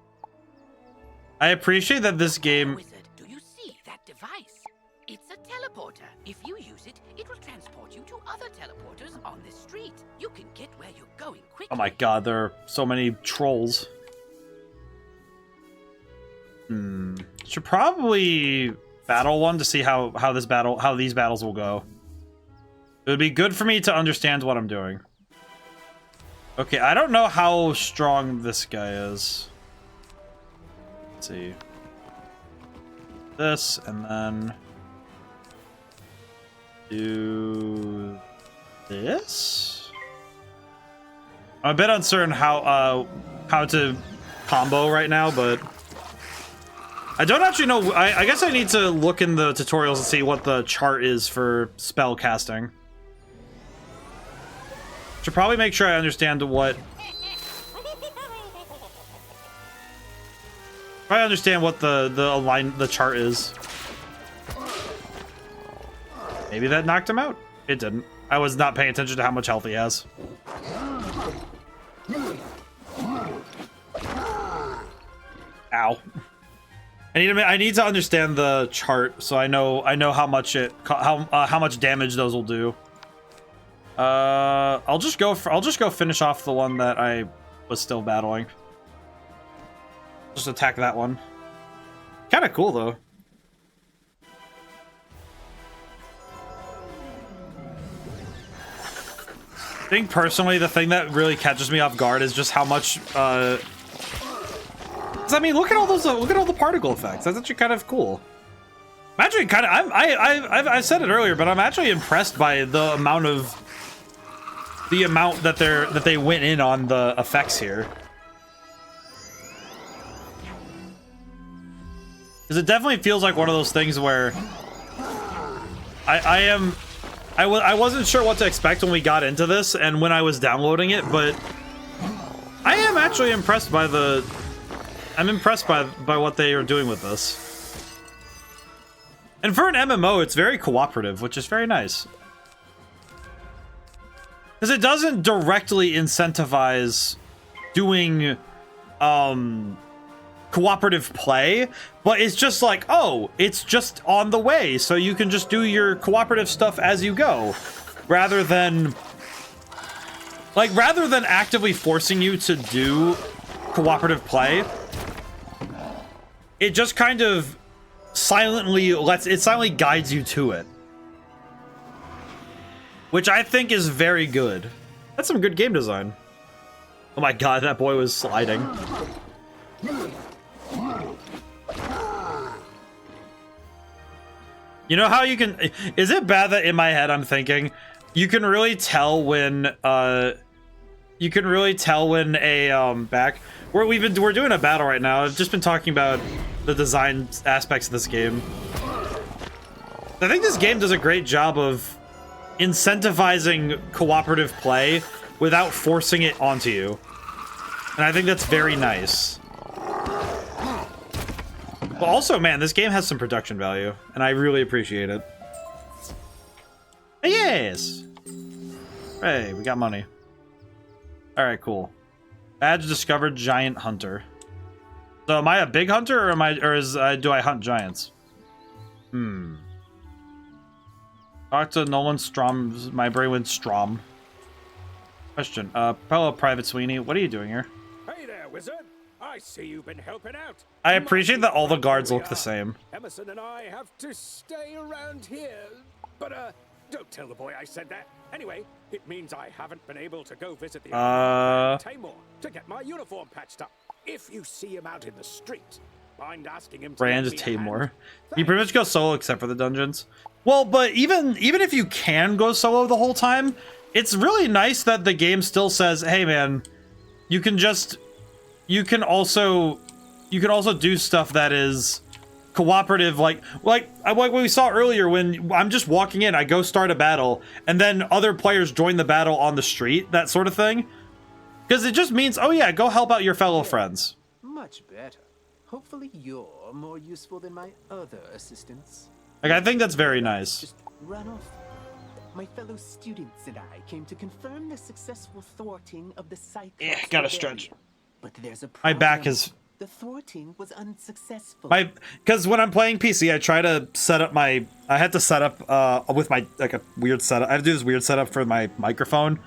I appreciate that this game... Wizard, do you see that device? It's a teleporter. If you use it, it will transport you to other teleporters on this street. You can get where you're going quickly. Oh my god, there are so many trolls. Should probably battle one to see how these battles will go. It would be good for me to understand what I'm doing. Okay, I don't know how strong this guy is. Let's see. This, and then do this? I'm a bit uncertain how to combo right now, but I don't actually know. I guess I need to look in the tutorials and see what the chart is for spell casting. Should probably make sure I understand what... I understand what the chart is. Maybe that knocked him out. It didn't. I was not paying attention to how much health he has. Ow. I need to understand the chart so I know how much damage those will do. I'll just go finish off the one that I was still battling. Just attack that one. Kind of cool though. I think personally the thing that really catches me off guard is just how much I mean, look at all the particle effects. That's actually kind of cool. I'm actually kind of I said it earlier, but I'm actually impressed by the amount that they went in on the effects here. Because it definitely feels like one of those things where I wasn't sure what to expect when we got into this and when I was downloading it, but I am actually impressed by I'm impressed by what they are doing with this. And for an MMO, it's very cooperative, which is very nice. Because it doesn't directly incentivize doing cooperative play, but it's just like, oh, it's just on the way, so you can just do your cooperative stuff as you go, rather than actively forcing you to do cooperative play. It just kind of silently guides you to it. Which I think is very good. That's some good game design. Oh my god, that boy was sliding. You know how you can... Is it bad that in my head I'm thinking you can really tell when a we're doing a battle right now. I've just been talking about the design aspects of this game. I think this game does a great job of incentivizing cooperative play without forcing it onto you. And I think that's very nice. But also, man, this game has some production value, and I really appreciate it. Yes! Hey, we got money. Alright, cool. Badge discovered, giant hunter. So am I a big hunter, or do I hunt giants? Talk to Nolan Strom. My brain went Strom. Question. Fellow Private Sweeney, what are you doing here? Hey there, wizard. I see you've been helping out. I appreciate that all the guards look the same. Emerson and I have to stay around here. But, don't tell the boy I said that. Anyway, it means I haven't been able to go visit the Tamor to get my uniform patched up. If you see him out in the street, mind asking him to Brand Tamor. You pretty much go solo except for the dungeons. Well, but even if you can go solo the whole time, it's really nice that the game still says, hey man, you can also do stuff that is cooperative, like what we saw earlier when I'm just walking in, I go start a battle, and then other players join the battle on the street, that sort of thing. Because it just means, oh yeah, go help out your fellow friends. Much better. Hopefully you're more useful than my other assistants. Like, I think that's very nice. Just run off. My fellow students and I came to confirm the successful thwarting of the Cyclops. Yeah, gotta stretch. But there's a my back is... The thwarting was unsuccessful. Because when I'm playing PC, I try to set up my... I had to set up with my, like, a weird setup. I have to do this weird setup for my microphone.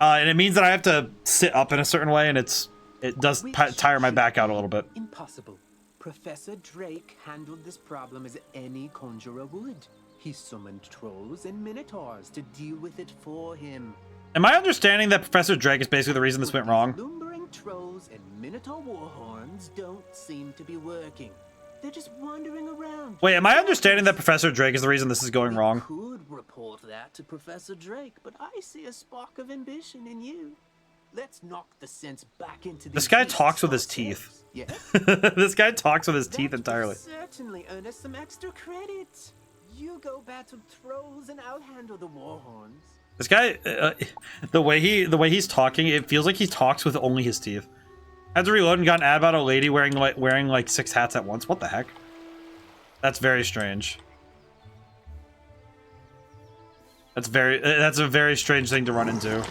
And it means that I have to sit up in a certain way, and it does tire my back out a little bit. Impossible. Professor Drake handled this problem as any conjurer would. He summoned trolls and minotaurs to deal with it for him. Am I understanding that Professor Drake is basically the reason this went wrong? Lumbering trolls and minotaur warhorns don't seem to be working. They're just wandering around. Wait, am I understanding that Professor Drake is the reason this is going wrong? Could report that to Professor Drake, but I see a spark of ambition in you. Let's knock the sense back into this guy talks with his teeth. Yes? This guy talks with his teeth entirely. Certainly earn us some extra credit. You go battle trolls and I'll handle the warhorns. This guy, the way he's talking, it feels like he talks with only his teeth. I had to reload and got an ad about a lady wearing like 6 hats at once. What the heck? That's very strange. That's a very strange thing to run into.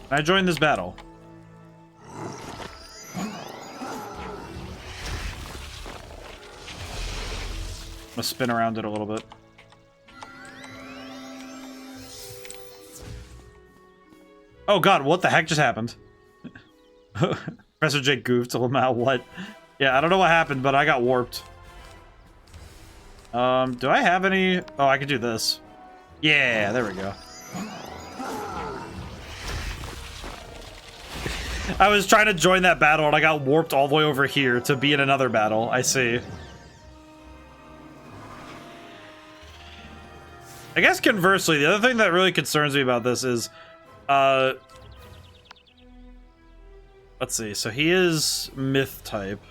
Can I join this battle? I'm gonna spin around it a little bit. Oh god, what the heck just happened? Professor Jake goofed. Oh man, what? Yeah, I don't know what happened, but I got warped. Do I have any? Oh, I can do this. Yeah, there we go. I was trying to join that battle and I got warped all the way over here to be in another battle. I see. I guess conversely, the other thing that really concerns me about this is, let's see. So he is myth type.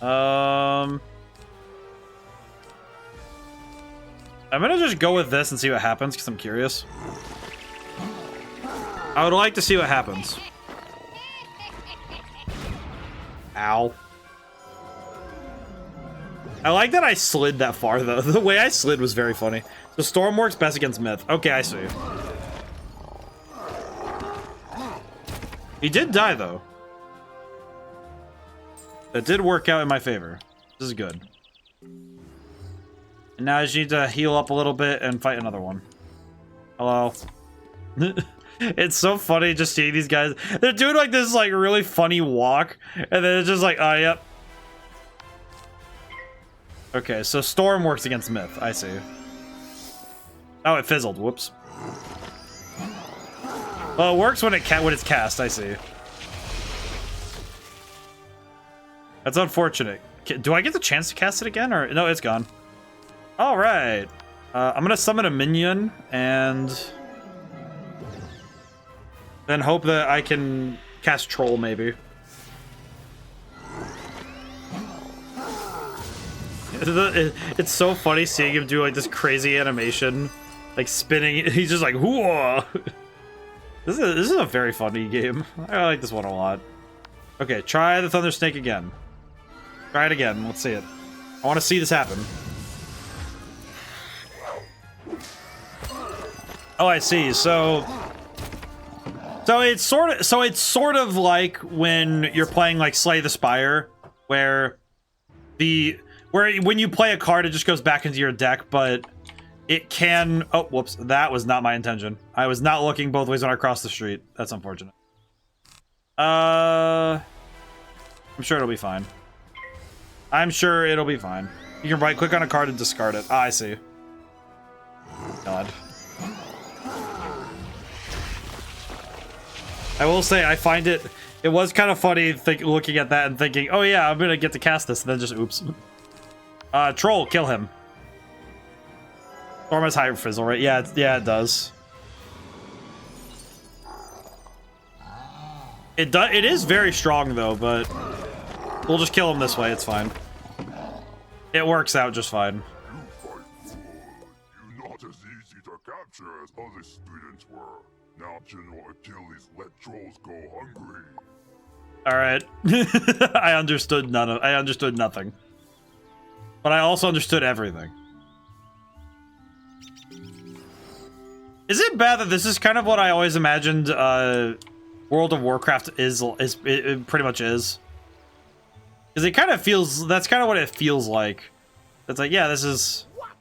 I'm gonna just go with this and see what happens because I'm curious. I would like to see what happens. Ow. I like that I slid that far, though. The way I slid was very funny. So Storm works best against Myth. Okay, I see. He did die, though. That did work out in my favor. This is good. And now I just need to heal up a little bit and fight another one. Hello. It's so funny just seeing these guys. They're doing like this like really funny walk, and then it's just like, oh, yep. Okay, so Storm works against Myth. I see. Oh, it fizzled. Whoops. Well, it works when it's cast. I see. That's unfortunate. Do I get the chance to cast it again, or no? It's gone. All right. I'm gonna summon a minion and then hope that I can cast Troll, maybe. It's so funny seeing him do like this crazy animation, like spinning. He's just like, whoa. This is a very funny game. I like this one a lot. Okay, try the Thunder Snake again. Try it again. Let's see it. I want to see this happen. Oh, I see. So it's sort of like when you're playing like Slay the Spire, where when you play a card, it just goes back into your deck, but it can. Oh, whoops! That was not my intention. I was not looking both ways when I crossed the street. That's unfortunate. I'm sure it'll be fine. I'm sure it'll be fine. You can right-click on a card and discard it. Ah, I see. God. I will say, I find it was kind of funny looking at that and thinking, oh yeah, I'm gonna get to cast this, and then just oops. Troll, kill him. Storm has higher fizzle, right? Yeah, it does. It is very strong though, but we'll just kill him this way, it's fine. It works out just fine. You're not as easy to capture as other students were. Now General Achilles let trolls go hungry. Alright. I understood nothing. But I also understood everything. Is it bad that this is kind of what I always imagined World of Warcraft it pretty much is? Because it kind of feels, that's kind of what it feels like. It's like, yeah, this is... What?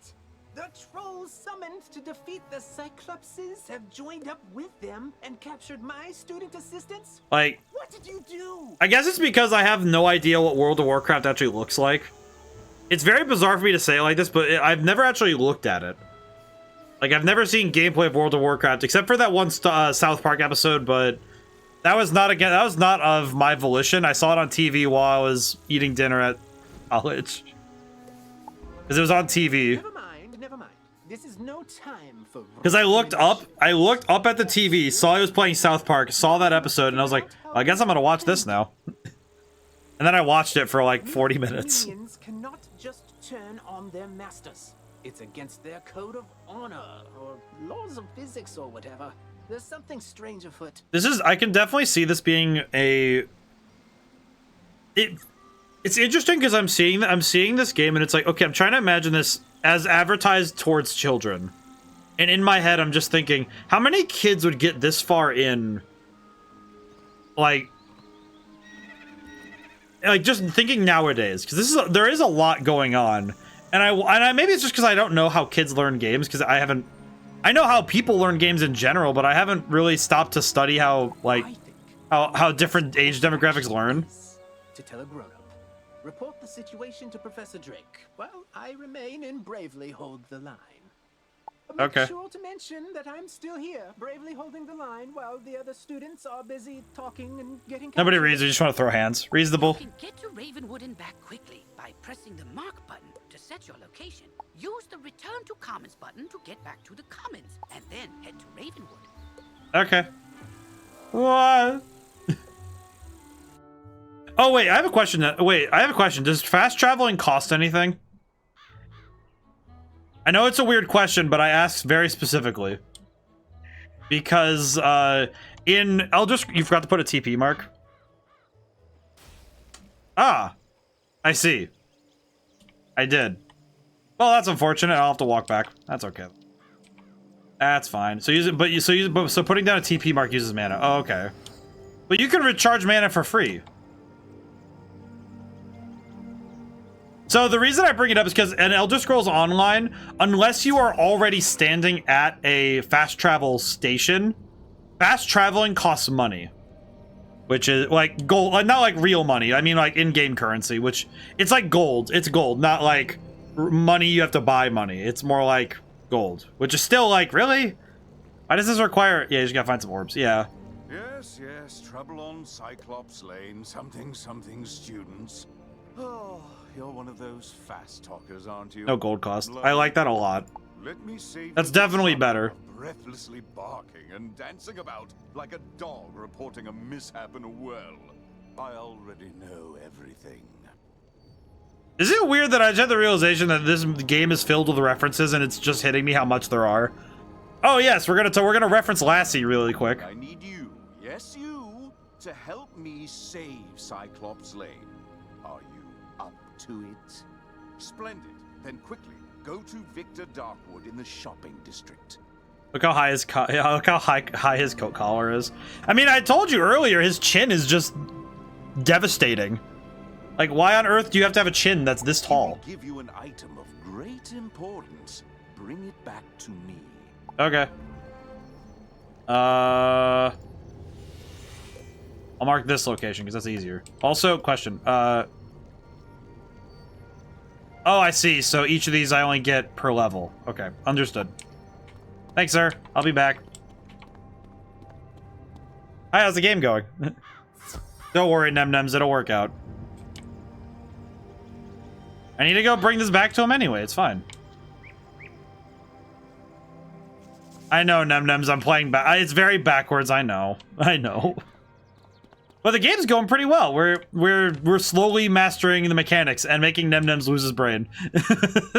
The trolls summoned to defeat the Cyclopses have joined up with them and captured my student assistants? Like... What did you do? I guess it's because I have no idea what World of Warcraft actually looks like. It's very bizarre for me to say it like this, but I've never actually looked at it. Like, I've never seen gameplay of World of Warcraft, except for that one South Park episode, but... That was not of my volition. I saw it on TV while I was eating dinner at college. Because it was on TV. Never mind. This is no time for... Because I looked up at the TV, saw he was playing South Park, saw that episode, and I was like, well, I guess I'm gonna watch this now. And then I watched it for like 40 minutes. Minions cannot just turn on their masters. It's against their code of honor, or laws of physics, or whatever. There's something strange afoot. I can definitely see this being a... It's interesting because I'm seeing this game and it's like, okay, I'm trying to imagine this as advertised towards children. And in my head, I'm just thinking, how many kids would get this far in? Like just thinking nowadays, because there is a lot going on. And I maybe it's just because I don't know how kids learn games, because I know how people learn games in general, but I haven't really stopped to study how different age demographics learn. To tell a grown-up, report the situation to Professor Drake, while I remain and bravely hold the line. Okay. Make sure to mention that I'm still here, bravely holding the line, while the other students are busy talking and getting... Nobody reads, we just want to throw hands. Reasonable. You can get to Ravenwood and back quickly by pressing the mark button to set your location. Use the Return to Commons button to get back to the Commons, and then head to Ravenwood. Okay. What? Oh, wait, I have a question. Does fast traveling cost anything? I know it's a weird question, but I asked very specifically. Because, you forgot to put a TP mark? Ah, I see. I did. Well, that's unfortunate. I'll have to walk back. That's okay. That's fine. So so putting down a TP mark uses mana. Oh, okay. But you can recharge mana for free. So the reason I bring it up is because in Elder Scrolls Online, unless you are already standing at a fast travel station, fast traveling costs money, which is like gold, not like real money. I mean like in-game currency, which it's like gold. It's gold, not like money you have to buy money. It's more like gold, which is still like, really? Why does this require? Yeah, you just gotta find some orbs. Yeah. Yes, yes, trouble on Cyclops Lane. Something, students. Oh, you're one of those fast talkers, aren't you? No gold cost. I like that a lot. Let me save That's you definitely the better. trouble of breathlessly barking and dancing about like a dog reporting a mishap in a well. I already know everything. Is it weird that I just had the realization that this game is filled with references and it's just hitting me how much there are? Oh yes, we're gonna reference Lassie really quick. I need you, yes you, to help me save Cyclops Lane. Are you up to it? Splendid. Then quickly, go to Victor Darkwood in the shopping district. Look how high high his coat collar is. I mean, I told you earlier, his chin is just devastating. Like, why on earth do you have to have a chin that's this tall? I will give you an item of great importance. Bring it back to me. Okay. I'll mark this location because that's easier. Also, question. Oh, I see. So each of these I only get per level. Okay, understood. Thanks, sir. I'll be back. Hi, how's the game going? Don't worry, Nem-Nems. It'll work out. I need to go bring this back to him anyway. It's fine. I know, Nem-Nems. I'm playing back. It's very backwards. I know. I know. But the game's going pretty well. We're slowly mastering the mechanics and making Nem-Nems lose his brain.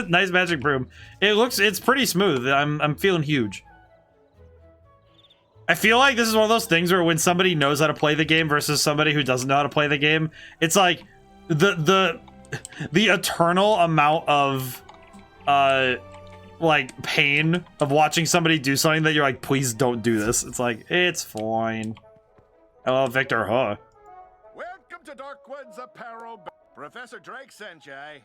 Nice magic broom. It's pretty smooth. I'm feeling huge. I feel like this is one of those things where when somebody knows how to play the game versus somebody who doesn't know how to play the game, it's like the eternal amount of like pain of watching somebody do something that you're like, please don't do this. It's like, it's fine. Hello, Victor, huh? Welcome to Darkwood's Apparel. Professor Drake sent you, eh?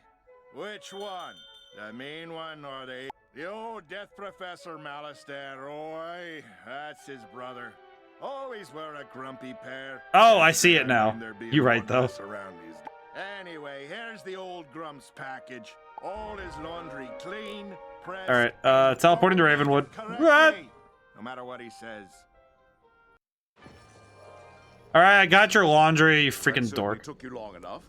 Which one? The mean one or the old Death Professor Malistaire? Roy, that's his brother. Always wear a grumpy pair. Oh, I see it now. You're right, though. Anyway, here's the old Grump's package. All his laundry clean, pressed. All right, teleporting to Ravenwood. What? No matter what he says. All right, I got your laundry, you freaking dork. Took you long enough.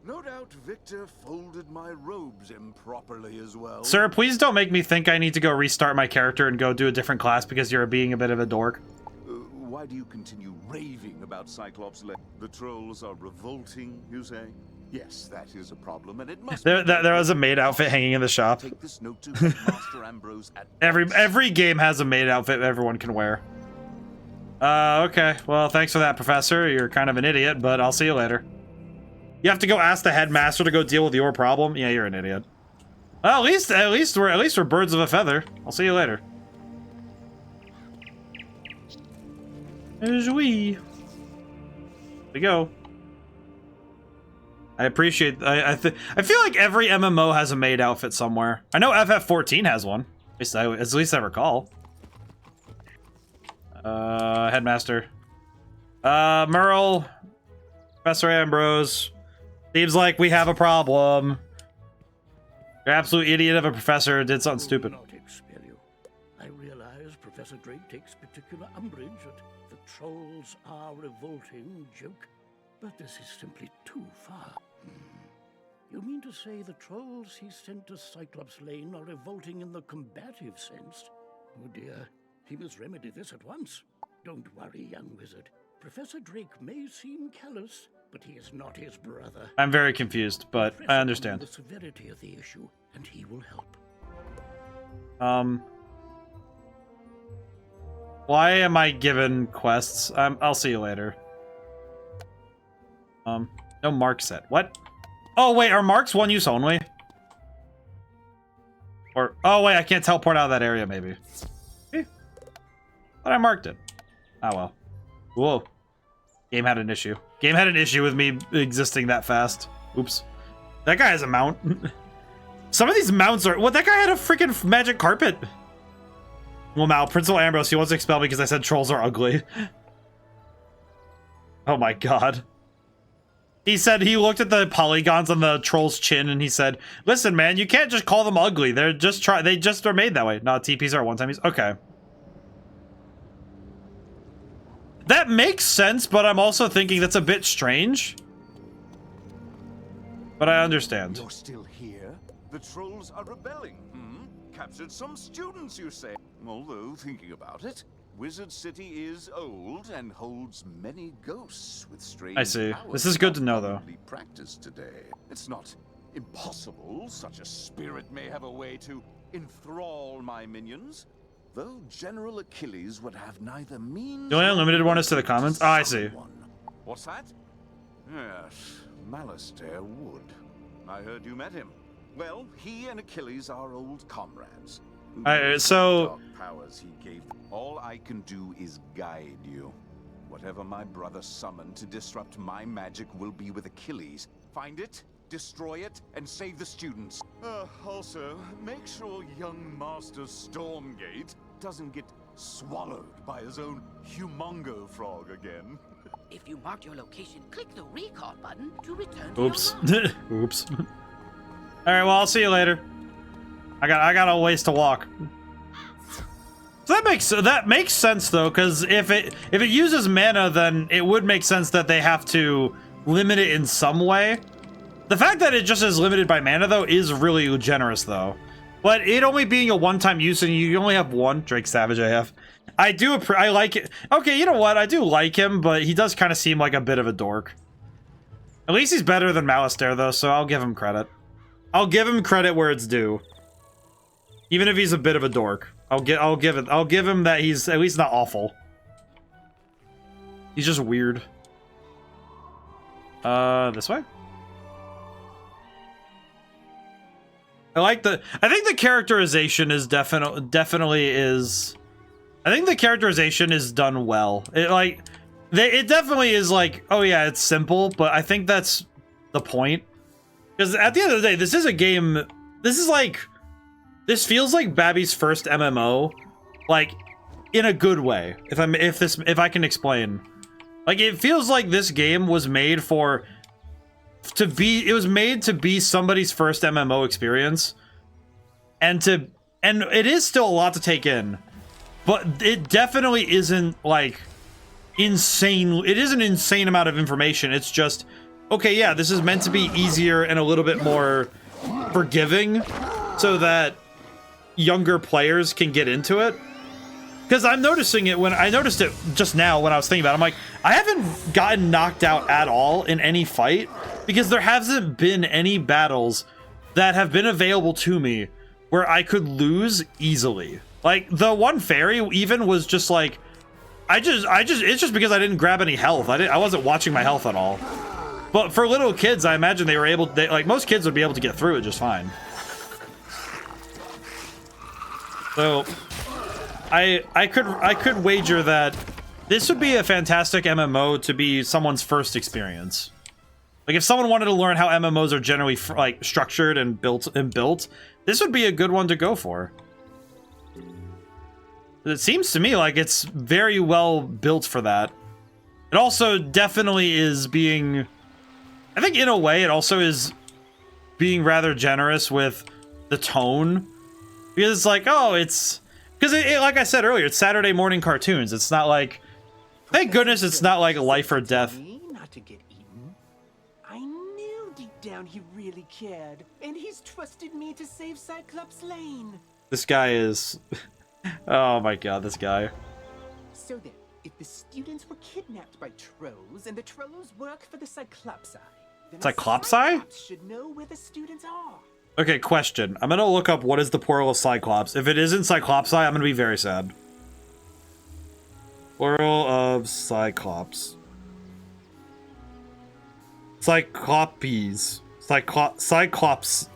No doubt Victor folded my robes improperly as well. Sir, please don't make me think I need to go restart my character and go do a different class because you're being a bit of a dork. Why do you continue raving about Cyclops Lane? The trolls are revolting, you say? Yes, that is a problem, and it must there was a maid outfit hanging in the shop. Take this note to Master Ambrose at Every game has a maid outfit everyone can wear. Okay. Well, thanks for that, Professor. You're kind of an idiot, but I'll see you later. You have to go ask the headmaster to go deal with your problem? Yeah, you're an idiot. Well, at least we're birds of a feather. I'll see you later. We go. I appreciate. I feel like every MMO has a maid outfit somewhere. I know FF14 has one. At least I recall. Headmaster. Merle. Professor Ambrose. Seems like we have a problem. Your absolute idiot of a professor did something stupid. Not expel you. I realize Professor Drake takes particular umbrage at the trolls are revolting joke, but this is simply too far. You mean to say the trolls he sent to Cyclops Lane are revolting in the combative sense? Oh dear, he must remedy this at once. Don't worry, young wizard. Professor Drake may seem callous, but he is not his brother. I'm very confused, but I understand. The severity of the issue, and he will help. Why am I given quests? I'll see you later. No mark set. What? Oh wait, are marks one use only? Or oh wait, I can't teleport out of that area. Maybe. But I marked it. Oh well. Whoa. Game had an issue. Game had an issue with me existing that fast. Oops. That guy has a mount. Some of these mounts are... What? That guy had a freaking magic carpet. Lamau, Principal Ambrose, he wants to expel me because I said trolls are ugly. Oh my god. He said he looked at the polygons on the troll's chin and he said, listen, man, you can't just call them ugly. They just are made that way. No, TPs are one-time use. Okay. That makes sense, but I'm also thinking that's a bit strange. But I understand. You're still here? The trolls are rebelling, hmm? Captured some students, you say? Although, thinking about it, Wizard City is old and holds many ghosts with strange I see. powers This is good to know, though. commonly practiced today. It's not impossible such a spirit may have a way to enthrall my minions, though General Achilles would have neither means. The only unlimited one is to the comments. Oh, I see. What's that? Yes, Malastair would. I heard you met him. Well, he and Achilles are old comrades. So Powers he gave. All I can do is guide you. Whatever my brother summoned to disrupt my magic will be with Achilles. Find it, destroy it, and save the students. Also, make sure young Master Stormgate doesn't get swallowed by his own humongo frog again. If you marked your location, click the recall button to return to oops. your home. Oops. Alright, well, I'll see you later. I got a ways to walk. So that makes sense though, because if it uses mana, then it would make sense that they have to limit it in some way. The fact that it just is limited by mana though is really generous though. But it only being a one-time use and you only have one Drake Savage AF. I like it. Okay, you know what? I do like him, but he does kind of seem like a bit of a dork. At least he's better than Malastair though, so I'll give him credit. I'll give him credit where it's due. Even if he's a bit of a dork. I'll give him that he's at least not awful. He's just weird. This way? I think the characterization is definitely is. I think the characterization is done well. It definitely is like, oh yeah, it's simple, but I think that's the point. Because at the end of the day, this is a game. This feels like Babby's first MMO, like in a good way. If I can explain, like it feels like this game was made it was made to be somebody's first MMO experience, and it is still a lot to take in, but it definitely isn't like insane. It is an insane amount of information. It's just, okay, yeah, this is meant to be easier and a little bit more forgiving so that younger players can get into it. Because I'm noticing it when I noticed it just now when I was thinking about it. I'm like, I haven't gotten knocked out at all in any fight because there hasn't been any battles that have been available to me where I could lose easily. Like the one fairy even was just like, it's just because I didn't grab any health. I wasn't watching my health at all. But for little kids, I imagine like most kids would be able to get through it just fine. So I could wager that this would be a fantastic MMO to be someone's first experience. Like if someone wanted to learn how MMOs are generally like structured and built, this would be a good one to go for. It seems to me like it's very well built for that. It also definitely is being, I think in a way it also is being rather generous with the tone. Because it's like, oh, it's... Because, like I said earlier, it's Saturday morning cartoons. It's not like... Thank goodness it's not like life or death. Not to get eaten. I knew deep down he really cared. And he's trusted me to save Cyclops Lane. This guy is... Oh my god, this guy. So then, if the students were kidnapped by trolls, and the trolls work for the Cyclopsi... then Cyclopsi? should know where the students are. Okay, question. I'm gonna look up what is the plural of Cyclops. If it isn't Cyclopsi, I'm gonna be very sad. Plural of Cyclops. Cyclopes. Cyclopes.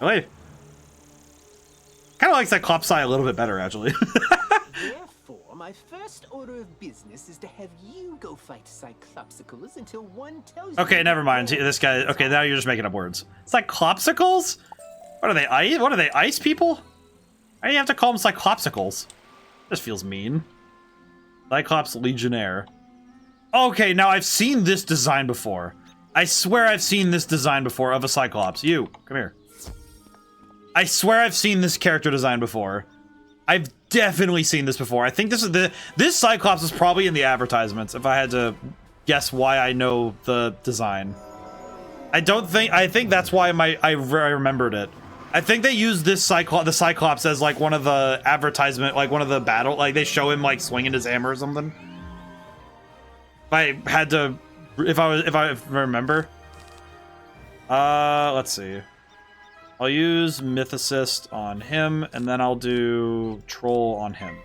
Really? Kind of like Cyclopsi a little bit better, actually. Therefore, my first order of business is to have you go fight Cyclopsicles until one tells you... Okay, never mind. This guy... Okay, now you're just making up words. Cyclopsicles? What are they, ice? What are they, ice people? Why do you have to call them Cyclopsicles? This feels mean. Cyclops Legionnaire. Okay, now I've seen this design before. I swear I've seen this design before of a Cyclops. You, come here. I swear I've seen this character design before. I've definitely seen this before. I think this is this Cyclops is probably in the advertisements, if I had to guess why I know the design. I think that's why I remembered it. I think they used this the Cyclops as like one of the advertisement, like one of the battle, like they show him like swinging his hammer or something. If I had to, if I remember. Let's see. I'll use Myth Assist on him, and then I'll do Troll on him.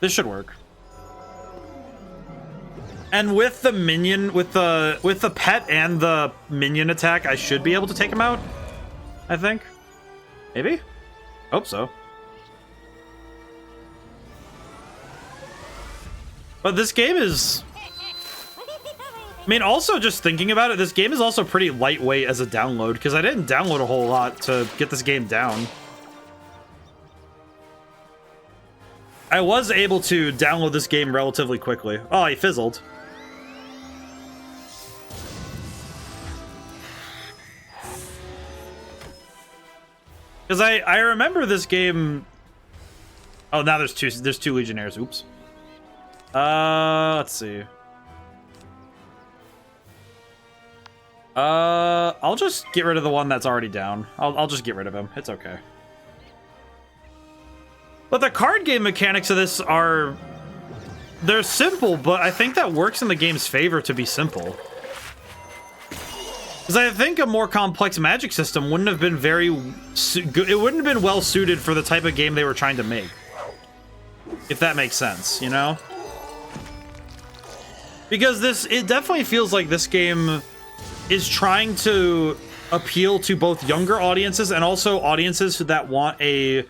This should work. And with the minion, with the pet and the minion attack, I should be able to take him out. I think. Maybe? Hope so. But this game is... I mean, also just thinking about it, this game is also pretty lightweight as a download, because I didn't download a whole lot to get this game down. I was able to download this game relatively quickly. Oh, he fizzled. Because I remember this game... Oh, now there's two Legionnaires. Oops. Let's see. I'll just get rid of the one that's already down. I'll just get rid of him. It's okay. But the card game mechanics of this are... They're simple, but I think that works in the game's favor to be simple. Because I think a more complex magic system wouldn't have been it wouldn't have been well suited for the type of game they were trying to make. If that makes sense, you know? Because it definitely feels like this game is trying to appeal to both younger audiences and also audiences that want a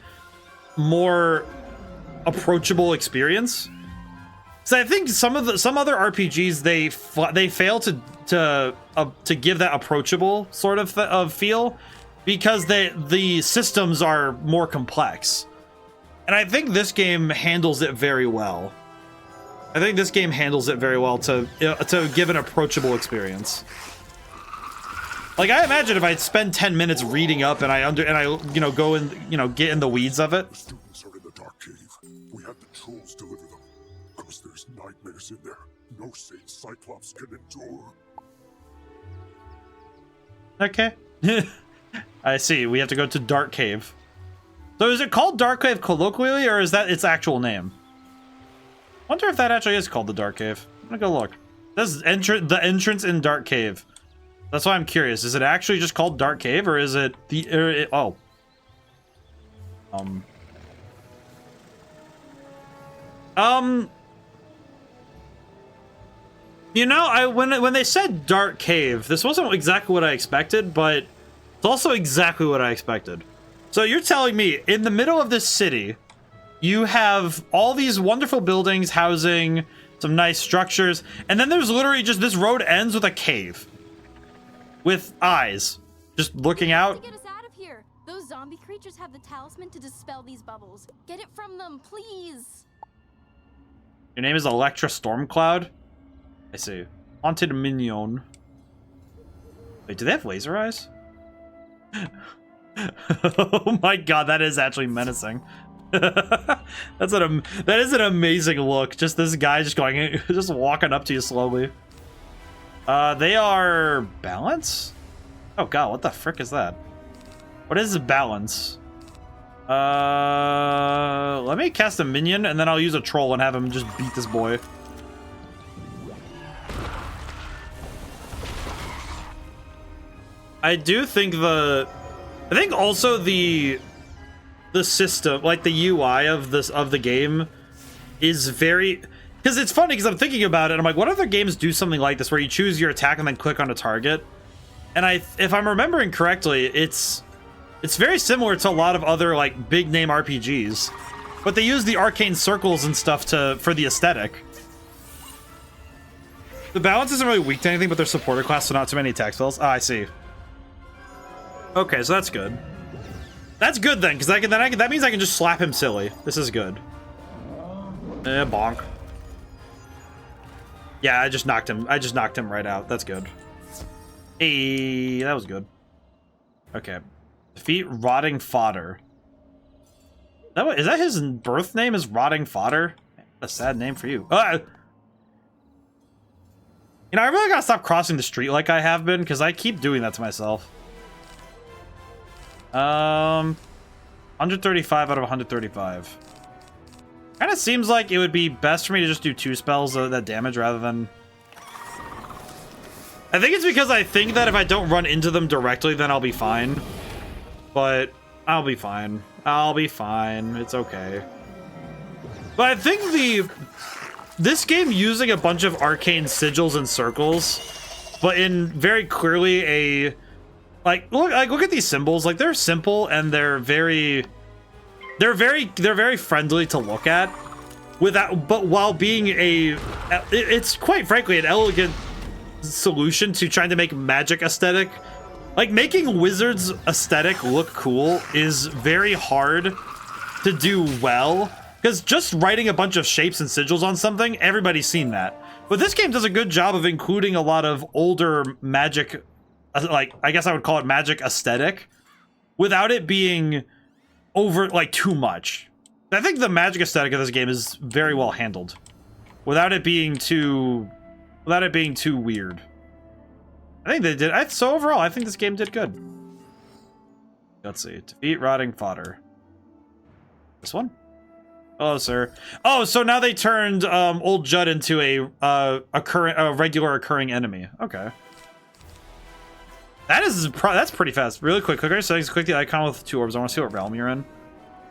more approachable experience. So I think some other RPGs they fail to give that approachable sort of feel because the systems are more complex, and I think this game handles it very well. I think this game handles it very well to give an approachable experience. Like, I imagine if I'd spend 10 minutes reading up and I go and get in the weeds of it. The students are in the dark cave. We have the trolls deliver them. Because there's nightmares in there. No sane Cyclops can endure. Okay. I see. We have to go to Dark Cave. So is it called Dark Cave colloquially, or is that its actual name? I wonder if that actually is called the Dark Cave. I'm gonna go look. This is the entrance in Dark Cave. That's why I'm curious. Is it actually just called Dark Cave, or is it the... oh. You know, when they said Dark Cave, this wasn't exactly what I expected, but it's also exactly what I expected. So you're telling me, in the middle of this city, you have all these wonderful buildings housing some nice structures, and then there's literally just this road ends with a cave. With eyes. Just looking out. To get us out of here. Those zombie creatures have the talisman to dispel these bubbles. Get it from them, please. Your name is Electra Stormcloud? I see. Haunted Minion. Wait, do they have laser eyes? Oh my god, that is actually menacing. That is an amazing look. Just this guy just walking up to you slowly. They are balance? Oh god, what the frick is that? What is balance? Let me cast a minion and then I'll use a troll and have him just beat this boy. I do think I think also the system, like the UI of the game is very... Because it's funny, because I'm thinking about it, I'm like, what other games do something like this, where you choose your attack and then click on a target? And if I'm remembering correctly, it's very similar to a lot of other, like, big-name RPGs. But they use the arcane circles and stuff for the aesthetic. The balance isn't really weak to anything, but they're supporter class, so not too many attack spells. Ah, I see. Okay, so that's good. That's good then, because that means I can just slap him silly. This is good. Bonk. Yeah, I just knocked him right out. That's good. Hey, that was good. Okay. Defeat Rotting Fodder. Is that his birth name? Is Rotting Fodder? A sad name for you. You know, I really gotta stop crossing the street like I have been, because I keep doing that to myself. 135 out of 135. Kind of seems like it would be best for me to just do 2 spells that damage rather than... I think it's because I think that if I don't run into them directly, then I'll be fine. But I'll be fine. I'll be fine. It's okay. But I think this game using a bunch of arcane sigils and circles, but in very clearly a... look at these symbols. Like, they're simple and they're very friendly to look at, but while being it's quite frankly an elegant solution to trying to make magic aesthetic. Like, making wizards aesthetic look cool is very hard to do well, because just writing a bunch of shapes and sigils on something, everybody's seen that. But this game does a good job of including a lot of older magic, like, I guess I would call it magic aesthetic, without it being over, like, too much. I think the magic aesthetic of this game is very well handled, without it being too weird. I think they did. So overall, I think this game did good. Let's see. Defeat Rotting Fodder. This one? Oh, sir. Oh, so now they turned Old Judd into a regular occurring enemy. Okay. That's pretty fast. Really quick. Click on your settings. Click the icon with 2 orbs. I want to see what realm you're in.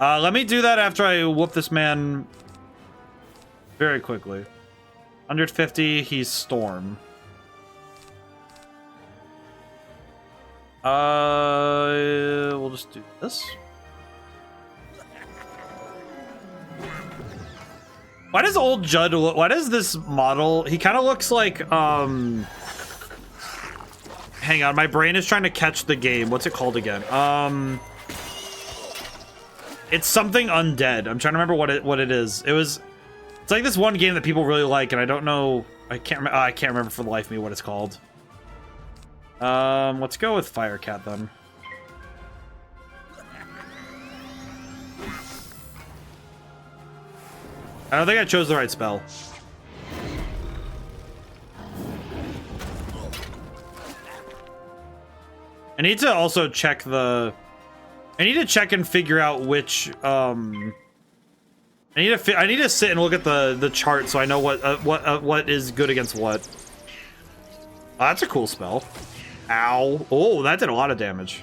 Let me do that after I whoop this man very quickly. 150. He's Storm. We'll just do this. Why does Old Judd look... Why does this model... He kind of looks like, Hang on, my brain is trying to catch the game. What's it called again? It's something undead. I'm trying to remember what it is. It's like this one game that people really like, and I don't know... I can't remember for the life of me what it's called. Let's go with Firecat then. I don't think I chose the right spell. I need to also check I need to check and figure out which, I need to sit and look at the chart so I know what is good against what. Oh, that's a cool spell. Ow. Oh, that did a lot of damage.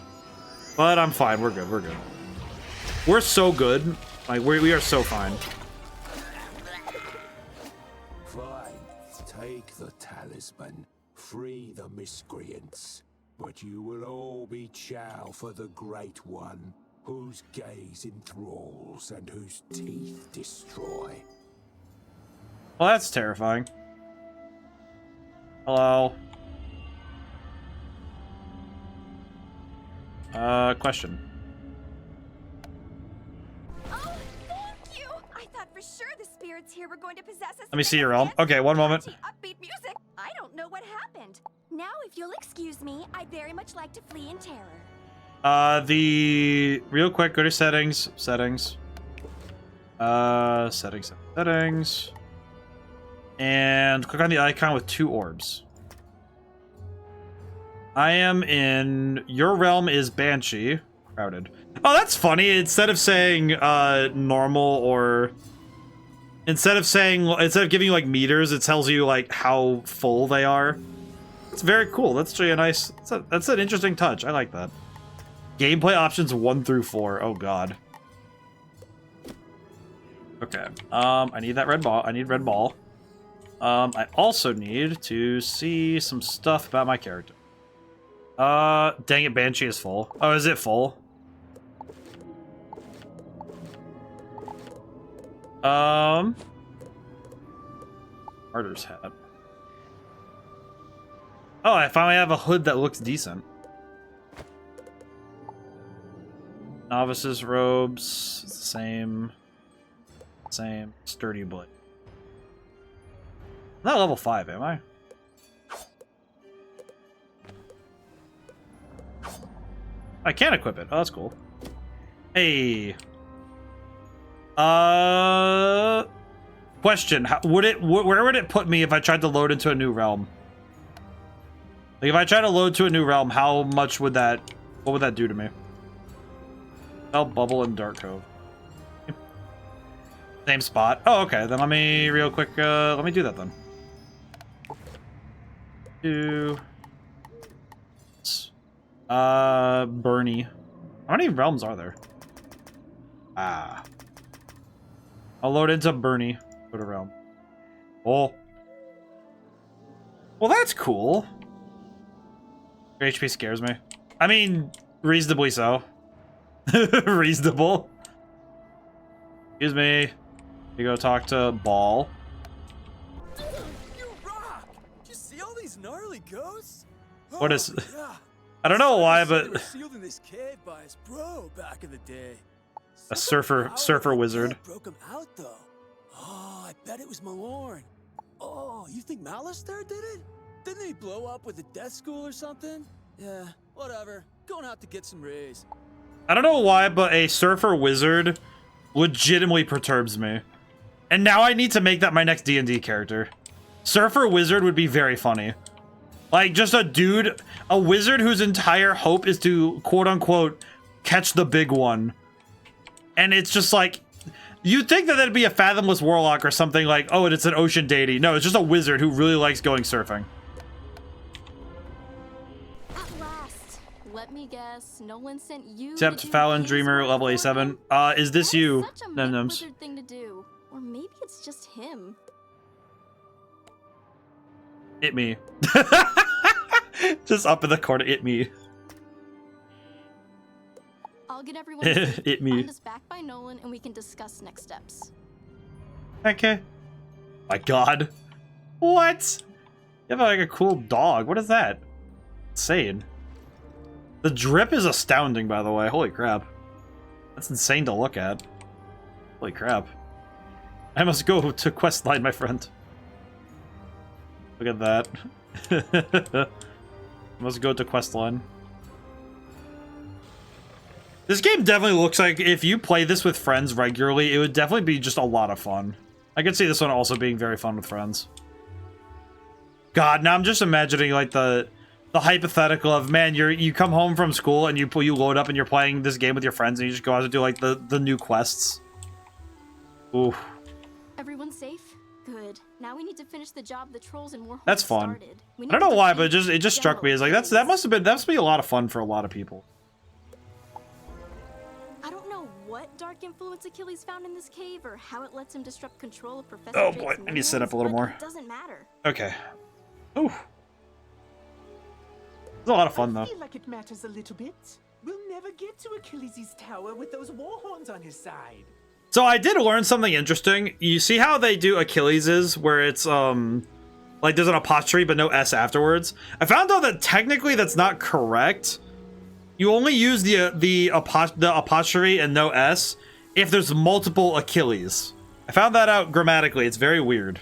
But I'm fine. We're good. We're good. We're so good. Like, we are so fine. Fine. Take the talisman. Free the miscreants. But you will all be chow for the Great One, whose gaze enthralls and whose teeth destroy. Well, that's terrifying. Hello. Question. Oh, thank you! I thought for sure the spirits here were going to possess us. Let me see your realm. Okay, one moment. Upbeat music. I don't know what happened. Now, if you'll excuse me, I'd very much like to flee in terror. Real quick, go to settings. Settings. Settings. And click on the icon with 2 orbs. I am in... Your realm is Banshee. Crowded. Oh, that's funny. Instead of saying, normal or... Instead of giving you, like, meters, it tells you, like, how full they are. It's very cool. That's actually a nice... That's an interesting touch. I like that. Gameplay options 1 through 4. Oh, God. Okay. I need that red ball. I need red ball. I also need to see some stuff about my character. Dang it, Banshee is full. Oh, is it full? Martyr's hat. Oh, I finally have a hood that looks decent. Novices robes, it's the same. Same. Sturdy blade. I'm not level 5, am I? I can equip it. Oh, that's cool. Hey. Question. How, where would it put me if I tried to load into a new realm? Like, if I try to load to a new realm, how much would that... What would that do to me? Oh, Bubble and Dark Cove. Same spot. Oh, okay. Then let me real quick, let me do that then. Bernie. How many realms are there? Ah. I'll load into Bernie. Go to realm. Oh. Well, that's cool. Your HP scares me. I mean, reasonably so. Reasonable. Excuse me. You go talk to Ball. You rock! Did you see all these gnarly ghosts? What is... Yeah. I don't know why, They but... were sealed in this cave by his bro back in the day. A surfer wizard. Broke him out though. Oh, I bet it was Malorn. Oh, you think Malistaire did it? Didn't he blow up with a death school or something? Yeah, whatever. Going out to get some rays. I don't know why, but a surfer wizard legitimately perturbs me. And now I need to make that my next D&D character. Surfer wizard would be very funny. Like, just a dude, a wizard whose entire hope is to, quote-unquote, catch the big one. And it's just like, you'd think that that'd be a fathomless warlock or something like, oh, it's an ocean deity. No, it's just a wizard who really likes going surfing. At last, let me guess, Nolan sent you Except to do Fallon his Dreamer, work level for A7. him? Is this That is you, such a Num-Nums? wizard thing to do. Or maybe it's just him. It me. Just up in the corner, it me. I'll get everyone to It me. find us back by Nolan and we can discuss next steps. Okay. My god. What? You have like a cool dog. What is that? Insane. The drip is astounding, by the way. Holy crap. That's insane to look at. Holy crap. I must go to questline, my friend. Look at that. I must go to questline. This game definitely looks like if you play this with friends regularly, it would definitely be just a lot of fun. I could see this one also being very fun with friends. God, now I'm just imagining like the hypothetical of, man, you come home from school and you load up and you're playing this game with your friends and you just go out and do like the new quests. Ooh. Everyone safe? Good. Now we need to finish the job the trolls and Warhorse That's fun. started. We I need don't to know why, but defeat it just struck me as like that must be a lot of fun for a lot of people. I don't know what dark influence Achilles found in this cave or how it lets him disrupt control of Professor Oh Drake's boy, I need to sit up a little minions, more. but it doesn't matter. Okay. Ooh. It's a lot of fun though. I feel like it matters a little bit. We'll never get to Achilles' tower with those war horns on his side. So I did learn something interesting. You see how they do Achilles's, where it's like there's an apostrophe but no S afterwards. I found out that technically that's not correct. You only use the apostrophe and no S if there's multiple Achilles. I found that out grammatically. It's very weird.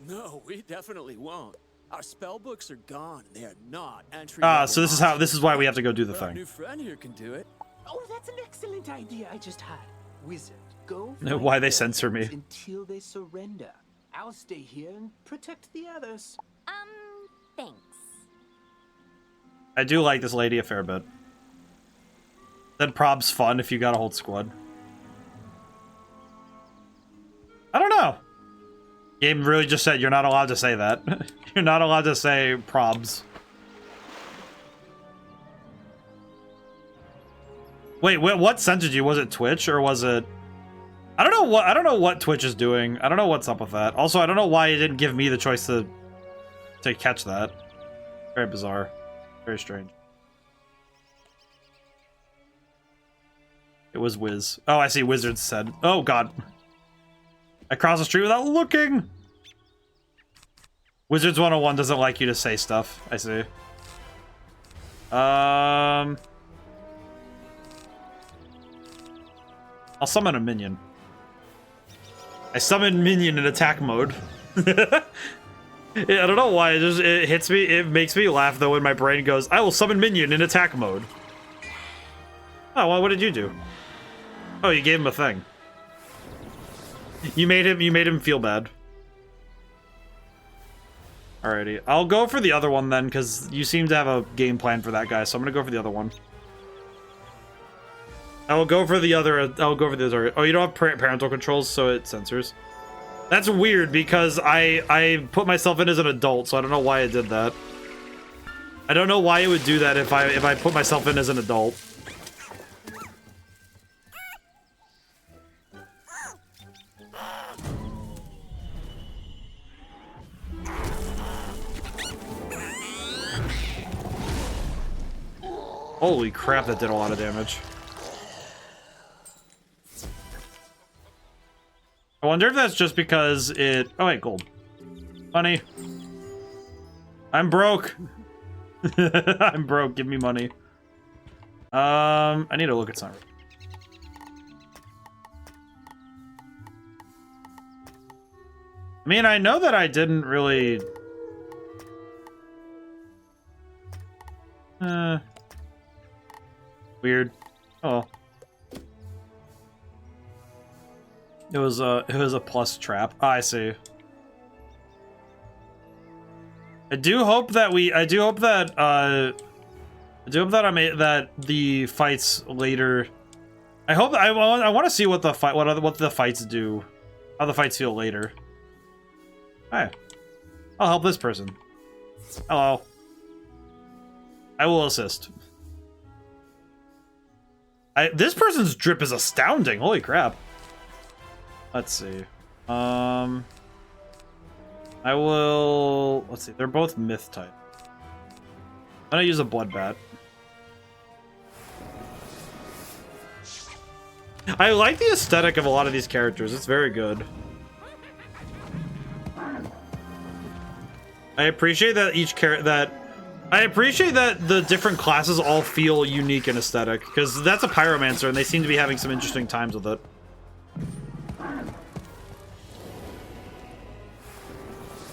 No, we definitely won't. Our spell books are gone. They are not entry. So this is why we have to go do the Our thing. new friend here can do it. Oh, that's an excellent idea I just had. Wizard, go Why find they the censor me. orphans until they surrender. I'll stay here and protect the others. Thanks. I do like this lady a fair bit. Then prob's fun if you got a whole squad. I don't know. Game really just said you're not allowed to say that. You're not allowed to say probs. Wait, what censored you? Was it Twitch or was it? I don't know what Twitch is doing. I don't know what's up with that. Also, I don't know why it didn't give me the choice to catch that. Very bizarre. Very strange. It was Wiz. Oh, I see Wizards said. Oh god. I crossed the street without looking. Wizards101 doesn't like you to say stuff. I see. I'll summon a minion. I summon minion in attack mode. I don't know why, it hits me, it makes me laugh though when my brain goes, I will summon minion in attack mode. Oh, well, what did you do? Oh, you gave him a thing. You made him feel bad. Alrighty, I'll go for the other one then, because you seem to have a game plan for that guy, so I'm gonna go for the other one. I'll go for the other. Oh, you don't have parental controls, so it censors. That's weird because I put myself in as an adult, so I don't know why it did that. I don't know why it would do that if I put myself in as an adult. Holy crap, that did a lot of damage. I wonder if that's just because it... Oh, wait, gold. Money. I'm broke. I'm broke. Give me money. I need to look at something. I mean, I know that I didn't really... Weird. Oh. It was a plus trap. Oh, I see. I do hope that that the fights later. I want to see what the fights do. How the fights feel later. Hi. I'll help this person. Hello. I will assist. This person's drip is astounding. Holy crap. Let's see. I will... Let's see. They're both myth type. I'm gonna use a blood bat. I like the aesthetic of a lot of these characters. It's very good. I appreciate that I appreciate that the different classes all feel unique and aesthetic, because that's a pyromancer and they seem to be having some interesting times with it.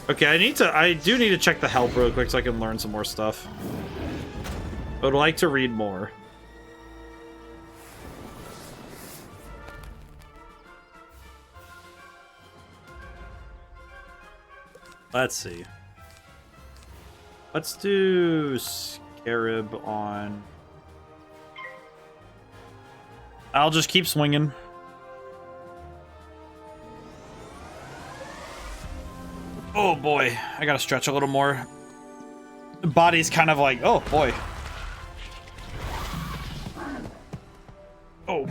Okay, I do need to check the help real quick so I can learn some more stuff. I would like to read more. Let's see. Let's do Scarab on... I'll just keep swinging. Oh boy, I gotta stretch a little more. The body's kind of like, oh boy. Oh.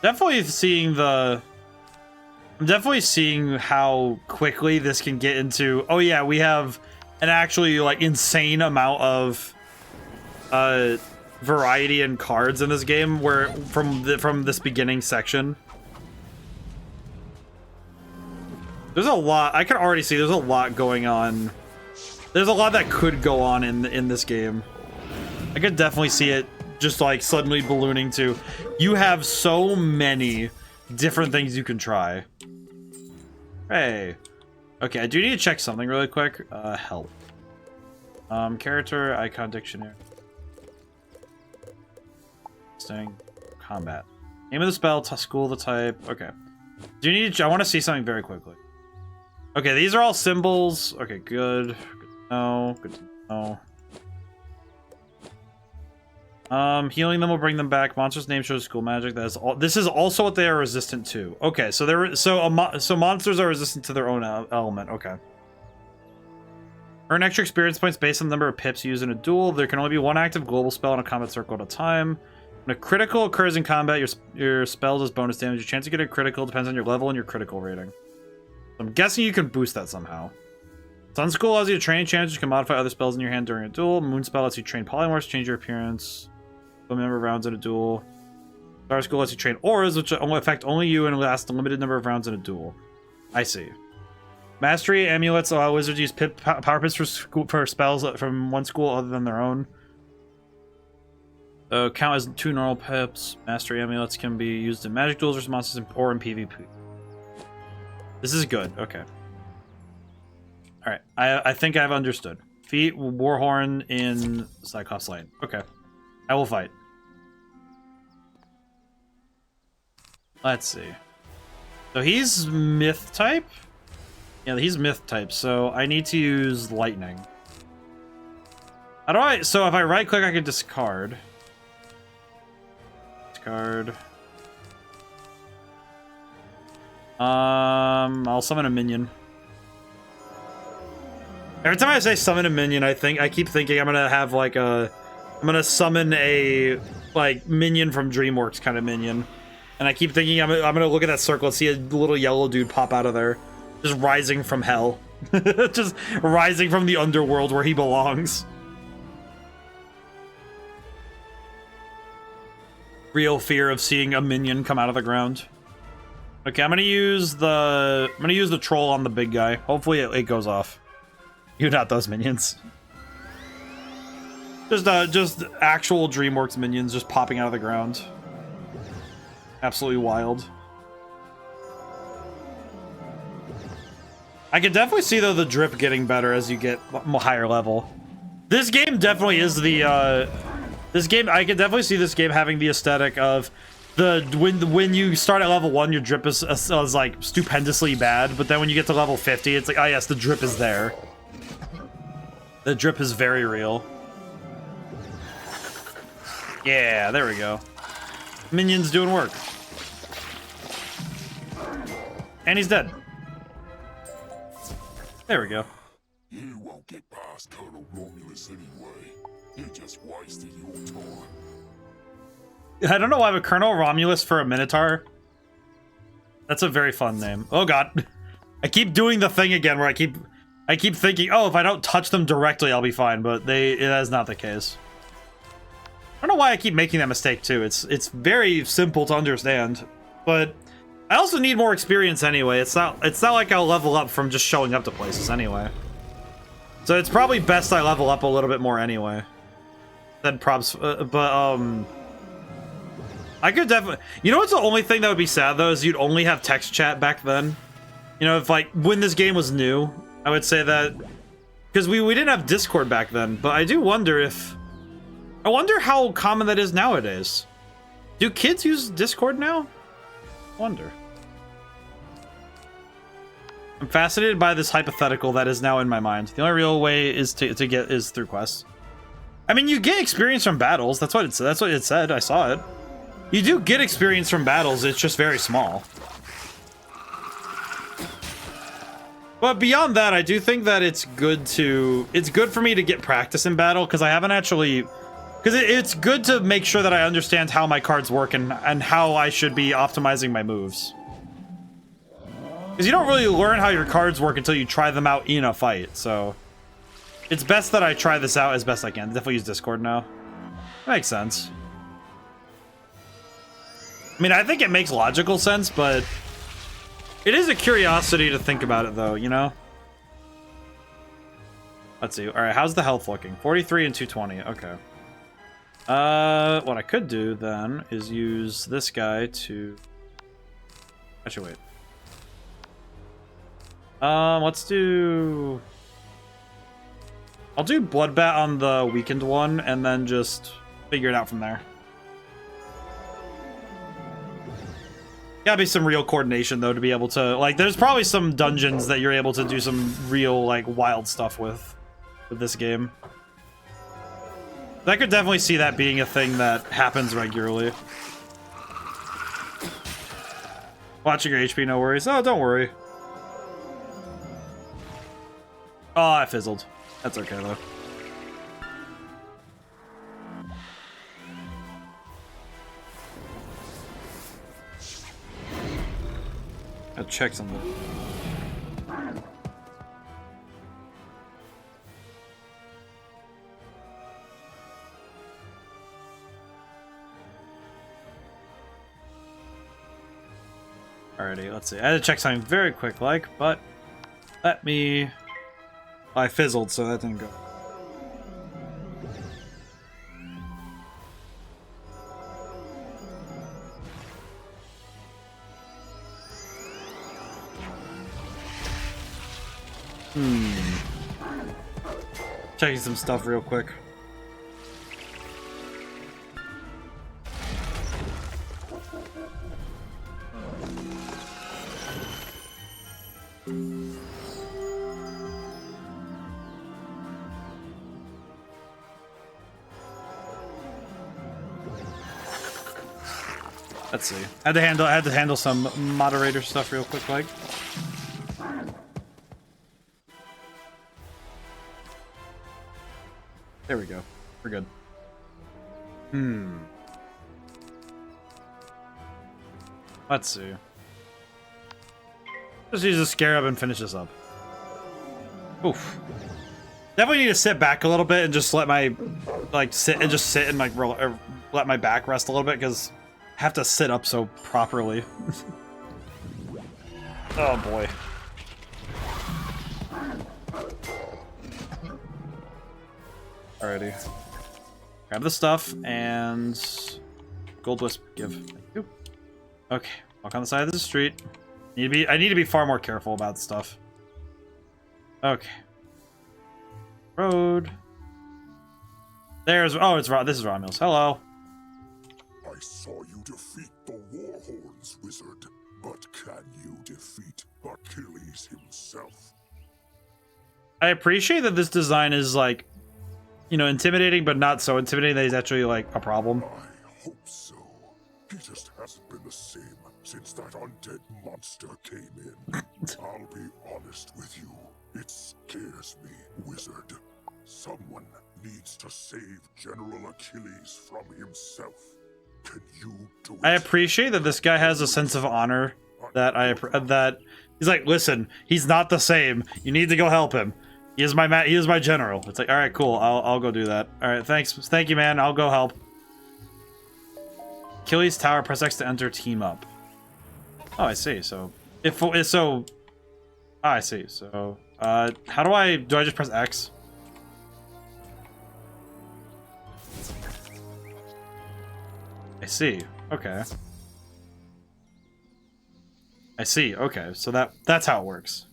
Definitely I'm definitely seeing how quickly this can get into, oh yeah, we have an actually like insane amount of variety in cards in this game where from this beginning section. There's a lot, I can already see there's a lot going on. There's a lot that could go on in this game. I could definitely see it just like suddenly ballooning to, you have so many different things you can try. Hey. Okay, I do need to check something really quick. Help. Character, icon, dictionary. Combat. Name of the spell, school the type. Okay. Do you need? I want to see something very quickly. Okay, these are all symbols. Okay, good. Good to know. Good to know. Healing them will bring them back. Monsters' name shows school magic. That is all. This is also what they are resistant to. Okay, so so monsters are resistant to their own element. Okay. Earn extra experience points based on the number of pips used in a duel. There can only be one active global spell in a combat circle at a time. When a critical occurs in combat, your spell does bonus damage. Your chance to get a critical depends on your level and your critical rating. So I'm guessing you can boost that somehow. Sun School allows you to train enchanters. You can modify other spells in your hand during a duel. Moon Spell lets you train polymorphs, change your appearance. A number of rounds in a duel. Star School lets you train auras, which affect only you and last a limited number of rounds in a duel. I see. Mastery amulets allow wizards to use power pips for spells from one school other than their own. Count as 2 normal pips. Mastery amulets can be used in magic duels versus monsters or in PvP. This is good. Okay. Alright. I think I've understood. Feet Warhorn in Cyclops Lane. Okay. I will fight. Let's see. So he's myth type? Yeah, he's myth type, so I need to use lightning. How do I... So if I right click, I can discard. Discard. I'll summon a minion. Every time I say summon a minion, I keep thinking I'm gonna have like a... I'm gonna summon a like minion from DreamWorks kind of minion. And I keep thinking I'm gonna look at that circle and see a little yellow dude pop out of there. Just rising from hell. Just rising from the underworld where he belongs. Real fear of seeing a minion come out of the ground. Okay, I'm gonna use the troll on the big guy. Hopefully it goes off. You not those minions. Just actual DreamWorks minions just popping out of the ground. Absolutely wild. I can definitely see though the drip getting better as you get higher level. This game definitely is the this game. I can definitely see this game having the aesthetic of when you start at level 1, your drip is like stupendously bad, but then when you get to level 50, it's like, oh yes, the drip is there. The drip is very real. Yeah, there we go. Minions doing work. And he's dead. There we go. You won't get past Colonel Romulus anyway. You just wasted your time. I don't know why, but Colonel Romulus for a Minotaur. That's a very fun name. Oh god. I keep doing the thing again where I keep thinking, oh, if I don't touch them directly, I'll be fine, but that is not the case. I don't know why I keep making that mistake too. It's very simple to understand, but I also need more experience anyway. It's not like I'll level up from just showing up to places anyway. So it's probably best I level up a little bit more anyway. Then props, I could definitely... You know what's the only thing that would be sad though is you'd only have text chat back then. You know, if like when this game was new, I would say that because we didn't have Discord back then. But I do wonder if... I wonder how common that is nowadays. Do kids use Discord now? Wonder. I'm fascinated by this hypothetical that is now in my mind. The only real way is to get is through quests. I mean, you get experience from battles. That's what it said. I saw it. You do get experience from battles. It's just very small. But beyond that, I do think that it's good for me to get practice in battle because I haven't actually. Because it's good to make sure that I understand how my cards work and how I should be optimizing my moves. Because you don't really learn how your cards work until you try them out in a fight, so... It's best that I try this out as best I can. Definitely use Discord now. That makes sense. I mean, I think it makes logical sense, but... It is a curiosity to think about it, though, you know? Let's see. Alright, how's the health looking? 43 and 220. Okay. What I could do then is use this guy to... Actually, wait. Let's do... I'll do Bloodbat on the weakened one and then just figure it out from there. Gotta be some real coordination though to be able to... Like, there's probably some dungeons that you're able to do some real, like, wild stuff with this game. I could definitely see that being a thing that happens regularly. Watching your HP, no worries. Oh, don't worry. Oh, I fizzled. That's okay, though. I'll check something. Alrighty, let's see. I had to check something very quick, but Let me... I fizzled, so that didn't go. Checking some stuff real quick. Let's see. I had to handle some moderator stuff real quick, like. There we go. We're good. Let's see. Just use the scarab and finish this up. Oof. Definitely need to sit back a little bit and just let my sit and like roll, or let my back rest a little bit because I have to sit up so properly. Oh boy. Alrighty. Grab the stuff and gold wisp give. Thank you. Okay. Walk on the side of the street. I need to be far more careful about stuff. Okay. Road. There's this is Romulus. Hello. I saw you defeat the Warhorns, wizard, but can you defeat Achilles himself? I appreciate that this design is like, you know, intimidating, but not so intimidating that he's actually like a problem. I hope so. He just hasn't been the same since that undead monster came in. I'll be honest with you. It scares me, wizard. Someone needs to save General Achilles from himself. Can you do it? I appreciate that this guy has a sense of honor. That he's like, listen, he's not the same. You need to go help him. He is my general. It's like, all right, cool. I'll go do that. All right, thanks. Thank you, man. I'll go help. Achilles Tower. Press X to enter. Team up. Oh, I see. So I see. So how do I just press X? I see. Okay. I see. Okay. So that's how it works.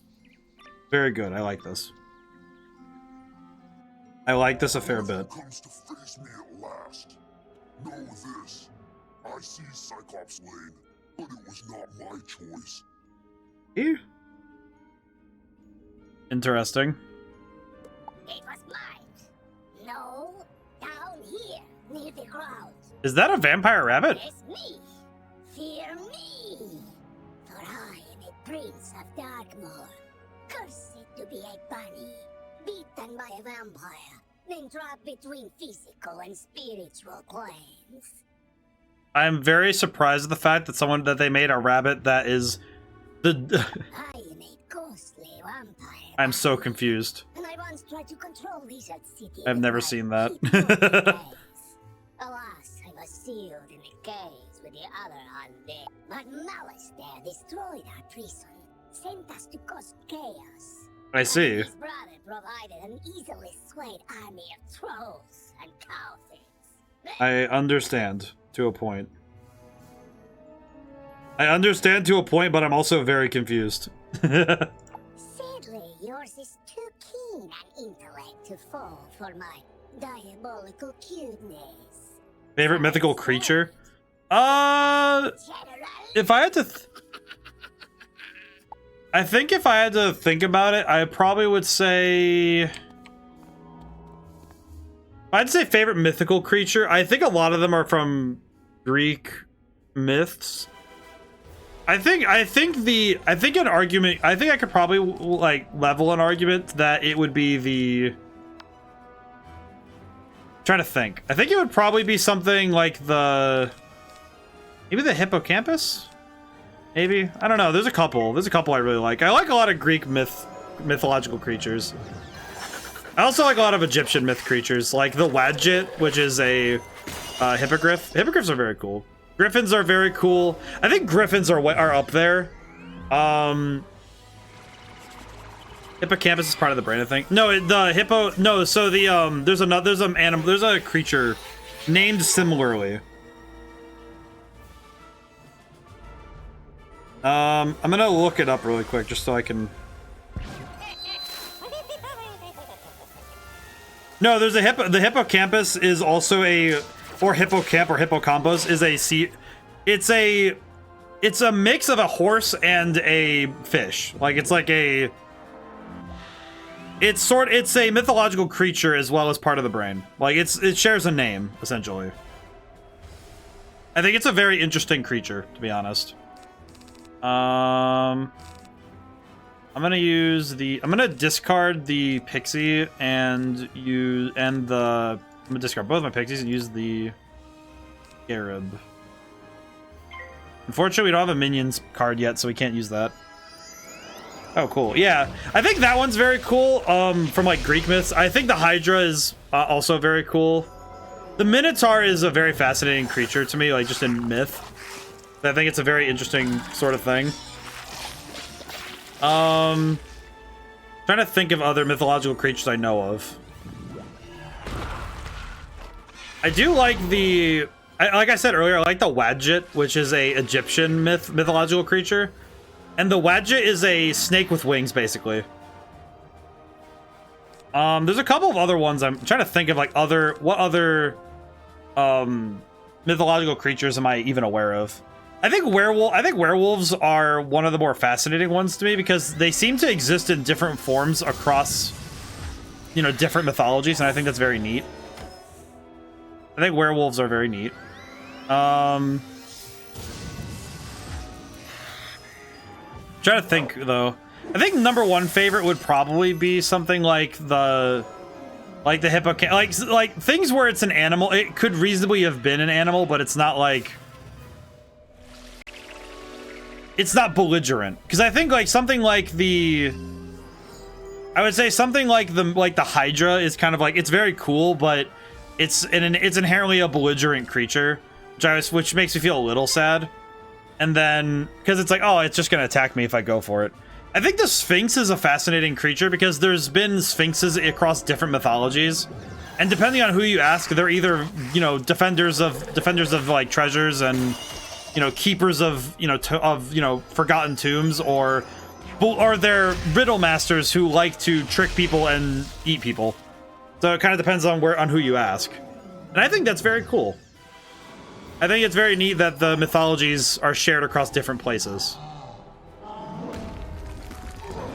Very good. I like this. I like this a fair bit. Comes to finish me at last. Know this. I see Cyclops Lane, but it was not my choice. Ew. Interesting. It was mine. No, down here, near the ground. Is that a vampire rabbit? It's me. Fear me. For I am a prince of Darkmoor. Cursed to be a bunny. Beaten by a vampire. Then trapped between physical and spiritual planes. I'm very surprised at the fact that they made a rabbit that is the I am a ghostly vampire. I'm so confused. And I once tried to control Wizard City. I've never seen that. Alas, I was sealed in a cage with the other undead. But Malice there destroyed our prison, sent us to cause chaos. I see. His brother provided an easily swayed army of trolls and cowards. I understand to a point. I understand to a point, but I'm also very confused. Sadly, yours is too keen an intellect to fall for my diabolical cuteness. Favorite mythical creature? If I had to I think if I had to think about it, I probably would say... I'd say favorite mythical creature. I think a lot of them are from Greek myths. I think I could probably like level an argument that it would be the... I'm trying to think. I think it would probably be something like maybe the hippocampus? Maybe? I don't know. There's a couple I really like. I like a lot of Greek mythological creatures. I also like a lot of Egyptian myth creatures, like the Wadjet, which is a hippogriff. Hippogriffs are very cool. Griffins are very cool. I think griffins are up there. Hippocampus is part of the brain, I think. No, the hippo. No, so the there's an animal. There's a creature named similarly. I'm gonna look it up really quick just so I can. No, there's a hippo. The hippocampus is also a, or hippocamp or hippocampus is a sea. It's a mix of a horse and a fish. Like it's like a. It's a mythological creature as well as part of the brain. Like it shares a name essentially. I think it's a very interesting creature, to be honest. I'm gonna discard the pixie and I'm gonna discard both my pixies and use the Garib. Unfortunately, we don't have a minions card yet, so we can't use that. Oh, cool. Yeah, I think that one's very cool. From like Greek myths, I think the Hydra is also very cool. The Minotaur is a very fascinating creature to me, like just in myth. I think it's a very interesting sort of thing. Trying to think of other mythological creatures I know of. I do like the, like I said earlier, I like the Wadjet, which is a Egyptian mythological creature. And the Wadjet is a snake with wings, basically. There's a couple of other ones I'm trying to think of, like what other mythological creatures am I even aware of? I think werewolves are one of the more fascinating ones to me because they seem to exist in different forms across, you know, different mythologies, and I think that's very neat. I think werewolves are very neat. Trying to think though. I think #1 favorite would probably be something like the hippocamp, like things where it's an animal. It could reasonably have been an animal, but it's not like. It's not belligerent, because I think like something like the, I would say something like the Hydra is kind of like, it's very cool, but it's inherently a belligerent creature, which makes me feel a little sad. And then because it's like, oh, it's just gonna attack me if I go for it. I think the Sphinx is a fascinating creature because there's been Sphinxes across different mythologies, and depending on who you ask, they're either, you know, defenders of like treasures and, you know, keepers of, you know, forgotten tombs, or they're riddle masters who like to trick people and eat people. So it kind of depends on who you ask. And I think that's very cool. I think it's very neat that the mythologies are shared across different places.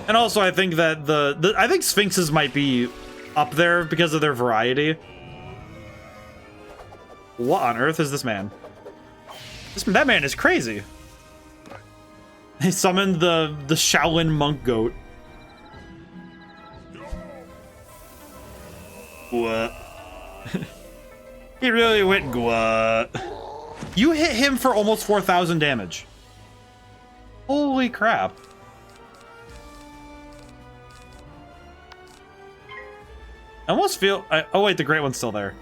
And also I think that I think Sphinxes might be up there because of their variety. What on earth is this man? That man is crazy. He summoned the Shaolin monk goat. What? He really went what? You hit him for almost 4,000 damage. Holy crap. I almost feel... oh wait, the great one's still there.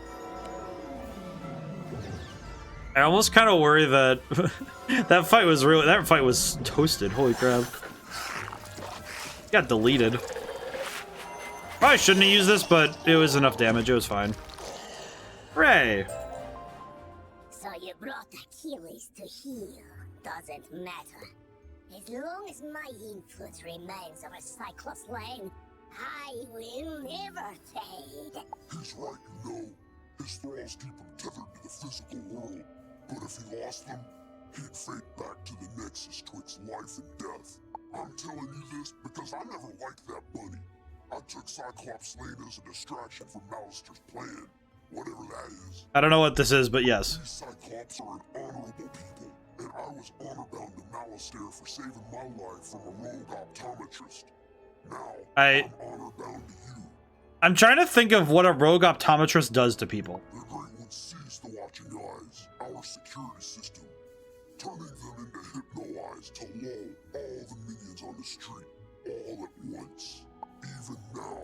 I almost kind of worry that that fight was toasted. Holy crap. Got deleted. Probably shouldn't have used this, but it was enough damage. It was fine. Hooray! So you brought Achilles to heal. Doesn't matter. As long as my influence remains over Cyclops Lane, I will never fade. He's right, you know. His thralls keep him tethered to the physical world. But if he lost them, he'd fade back to the nexus twixt life and death. I'm telling you this because I never liked that bunny. I took Cyclops Lane as a distraction from Malister's plan, whatever that is. I don't know what this is, but yes. These Cyclops are an honorable people, and I was honor-bound to Malister for saving my life from a rogue optometrist. Now, I'm honor-bound to you. I'm trying to think of what a rogue optometrist does to people. The Great One sees the watching eyes, our security system, turning them into hypno-eyes to lull all the minions on the street, all at once. Even now,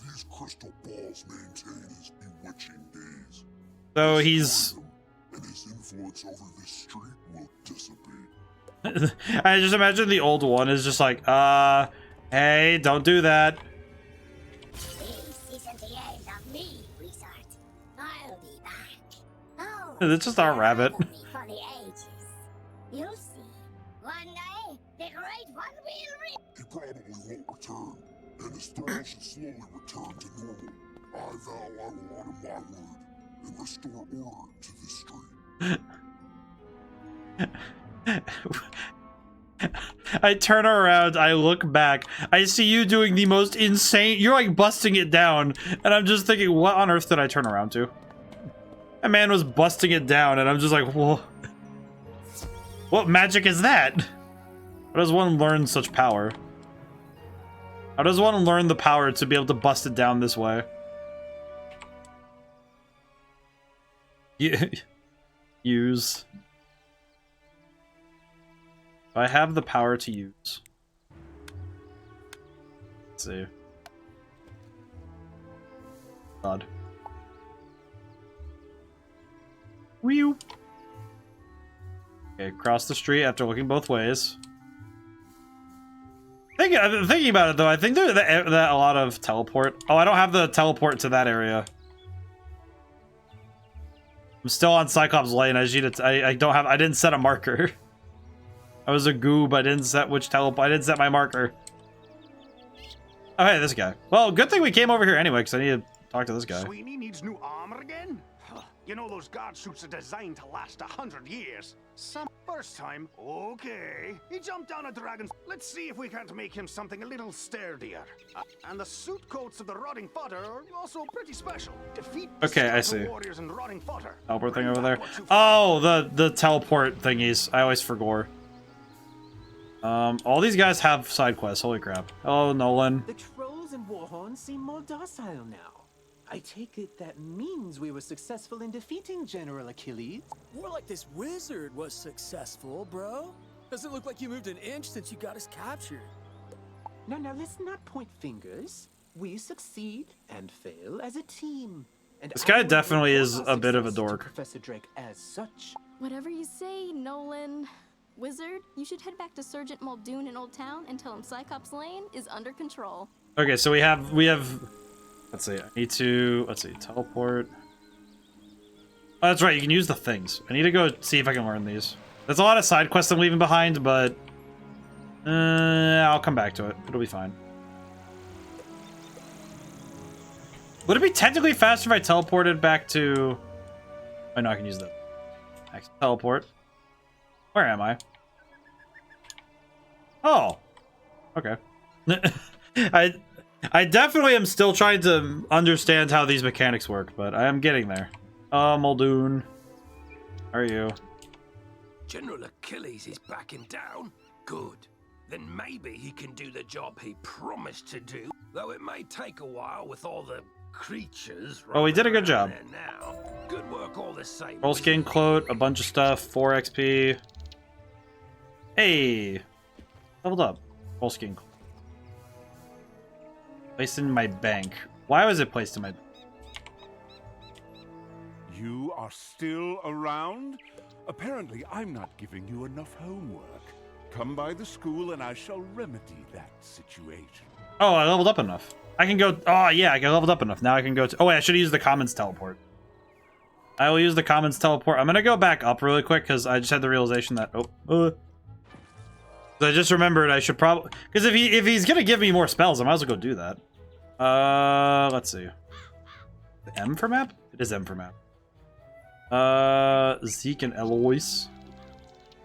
these crystal balls maintain his bewitching gaze. So he's... and his influence over this street will dissipate. I just imagine the old one is just like, Hey, don't do that. This isn't the end of me, Wizard. I'll be back. Oh, It's just our rabbit. for the ages. You'll see. One day, the Great One will He probably won't return, and the store should slowly return to normal. I vow I will honor my word and restore order to this street. I turn around, I look back, I see you doing the most insane, you're like busting it down, and I'm just thinking, what on earth did I turn around to? A man was busting it down, and I'm just like, whoa. What magic is that? How does one learn such power? How does one learn the power to be able to bust it down this way? Use. I have the power to use. Let's see. God. Whew. Okay, cross the street after looking both ways. Thinking about it though, I think there's that a lot of teleport. Oh, I don't have the teleport to that area. I'm still on Cyclops Lane. I didn't set a marker. I was a goob. I didn't set which teleport. I didn't set my marker. Oh, hey, this guy. Well, good thing we came over here anyway, because I need to talk to this guy. Sweeney needs new armor again? You know those guard suits are designed to last 100 years. First time, okay. He jumped down a dragon. Let's see if we can't make him something a little sturdier. And the suit coats of the rotting fodder are also pretty special. Defeat Okay, I see. warriors and rotting fodder. Teleport thing over there. Oh, the teleport thingies. I always forgot. All these guys have side quests. Holy crap. Oh, Nolan. The trolls and warhorns seem more docile now. I take it that means we were successful in defeating General Achilles. More like this wizard was successful, bro. Doesn't look like you moved an inch since you got us captured. Now, let's not point fingers. We succeed and fail as a team. And This guy definitely is a bit of a dork. Professor Drake as such. Whatever you say, Nolan. Wizard, you should head back to Sergeant Muldoon in Old Town and tell him Cyclops Lane is under control. Okay, so we have let's see, I need to teleport. Oh, that's right, you can use the things. I need to go see if I can learn these. There's a lot of side quests I'm leaving behind, but I'll come back to it. It'll be fine. Would it be technically faster if I teleported back to... Oh no, I can use the teleport. Where am I? Oh. Okay. I definitely am still trying to understand how these mechanics work, but I am getting there. Muldoon. How are you? General Achilles is backing down? Good. Then maybe he can do the job he promised to do, though it may take a while with all the creatures. Oh, we did a good job. Now. Good work all the same. Roll skin cloak, a bunch of stuff, 4 XP. Hey! Leveled up. Roll skin cloak. Placed in my bank. Why was it placed in my bank? You are still around? Apparently, I'm not giving you enough homework. Come by the school and I shall remedy that situation. Oh, I leveled up enough. I can go... Oh, yeah, I leveled up enough. Now I can go to... Oh, wait, I should use the Commons teleport. I will use the Commons teleport. I'm going to go back up really quick because I just had the realization that... I just remembered I should probably... Because if he's going to give me more spells, I might as well go do that. Let's see. The M for map? It is M for map. Zeke and Eloise.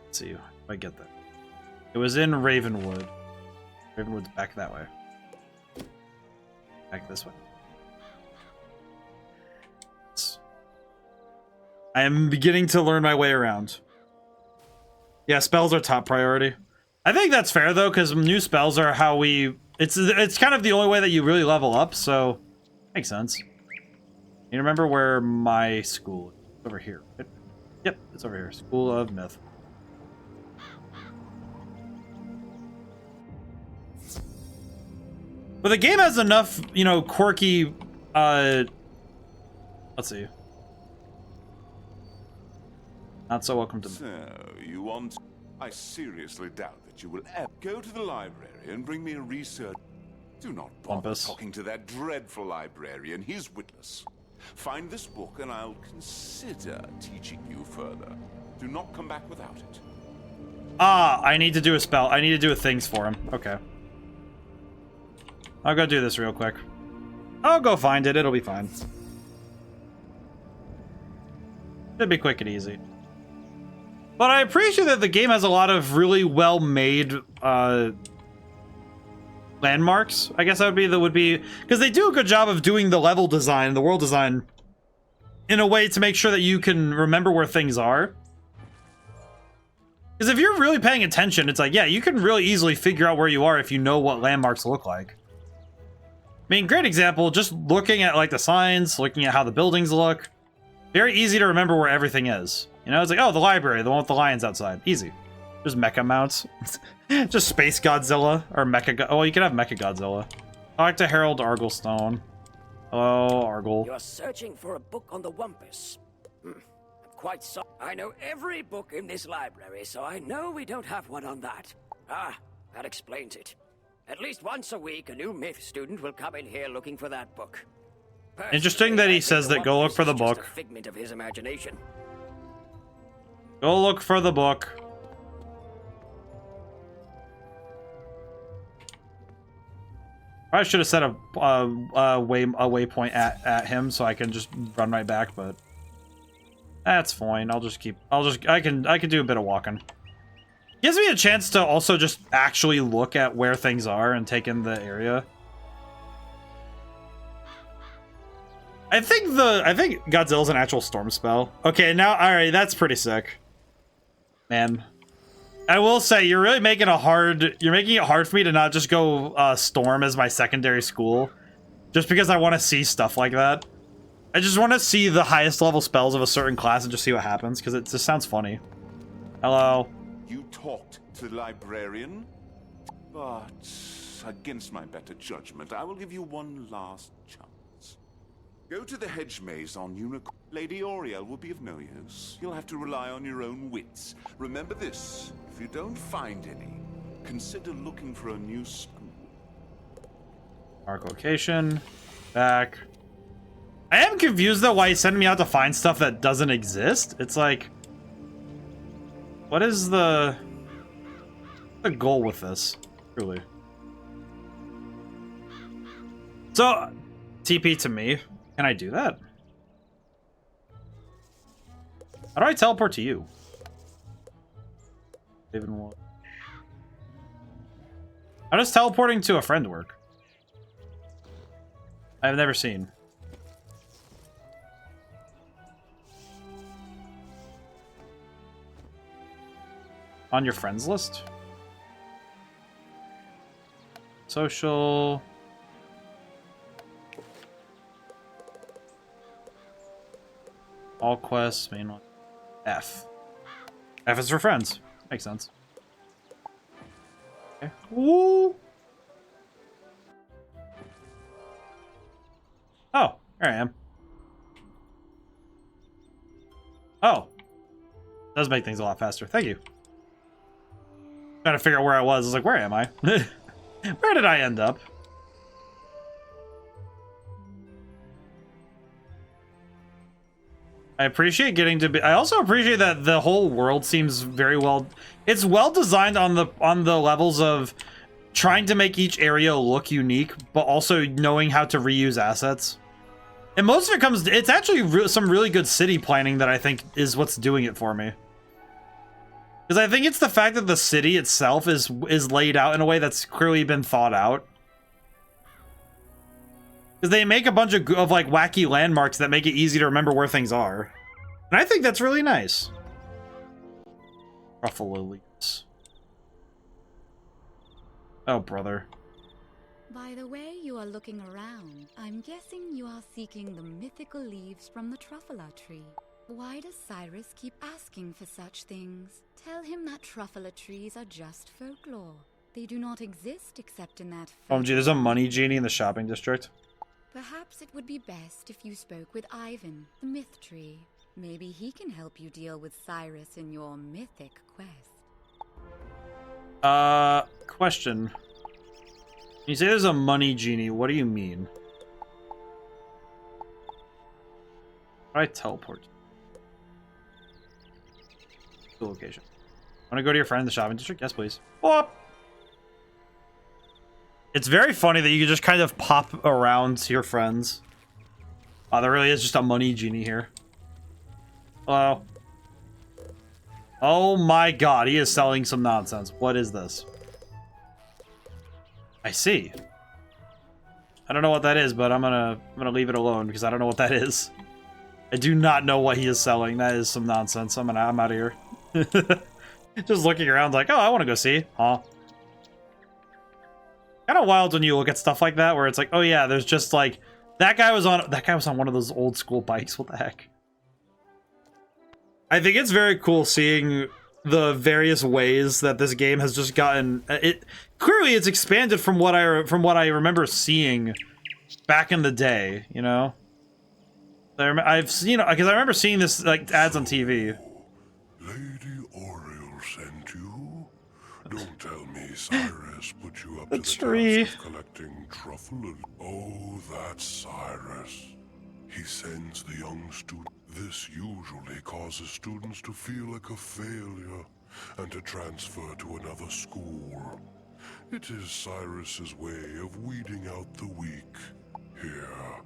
Let's see if I get that. It was in Ravenwood. Ravenwood's back that way. Back this way. I am beginning to learn my way around. Yeah, spells are top priority. I think that's fair though, because new spells are how we... It's kind of the only way that you really level up, so makes sense. You remember where my school is? It's over here. Yep, it's over here. School of Myth. But the game has enough, you know, quirky, let's see. Not so welcome to me. So, you want... I seriously doubt that you will ever go to the library and bring me a research. Do not bother talking to that dreadful librarian. He's witless. Find this book and I'll consider teaching you further. Do not come back without it. Ah, I need to do a spell. I need to do a things for him. Okay. I'll go do this real quick. I'll go find it. It'll be fine. Should be quick and easy. But I appreciate that the game has a lot of really well-made landmarks. I guess that would be because they do a good job of doing the level design, the world design, in a way to make sure that you can remember where things are. Because if you're really paying attention, it's like, yeah, you can really easily figure out where you are if you know what landmarks look like. I mean, great example, just looking at like the signs, looking at how the buildings look. Very easy to remember where everything is. You know, it's like, oh, the library, the one with the lions outside. Easy. There's mecha mounts. Just Space Godzilla or Mecha. Oh, you can have Mecha Godzilla. Talk to Harold Arglestone. Hello, Argle. You're searching for a book on the Wumpus. I'm quite sorry. I know every book in this library, so I know we don't have one on that. Ah, that explains it. At least once a week, a new myth student will come in here looking for that book. Personally, interesting that he says that go look for the book. A figment of his imagination. Go look for the book. I should have set a waypoint at him so I can just run right back, but that's fine. I can do a bit of walking. Gives me a chance to also just actually look at where things are and take in the area. I think Godzilla's an actual storm spell. Okay, now alright, that's pretty sick. Man. I will say you're really making it hard for me to not just go storm as my secondary school. Just because I want to see stuff like that. I just want to see the highest level spells of a certain class and just see what happens, because it just sounds funny. Hello. You talked to the librarian, but against my better judgment, I will give you one last chance. Go to the hedge maze on Unicorn. Lady Oriel will be of no use. You'll have to rely on your own wits. Remember this, if you don't find any, consider looking for a new school. Mark location. Back. I am confused though why he's sending me out to find stuff that doesn't exist. It's like, what is the goal with this, truly? So, TP to me. Can I do that? How do I teleport to you? How does teleporting to a friend work? I've never seen. On your friends list? Social. All quests, main one. F. F is for friends. Makes sense. Okay. Woo! Oh, there I am. Oh. Does make things a lot faster. Thank you. Trying to figure out where I was. I was like, where am I? Where did I end up? I appreciate getting to be. I also appreciate that the whole world seems very well. It's well designed on the levels of trying to make each area look unique, but also knowing how to reuse assets. And most of it comes. It's actually some really good city planning that I think is what's doing it for me. Because I think it's the fact that the city itself is laid out in a way that's clearly been thought out. Because they make a bunch of like wacky landmarks that make it easy to remember where things are. And I think that's really nice. Ruffalo leaves. Oh, brother. By the way you are looking around, I'm guessing you are seeking the mythical leaves from the Truffula tree. Why does Cyrus keep asking for such things? Tell him that Truffula trees are just folklore. They do not exist except in that. Oh, gee, there's a money genie in the shopping district. Perhaps it would be best if you spoke with Ivan, the myth tree. Maybe he can help you deal with Cyrus in your mythic quest. Question. When you say there's a money genie, what do you mean? How do I teleport to the location? Want to go to your friend in the shopping district? Yes, please. Oh! It's very funny that you can just kind of pop around to your friends. Oh, there really is just a money genie here. Hello. Oh my god, he is selling some nonsense. What is this? I see. I don't know what that is, but I'm gonna leave it alone because I don't know what that is. I do not know what he is selling. That is some nonsense. I'm out of here. Just looking around like, oh, I want to go see. Huh? Kind of wild when you look at stuff like that where it's like, oh yeah, there's just like that guy was on one of those old school bikes. What the heck? I think it's very cool seeing the various ways that this game has just gotten it. Clearly, it's expanded from what I remember seeing back in the day. You know, I've seen because I remember seeing this like ads on TV. Lady Oriole sent you. Don't tell me Cyrus put you up The to the tree. task of collecting truffle. Oh, that's Cyrus. He sends the young student. This usually causes students to feel like a failure and to transfer to another school. It is Cyrus's way of weeding out the weak. Here,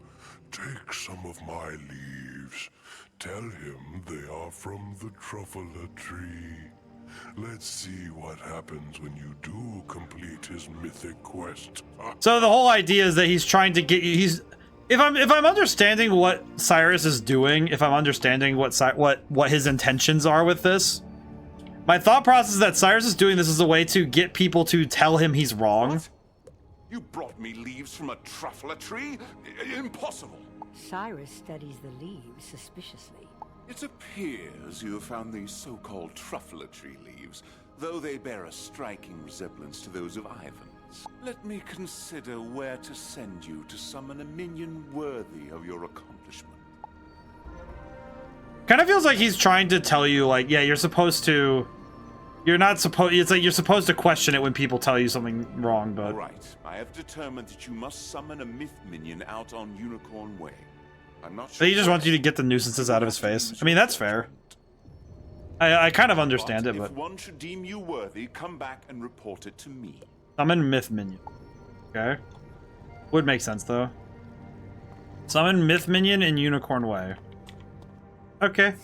take some of my leaves. Tell him they are from the truffle tree. Let's see what happens when you do complete his mythic quest. So the whole idea is that he's trying to get you. If I'm understanding what Cyrus is doing, if I'm understanding what his intentions are with this, my thought process is that Cyrus is doing this as a way to get people to tell him he's wrong. What? You brought me leaves from a truffle tree? Impossible. Cyrus studies the leaves suspiciously. It appears you have found these so-called truffle tree leaves, though they bear a striking resemblance to those of Ivan's. Let me consider where to send you to summon a minion worthy of your accomplishment. Kind of feels like he's trying to tell you, like, yeah, you're supposed to. You're not supposed. It's like you're supposed to question it when people tell you something wrong, but. All right, I have determined that you must summon a myth minion out on Unicorn Way. I'm not sure. He just wants you to get the nuisances out of his face. I mean, that's fair. I kind of understand it, but. If one should deem you worthy, come back and report it to me. Summon Myth Minion. Okay. Would make sense, though. Summon Myth Minion in Unicorn Way. Okay.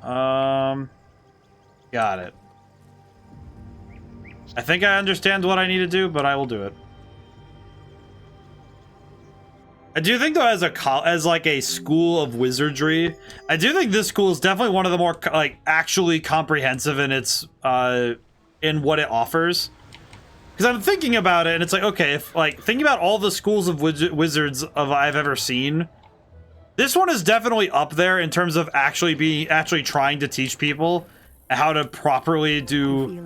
Got it. I think I understand what I need to do, but I will do it. I do think, though, as like a school of wizardry, I do think this school is definitely one of the more like actually comprehensive in its in what it offers. Because I'm thinking about it, and it's like, okay, if like thinking about all the schools of wizards I've ever seen, this one is definitely up there in terms of actually trying to teach people how to properly do,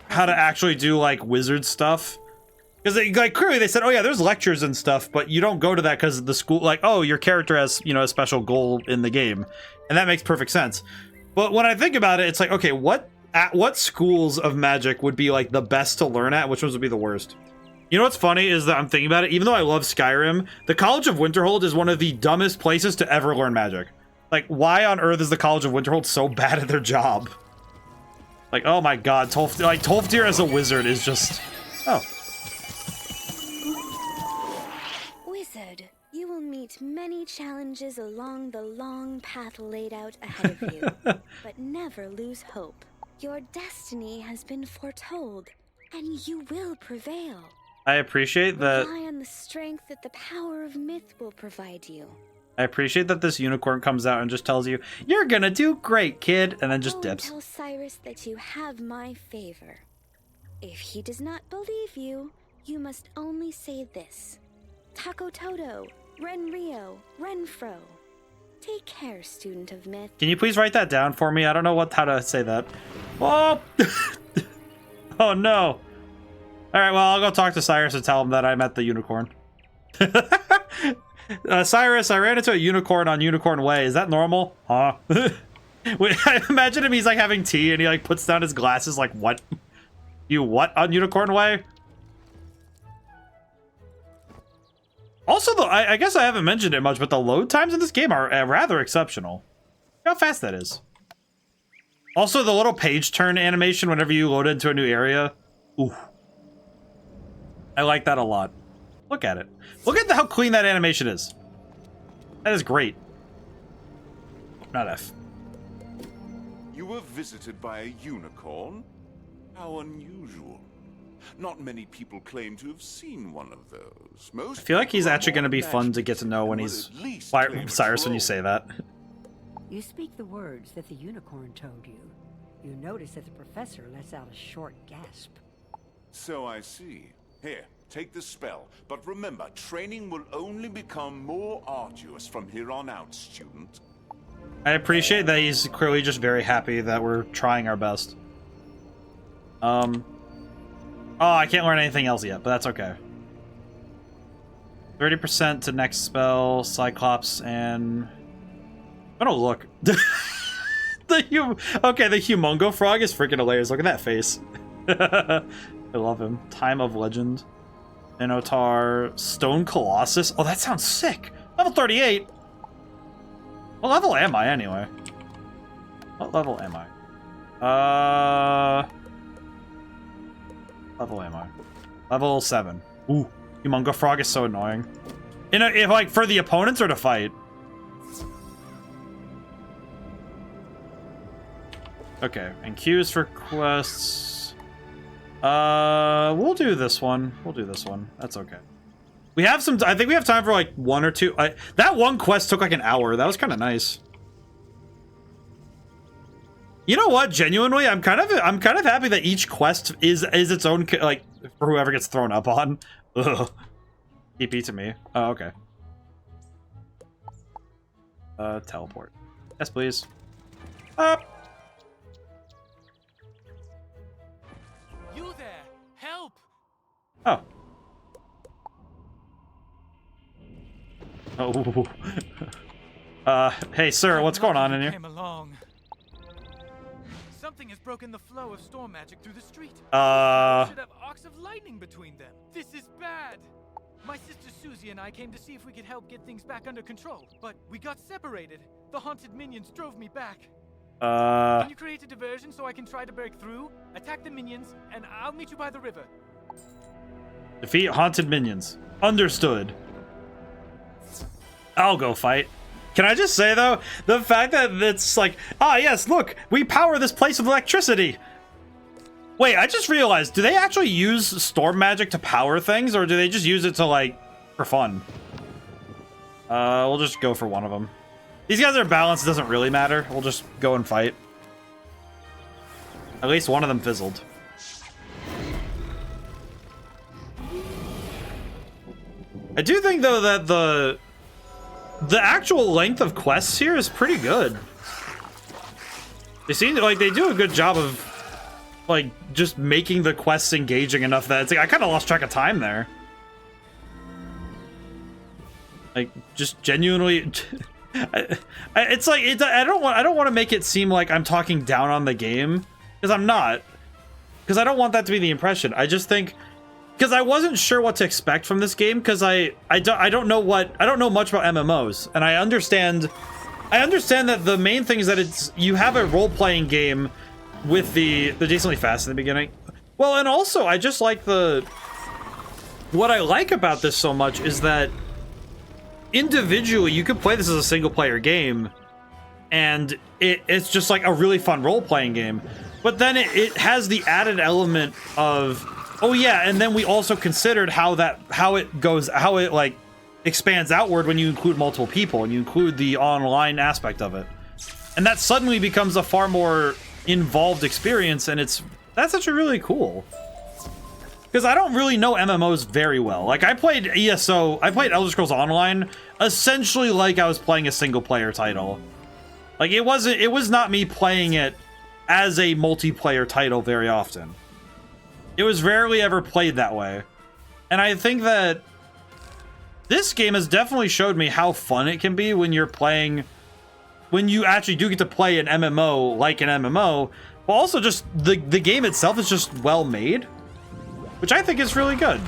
how to actually do like wizard stuff. Because like clearly they said, oh yeah, there's lectures and stuff, but you don't go to that because the school, like, oh, your character has, you know, a special goal in the game, and that makes perfect sense. But when I think about it, it's like, okay, what schools of magic would be like the best to learn at? Which ones would be the worst? You know what's funny is that I'm thinking about it. Even though I love Skyrim, the College of Winterhold is one of the dumbest places to ever learn magic. Like, why on earth is the College of Winterhold so bad at their job? Like, oh my god, Tolfdir as a wizard is just... Oh. Wizard, you will meet many challenges along the long path laid out ahead of you, but never lose hope. Your destiny has been foretold, and you will prevail. I appreciate that. Rely on the strength that the power of myth will provide you. I appreciate that this unicorn comes out and just tells you, you're gonna do great, kid, and then just Go dips. And tell Cyrus that you have my favor. If he does not believe you, you must only say this. Taco Toto, Ren Rio, Renfro. Take care, student of myth. Can you please write that down for me? I don't know how to say that. Oh! Oh no. Alright, well, I'll go talk to Cyrus and tell him that I met the unicorn. Cyrus, I ran into a unicorn on Unicorn Way. Is that normal? Huh? I imagine him, he's like having tea and he like puts down his glasses like, what? You what on Unicorn Way? Also, though, I guess I haven't mentioned it much, but the load times in this game are rather exceptional. Look how fast that is. Also, the little page turn animation whenever you load into a new area. Ooh. I like that a lot. Look at it. Look at how clean that animation is. That is great. Not F. You were visited by a unicorn? How unusual. Not many people claim to have seen one of those. Most I feel like he's actually going to be fun to get to know when he's... Cyrus, when you say that. You speak the words that the unicorn told you. You notice that the professor lets out a short gasp. So I see. Here, take the spell. But remember, training will only become more arduous from here on out, student. I appreciate that he's clearly just very happy that we're trying our best. Oh, I can't learn anything else yet, but that's okay. 30% to next spell, Cyclops, and... I'm gonna look. The Humongo Frog is freaking hilarious. Look at that face. I love him. Time of Legend. Minotaur. Stone Colossus. Oh, that sounds sick. Level 38. What level am I, anyway? What level am I? Level am I? Level 7. Ooh. Humongo Frog is so annoying. If like, for the opponents or to fight? Okay, and queues for quests. We'll do this one. We'll do this one. That's okay. We have some. I think we have time for like one or two. That one quest took like an hour. That was kind of nice. You know what? Genuinely, I'm kind of happy that each quest is its own, like, for whoever gets thrown up on. Ugh. TP to me. Oh, okay. Teleport. Yes, please. Up. You there! Help! Oh. Oh. Hey, sir, what's going on in here? Came along. Something has broken the flow of storm magic through the street. Should have arcs of lightning between them. This is bad. My sister Susie and I came to see if we could help get things back under control, but we got separated. The haunted minions drove me back. Can you create a diversion so I can try to break through? Attack the minions, and I'll meet you by the river. Defeat haunted minions. Understood. I'll go fight. Can I just say, though, the fact that it's like, ah, yes, look, we power this place with electricity. Wait, I just realized, do they actually use storm magic to power things, or do they just use it to, like, for fun? We'll just go for one of them. These guys are balanced, doesn't really matter. We'll just go and fight. At least one of them fizzled. I do think, though, that the actual length of quests here is pretty good. They seem like they do a good job of, like, just making the quests engaging enough that it's like I kind of lost track of time there. Like, just genuinely, it's like I don't want to make it seem like I'm talking down on the game, because I'm not. Because I don't want that to be the impression. I just think, because I wasn't sure what to expect from this game, because I don't know much about MMOs, and I understand that the main thing is that it's you have a role-playing game with the decently fast in the beginning. Well, and also I just like what I like about this so much is that individually you could play this as a single-player game, and it's just like a really fun role-playing game. But then it has the added element of, oh yeah, and then we also considered how it like expands outward when you include multiple people and you include the online aspect of it. And that suddenly becomes a far more involved experience, and that's actually really cool. Because I don't really know MMOs very well. Like, I played Elder Scrolls Online essentially like I was playing a single player title. Like, it was not me playing it as a multiplayer title very often. It was rarely ever played that way. And I think that this game has definitely showed me how fun it can be when you're playing when you actually do get to play an MMO like an MMO, but also just the game itself is just well made, which I think is really good.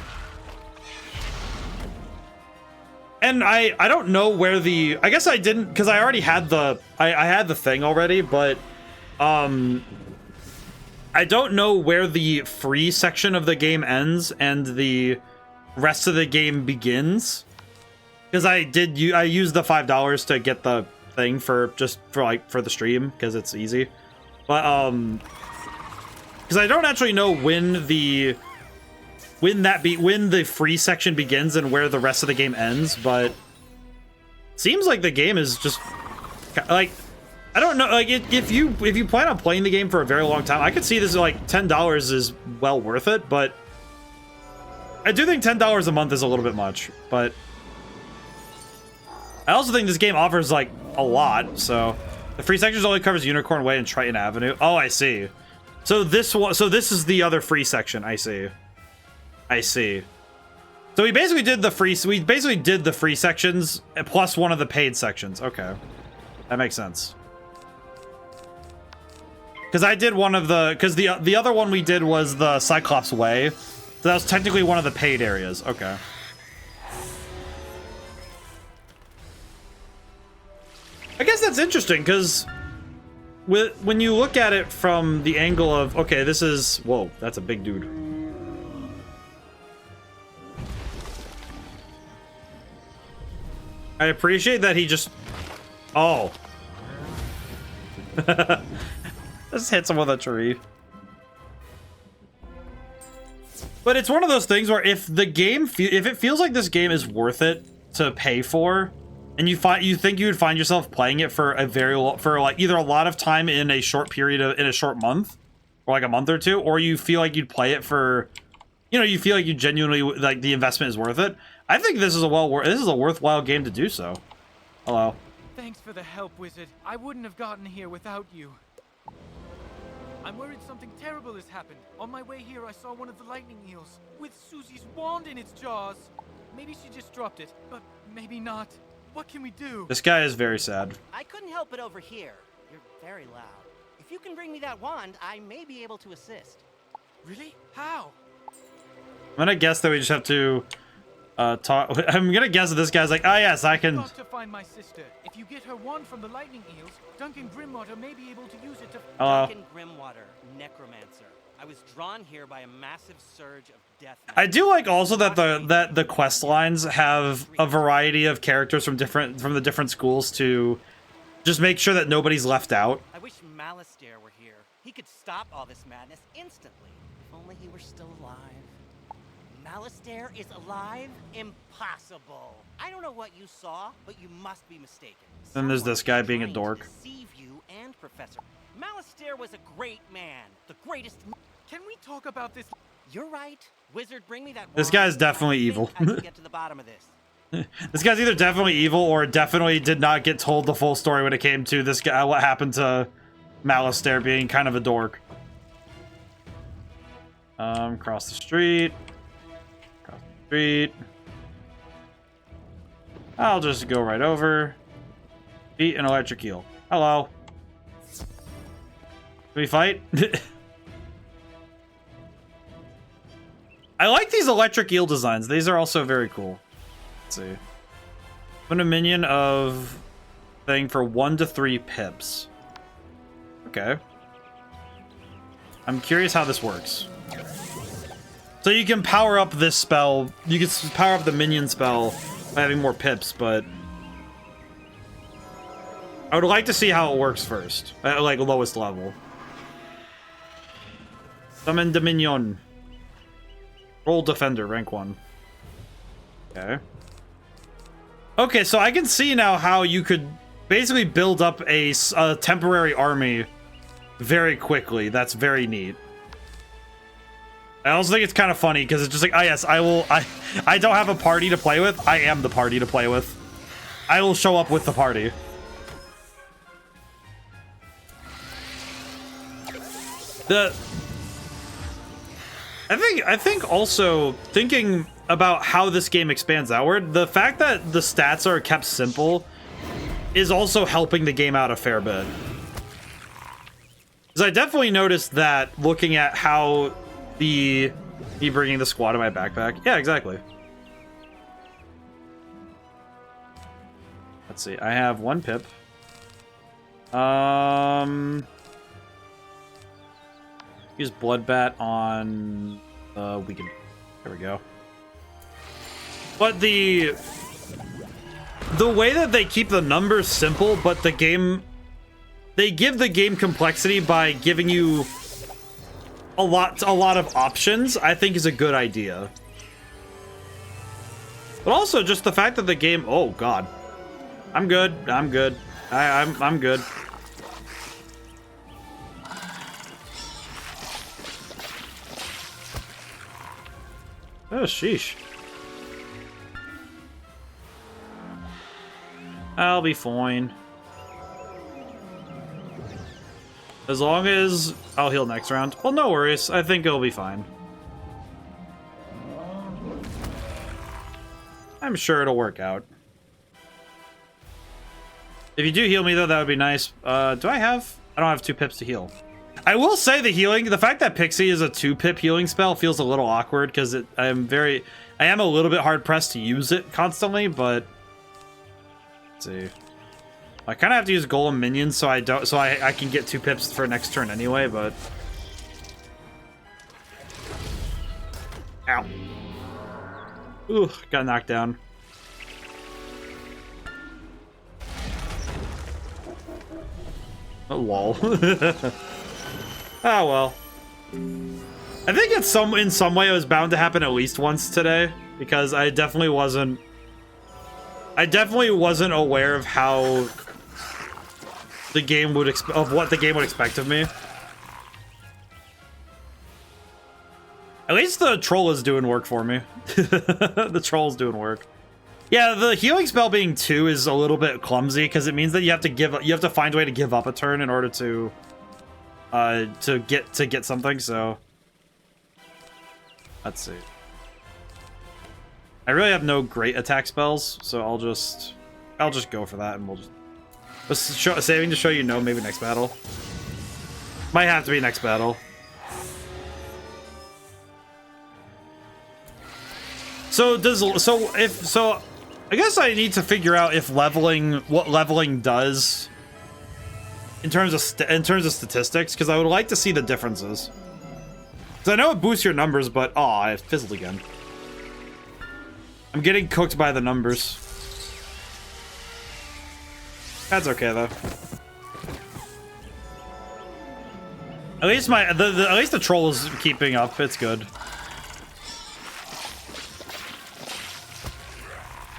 And I don't know where the, I guess I didn't, because I already had the, I had the thing already, but I don't know where the free section of the game ends and the rest of the game begins, because I used the $5 to get the thing for the stream because it's easy, but because I don't actually know when the free section begins and where the rest of the game ends, but seems like the game is just like, I don't know, like if you plan on playing the game for a very long time, I could see this like $10 is well worth it, but I do think $10 a month is a little bit much. But I also think this game offers like a lot. So the free sections only covers Unicorn Way and Triton Avenue. Oh, I see. So this is the other free section. I see. So we basically did the free sections plus one of the paid sections. Okay, that makes sense. Because I did one of the, because the other one we did was the Cyclops Way, so that was technically one of the paid areas. Okay. I guess that's interesting because when you look at it from the angle of, okay, this is, whoa, that's a big dude. I appreciate that he just, oh. Just hits him with a tree. But it's one of those things where if it feels like this game is worth it to pay for, and you think you would find yourself playing it for like either a lot of time in a short period in a short month, or like a month or two, or you feel like you'd play it for, you know, you feel like you genuinely like the investment is worth it. I think this is a worthwhile game to do so. Hello. Thanks for the help, Wizard. I wouldn't have gotten here without you. I'm worried something terrible has happened. On my way here, I saw one of the lightning eels with Susie's wand in its jaws. Maybe she just dropped it, but maybe not. What can we do? This guy is very sad. I couldn't help it over here. You're very loud. If you can bring me that wand, I may be able to assist. Really? How? I'm gonna guess that we just have to talk. I'm gonna guess that this guy's like, oh yes, I can. I've got to find my sister. If you get her wand from the lightning eels, Duncan Grimwater may be able to use it to. Duncan Grimwater, necromancer. I was drawn here by a massive surge of death. I do like also that the quest lines have a variety of characters from the different schools to just make sure that nobody's left out. I wish Malastare were here. He could stop all this madness instantly. If only he were still alive. Malastare is alive? Impossible. I don't know what you saw, but you must be mistaken. Then there's this guy being a dork. Deceive you and Professor. Malastare was a great man, the greatest. Can we talk about this? You're right. Wizard, bring me that. This guy's definitely evil. I can get to the bottom of this. This guy's either definitely evil or definitely did not get told the full story when it came to this guy, what happened to Malastare being kind of a dork. Cross the street. I'll just go right over. Beat an electric eel. Hello. Can we fight? I like these electric eel designs. These are also very cool. Let's see. Put a minion of thing for 1 to 3 pips. Okay. I'm curious how this works. So you can power up this spell. You can power up the minion spell by having more pips, but I would like to see how it works first, at like lowest level. Summon the minion. Roll defender, rank 1. Okay. Okay, so I can see now how you could basically build up a temporary army very quickly. That's very neat. I also think it's kind of funny because it's just like, oh yes, I don't have a party to play with. I am the party to play with. I will show up with the party. I think also thinking about how this game expands outward, the fact that the stats are kept simple is also helping the game out a fair bit. Because I definitely noticed that looking at how me bringing the squad in my backpack. Yeah, exactly. Let's see. I have 1 pip. Use Bloodbat on Weaken. There we go. But the way that they keep the numbers simple, but they give the game complexity by giving you a lot of options, I think is a good idea. But also just the fact that the game, oh god. I'm good. I'm good. I'm good. Oh, sheesh. I'll be fine. As long as I'll heal next round. Well, no worries. I think it'll be fine. I'm sure it'll work out. If you do heal me, though, that would be nice. Do I have... I don't have 2 pips to heal. I will say the fact that Pixie is a 2-pip healing spell feels a little awkward because I am a little bit hard pressed to use it constantly, but let's see. I kind of have to use golem minions so I can get 2 pips for next turn anyway, but ow. Ooh, got knocked down. Oh, lol. Oh well. I think in some way it was bound to happen at least once today because I definitely wasn't aware of how the game would what the game would expect of me. At least the troll is doing work for me. The troll's doing work. Yeah, the healing spell being 2 is a little bit clumsy because it means that you have to find a way to give up a turn in order to get something, so let's see. I really have no great attack spells, so I'll just go for that and we'll just saving to show you no, maybe next battle. Might have to be next battle. So I guess I need to figure out if what leveling does in terms of statistics, because I would like to see the differences. Because I know it boosts your numbers, but oh, I fizzled again. I'm getting cooked by the numbers. That's okay though. At least at least the troll is keeping up. It's good.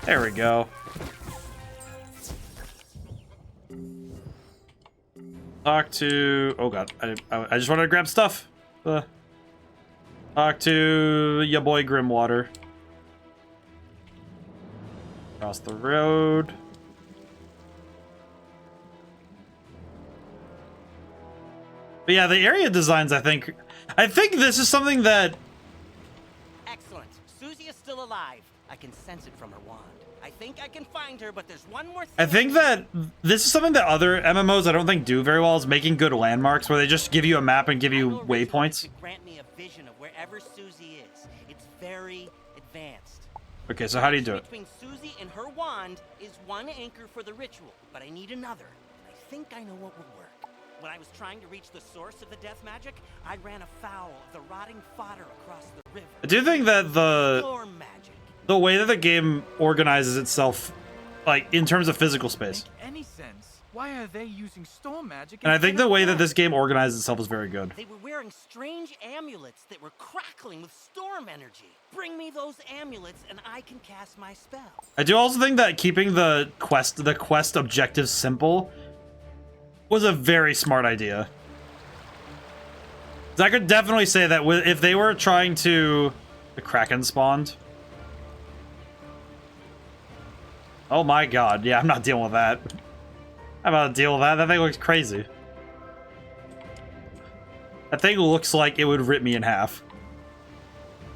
There we go. Talk to... Oh god, I just wanted to grab stuff. Talk to ya boy Grimwater. Across the road. But yeah, the area designs, I think this is something that... Excellent. Susie is still alive. I can sense it from her wand. I think I can find her, but there's one more thing. I think that this is something that other MMOs I don't think do very well, is making good landmarks where they just give you a map and give you waypoints. Grant me a vision of wherever Susie is. It's very advanced. Okay, so how do you do it? Between Susie and her wand is one anchor for the ritual, but I need another. And I think I know what will work. When I was trying to reach the source of the death magic, I ran afoul of the rotting fodder across the river. I do think that the way that the game organizes itself, like in terms of physical space, any sense? Why are they using storm magic? And I think the way that this game organizes itself is very good. They were wearing strange amulets that were crackling with storm energy. Bring me those amulets and I can cast my spell. I do also think that keeping the quest objectives simple was a very smart idea. I could definitely say that if they were trying to... The Kraken spawned. Oh my god, yeah, I'm not dealing with that. I'm about to deal with that. That thing looks crazy. That thing looks like it would rip me in half.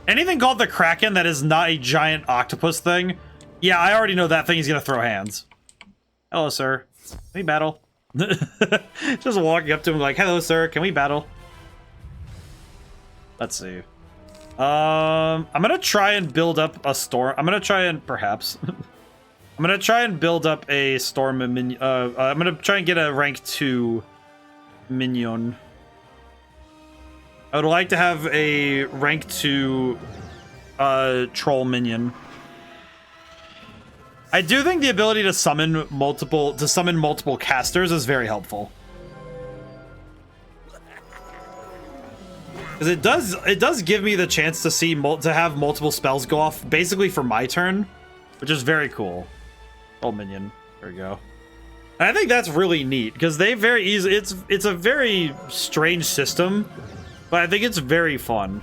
Anything called the Kraken that is not a giant octopus thing, yeah, I already know that thing is gonna throw hands. Hello, sir. Can we battle? Just walking up to him like, hello, sir. Can we battle? Let's see. I'm gonna try and build up a storm. I'm gonna try and perhaps. I'm gonna try and build up a storm minion. I'm gonna try and get a rank 2 minion. I would like to have a rank 2 troll minion. I do think the ability to summon multiple casters is very helpful. Because it does give me the chance to see to have multiple spells go off basically for my turn, which is very cool. Oh, minion. There we go. And I think that's really neat because they very easy. It's a very strange system, but I think it's very fun.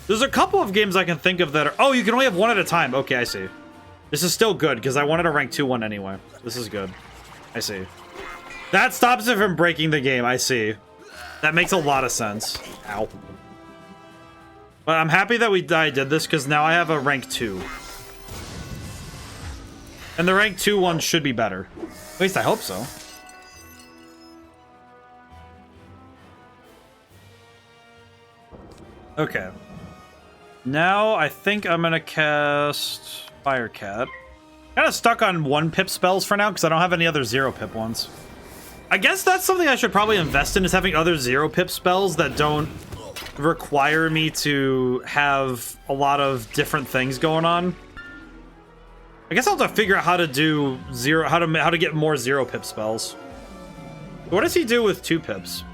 There's a couple of games I can think of that are... Oh, you can only have one at a time. Okay, I see. This is still good because I wanted a rank 2 one anyway. This is good. I see. That stops it from breaking the game. I see. That makes a lot of sense. Ow. But I'm happy that I did this because now I have a rank 2. And the rank 2 one should be better. At least I hope so. Okay. Now I think I'm gonna cast Firecat. Kind of stuck on 1 pip spells for now because I don't have any other 0 pip ones. I guess that's something I should probably invest in, is having other 0 pip spells that don't require me to have a lot of different things going on. I guess I'll have to figure out how to do how to get more 0 pip spells. What does he do with 2 pips?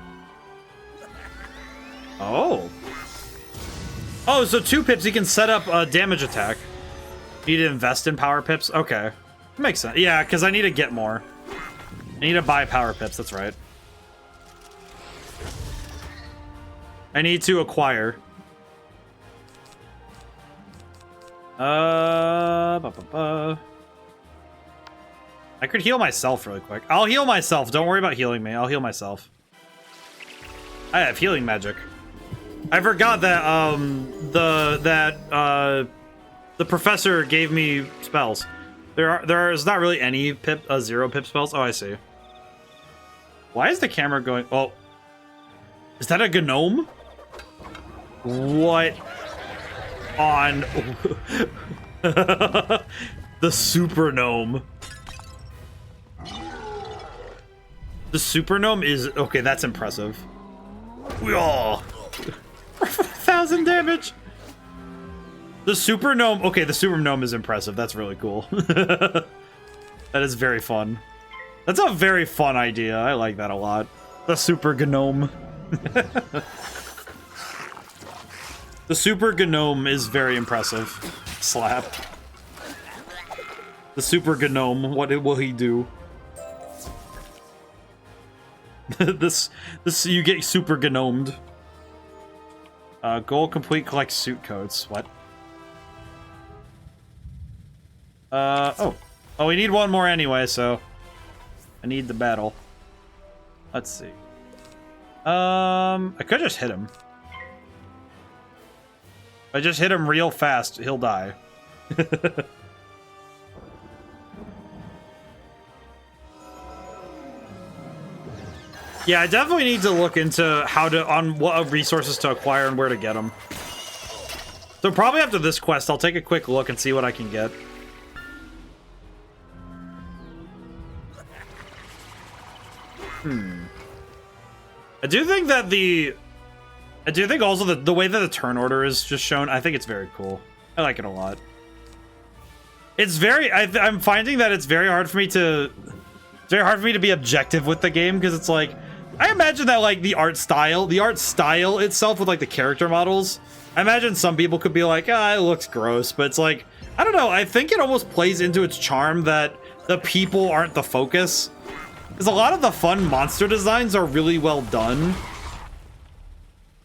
Oh. Oh, so 2 pips, he can set up a damage attack. Need to invest in power pips? Okay. Makes sense. Yeah, because I need to get more. I need to buy power pips, that's right. I need to acquire. I could heal myself really quick. I'll heal myself. Don't worry about healing me. I'll heal myself. I have healing magic. I forgot that the professor gave me spells. There's not really any 0 pip spells. Oh, I see. Why is the camera going? Oh, is that a gnome? What on the super gnome? The super gnome is okay. That's impressive. Oh, 1,000 damage. The super gnome. Okay, the super gnome is impressive. That's really cool. That is very fun. That's a very fun idea. I like that a lot. The super gnome. The super gnome is very impressive. Slap. The super gnome. What will he do? This you get super gnomed. Goal complete. Collect suit codes. What? Oh, we need 1 more anyway, so I need the battle. Let's see. I could just hit him. If I just hit him real fast, he'll die. Yeah, I definitely need to look into what resources to acquire and where to get them. So probably after this quest, I'll take a quick look and see what I can get. I do think also the way that the turn order is just shown, I think it's very cool. I like it a lot. It's very, I'm finding that it's very hard for me to be objective with the game, because it's like, I imagine that like the art style itself with like the character models, I imagine some people could be like, ah, it looks gross, but it's like, I don't know, I think it almost plays into its charm that the people aren't the focus. Because a lot of the fun monster designs are really well done.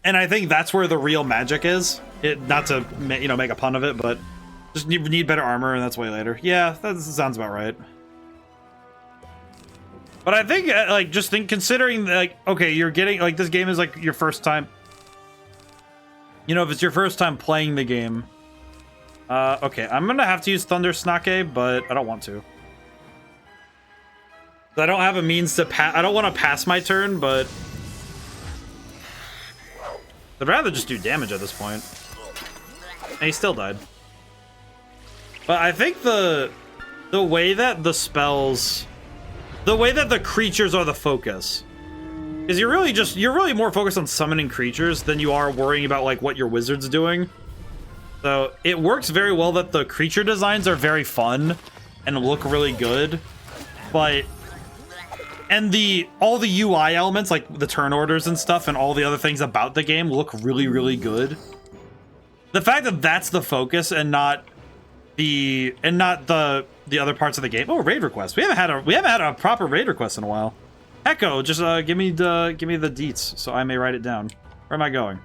And I think that's where the real magic is. Not to, you know, make a pun of it, but just need better armor, and that's way later. Yeah, that sounds about right. But I think, like, considering, like, okay, you're getting, like, this game is, like, your first time. You know, if it's your first time playing the game, Okay, I'm gonna have to use Thunder Snake, but I don't want to. I don't have a means to I don't want to pass my turn, but I'd rather just do damage at this point. And he still died. But I think the way that the spells, the way that the creatures are the focus, is you're really more focused on summoning creatures than you are worrying about like what your wizard's doing. So it works very well that the creature designs are very fun and look really good, but all the UI elements like the turn orders and stuff and all the other things about the game look really, really good. The fact that that's the focus and not the other parts of the game. Oh, raid request. We haven't had a proper raid request in a while. Echo, just give me the deets so I may write it down. Where am I going?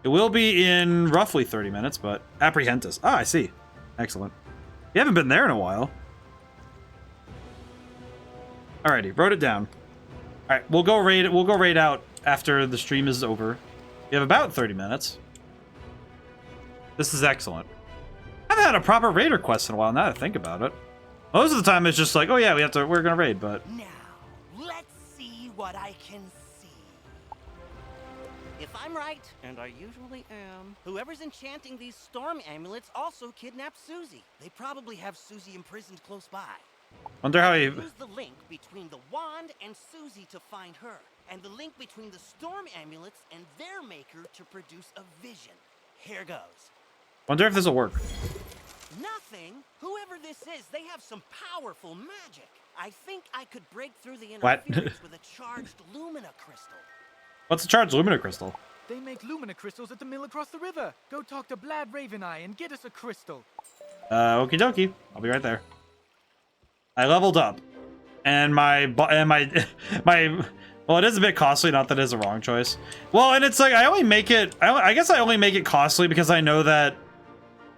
It will be in roughly 30 minutes, but Apprehentus. Ah, I see. Excellent. You haven't been there in a while. Alrighty, wrote it down. Alright, we'll go raid out after the stream is over. We have about 30 minutes. This is excellent. I haven't had a proper raid request in a while now that I think about it. Most of the time it's just like, oh yeah, we're gonna raid, but Now, let's see what I can see. If I'm right, and I usually am, whoever's enchanting these storm amulets also kidnapped Susie. They probably have Susie imprisoned close by. Wonder how he Use the link between the wand and Susie to find her, and the link between the storm amulets and their maker to produce a vision. Here goes. Wonder if this will work. Nothing. Whoever this is, they have some powerful magic. I think I could break through the What? interference with a charged Lumina crystal. What's a charged Lumina crystal? They make Lumina crystals at the mill across the river. Go talk to Blad Raveneye and get us a crystal. Okie dokie. I'll be right there. I leveled up, and my well, it is a bit costly. Not that it is a wrong choice. Well, and it's like I guess I only make it costly because I know that.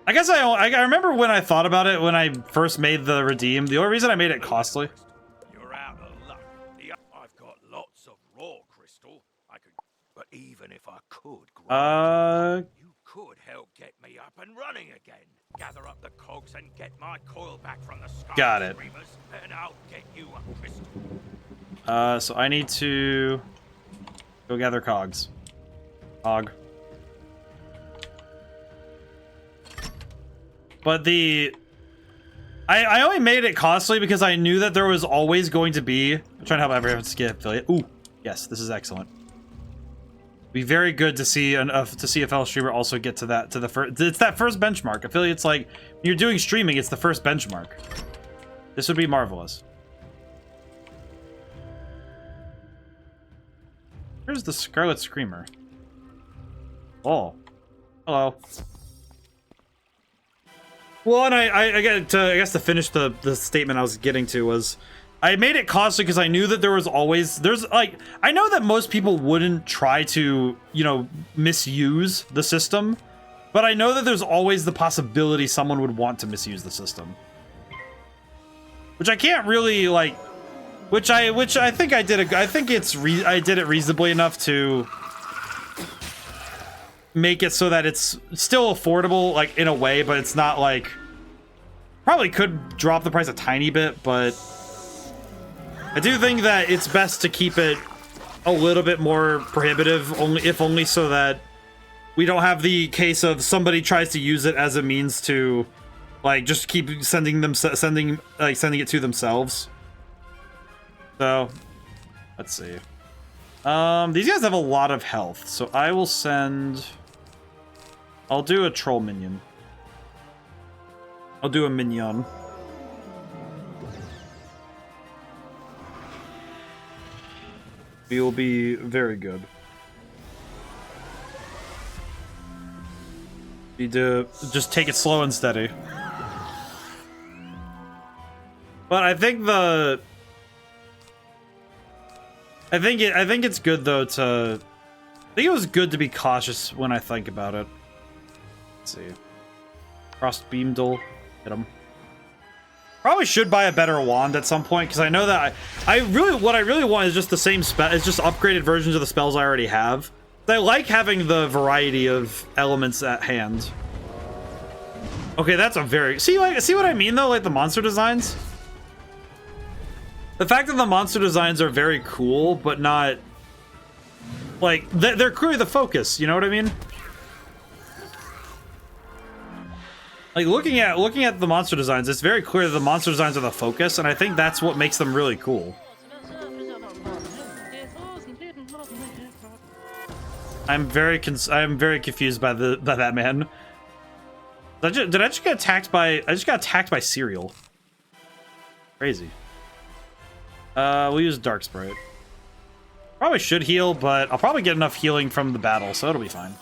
I guess I remember when I thought about it when I first made the redeem. The only reason I made it costly. You're out of luck. I've got lots of raw crystal. But even if I could, you could help get me up and running again. Gather up the cogs and get my coil back from the sky. Got it. Screamers, and I'll get you a crystal. So I need to go gather cogs. Cog. But I only made it costly because I knew that there was always going to be. I'm trying to help everyone skip affiliate. Ooh, yes, this is excellent. Be very good to see a fellow streamer also get to the first. It's that first benchmark. Affiliates, like when you're doing streaming, it's the first benchmark. This would be marvelous. Where's the Scarlet Screamer? Oh, hello. Well, and I guess to finish the statement I was getting to was, I made it costly because I knew that there's like, I know that most people wouldn't try to, misuse the system, but I know that there's always the possibility someone would want to misuse the system. Which I can't really, like, which I think I did I did it reasonably enough to make it so that it's still affordable, like, in a way, but it's not like, probably could drop the price a tiny bit, but I do think that it's best to keep it a little bit more prohibitive, only so that we don't have the case of somebody tries to use it as a means to, like, just keep sending it to themselves. So, let's see. These guys have a lot of health, so I will send. I'll do a troll minion. I'll do a minion. We will be very good. Need to just take it slow and steady. But I think I think it's good though to. I think it was good to be cautious when I think about it. Let's see. Frost Beamdle. Hit him. Probably should buy a better wand at some point because I know that what I really want is just the same spell. It's just upgraded versions of the spells I already have. I like having the variety of elements at hand. Okay, that's a very... See what I mean, though? Like, the monster designs? The fact that the monster designs are very cool, but not... Like, they're clearly the focus, you know what I mean? Like, looking at the monster designs, it's very clear that the monster designs are the focus, and I think that's what makes them really cool. I'm very confused by that man. Did I just get attacked by... I just got attacked by cereal. Crazy. We'll use Dark Sprite. Probably should heal, but I'll probably get enough healing from the battle, so it'll be fine.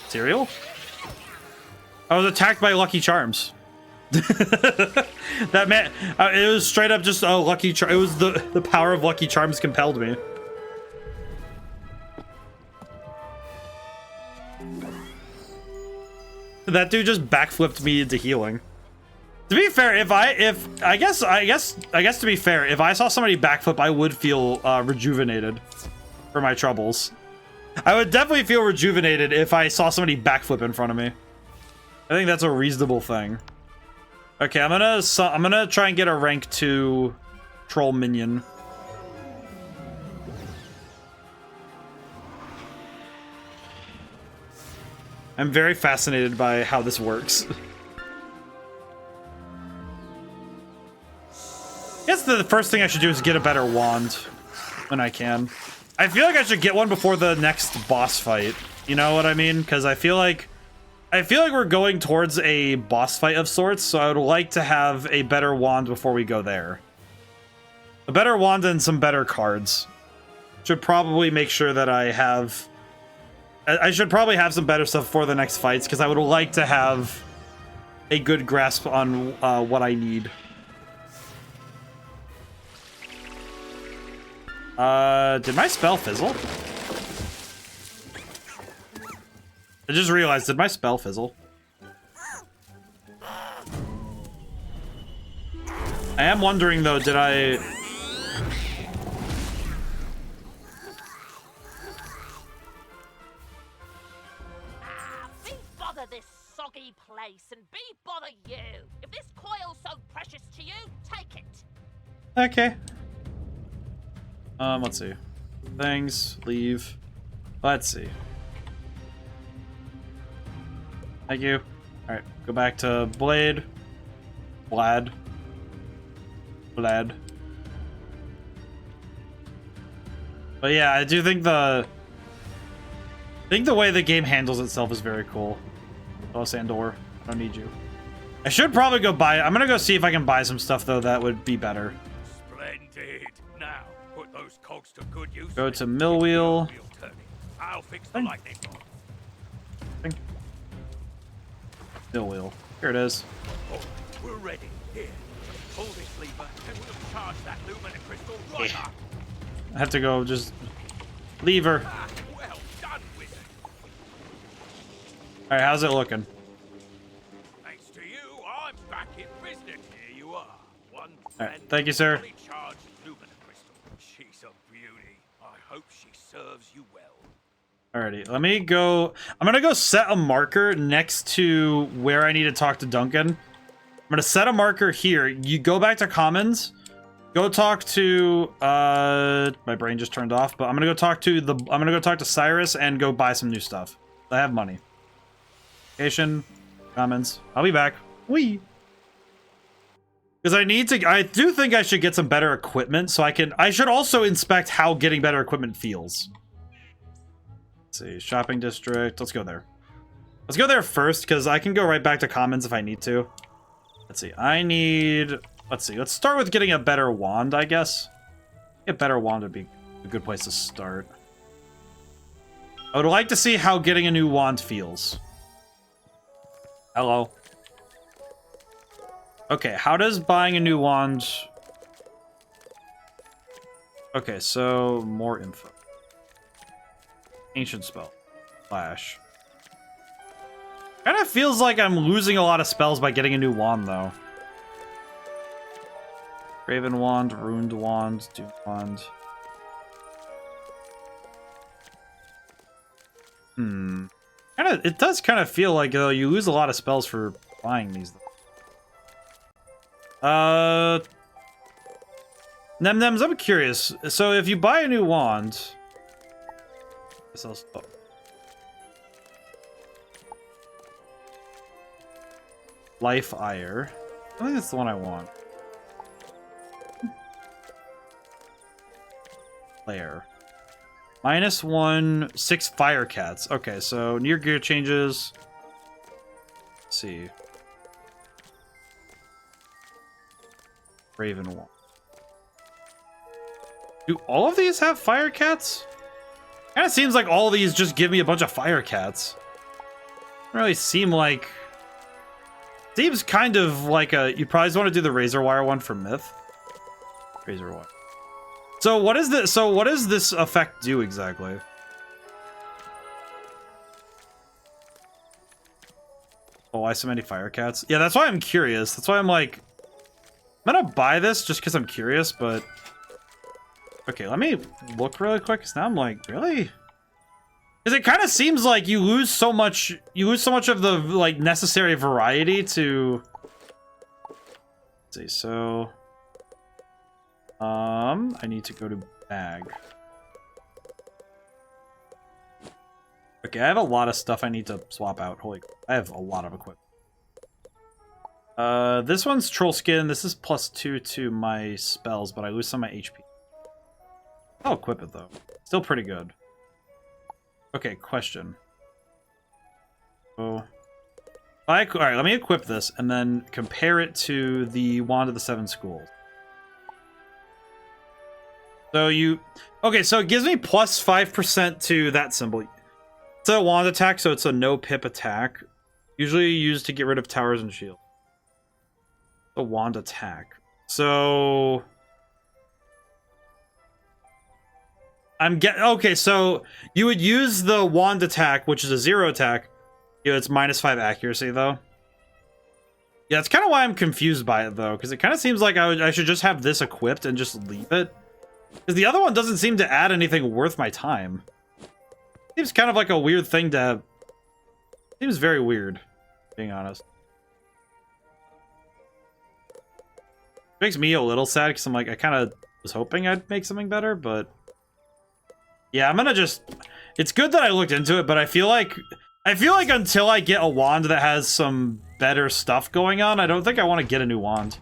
Cereal? I was attacked by Lucky Charms. That man... it was straight up just a Lucky Charm. It was the power of Lucky Charms compelled me. That dude just backflipped me into healing. To be fair, I guess to be fair, if I saw somebody backflip, I would feel rejuvenated for my troubles. I would definitely feel rejuvenated if I saw somebody backflip in front of me. I think that's a reasonable thing. Okay, I'm gonna try and get a rank 2 troll minion. I'm very fascinated by how this works. I guess the first thing I should do is get a better wand when I can. I feel like I should get one before the next boss fight. You know what I mean? Because I feel like we're going towards a boss fight of sorts, so I would like to have a better wand before we go there. A better wand and some better cards. Should probably make sure that I should probably have some better stuff for the next fights, because I would like to have a good grasp on what I need. Did my spell fizzle? I just realized, did my spell fizzle? I am wondering, though, did I... Bother this soggy place and be bother you. If this coil's so precious to you, take it. Okay. Let's see. Things, leave. Let's see. Thank you. Alright, go back to Blade. Blad. But yeah, I do think the way the game handles itself is very cool. Oh, Sandor, I don't need you. I should probably go buy... I'm gonna go see if I can buy some stuff, though, that would be better. Splendid. Now, put those cogs to good use. Go to mill wheel. I'll fix the lightning rod. Mill wheel. Here it is. Oh, we're ready. Here. Pull this lever and we'll charge that lumina crystal right up. I have to go just... Lever. Well done, wizard. Alright, how's it looking? Thanks to you, I'm back in business. Here you are. One Alright, thank you, sir. charged lumina crystal. She's a beauty. I hope she serves you well. Alrighty, let me go... I'm gonna go set a marker next to where I need to talk to Duncan. I'm gonna set a marker here. You go back to Commons. Go talk to... my brain just turned off, but I'm gonna go talk to the... I'm gonna go talk to Cyrus and go buy some new stuff. I have money. Location. Commons. I'll be back. Whee! Because I need to... I do think I should get some better equipment, so I can... I should also inspect how getting better equipment feels. Let's see, shopping district. Let's go there. Let's go there first, because I can go right back to Commons if I need to. Let's see, I need... Let's see, let's start with getting a better wand, I guess. A better wand would be a good place to start. I would like to see how getting a new wand feels. Hello. Okay, how does buying a new wand... Okay, so more info. Ancient spell. Flash. Kind of feels like I'm losing a lot of spells by getting a new wand, though. Raven wand, ruined wand, doom wand. It does kind of feel like you lose a lot of spells for buying these. Nem-Nems, I'm curious. So if you buy a new wand... Life Ire. I think that's the one I want. Player. -1, 6 fire cats. Okay, so near gear changes. Let's see. Raven one. Do all of these have fire cats? Kind of seems like all of these just give me a bunch of fire cats. Doesn't really seem like... Seems kind of like a... You probably just want to do the razor wire one for Myth. Razor wire. So what is this? So what does this effect do exactly? Oh, why so many fire cats? Yeah, that's why I'm curious. That's why I'm like... I'm gonna buy this just because I'm curious, but... Okay, let me look really quick, because now I'm like, really? Because it kind of seems like you lose so much of the, like, necessary variety to... Let's see, so... I need to go to bag. Okay, I have a lot of stuff I need to swap out. Holy crap, I have a lot of equipment. This one's troll skin. This is +2 to my spells, but I lose some of my HP. I'll equip it though. Still pretty good. Okay, question. So, alright, let me equip this and then compare it to the Wand of the Seven Schools. So okay, so it gives me +5% to that symbol. It's a wand attack, so it's a no pip attack. Usually used to get rid of towers and shields. A wand attack. So okay, so you would use the wand attack, which is a 0 attack. Yeah, it's -5 accuracy though. Yeah, that's kind of why I'm confused by it though, because it kind of seems like I should just have this equipped and just leave it. Because the other one doesn't seem to add anything worth my time. Seems kind of like a weird thing to have. Seems very weird, being honest. Makes me a little sad because I'm like, I kind of was hoping I'd make something better, but yeah, I'm gonna just. It's good that I looked into it, but I feel like until I get a wand that has some better stuff going on, I don't think I want to get a new wand.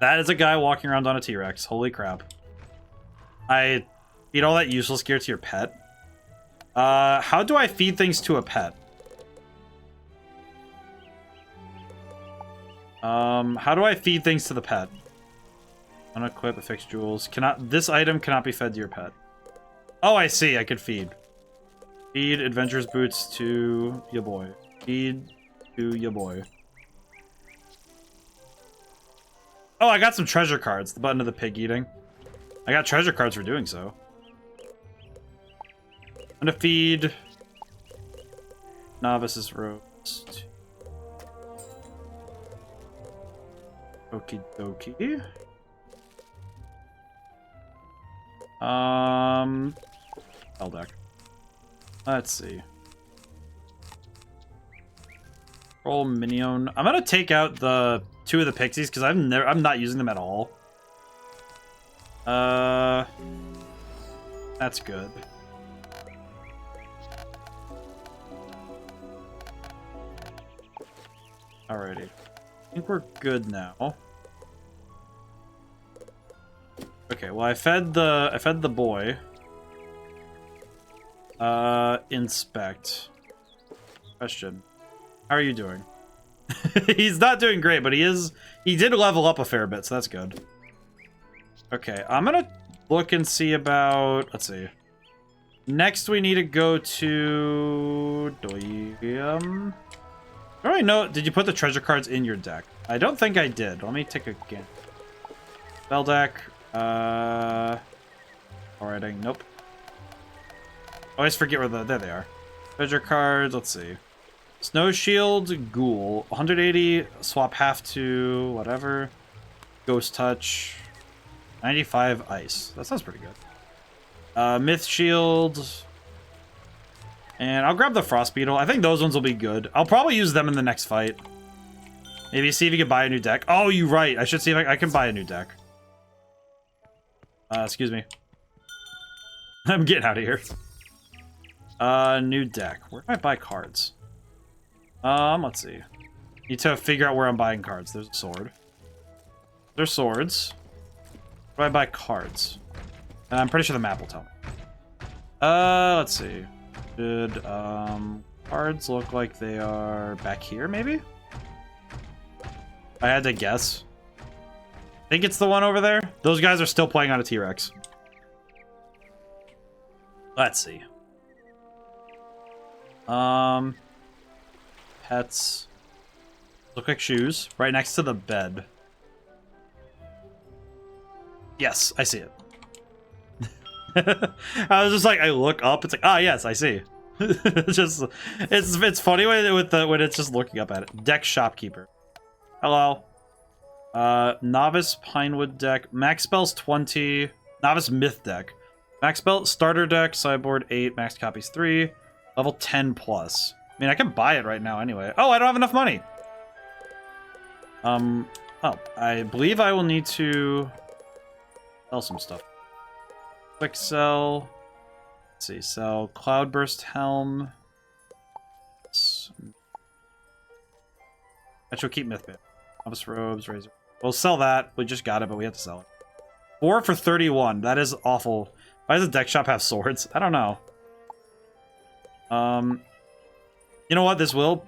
That is a guy walking around on a T-Rex. Holy crap! I feed all that useless gear to your pet. How do I feed things to a pet? How do I feed things to the pet? Unequip, affix jewels. This item cannot be fed to your pet. Oh, I see. I could feed. Feed adventurer's boots to your boy. Feed to your boy. Oh, I got some treasure cards. The button of the pig eating. I got treasure cards for doing so. I'm gonna feed novice's roast. Okie dokie. Spell deck. Let's see. Roll minion. I'm gonna take out the 2 of the pixies because I'm not using them at all. That's good. Alrighty. I think we're good now. Okay, well I fed the boy. Inspect. Question. How are you doing? He's not doing great, but he did level up a fair bit, so that's good. Okay, I'm gonna look and see about, let's see. Next we need to go to ODaM. I don't really know, did you put the treasure cards in your deck? I don't think I did. Let me take a scan. Spell deck. Alrighty, nope. Always forget where there they are. Treasure cards, let's see. Snow Shield, Ghoul. 180, swap half to whatever. Ghost Touch. 95, Ice. That sounds pretty good. Myth Shield. And I'll grab the Frost Beetle. I think those ones will be good. I'll probably use them in the next fight. Maybe see if you can buy a new deck. Oh, you're right. I should see if I can buy a new deck. Excuse me. I'm getting out of here. New deck. Where do I buy cards? Let's see. Need to figure out where I'm buying cards. There's a sword. There's swords. Where do I buy cards? And I'm pretty sure the map will tell me. Let's see. Should, cards look like they are back here, maybe? I had to guess. I think it's the one over there. Those guys are still playing on a T-Rex. Let's see. Pets. Look like shoes. Right next to the bed. Yes, I see it. I was just like, I look up. It's like, ah, yes, I see. it's funny when it's just looking up at it. Deck shopkeeper. Hello. Novice Pinewood deck. Max spells 20. Novice myth deck. Max spell starter deck. Sideboard 8. Max copies 3. Level 10 plus. I mean, I can buy it right now anyway. Oh, I don't have enough money. Oh, I believe I will need to sell some stuff. Quick sell. Let's see. Sell Cloudburst Helm. I should keep Mythbit. Novice Robes, Razor. We'll sell that. We just got it, but we have to sell it. 4 for 31. That is awful. Why does the deck shop have swords? I don't know. You know what? This will.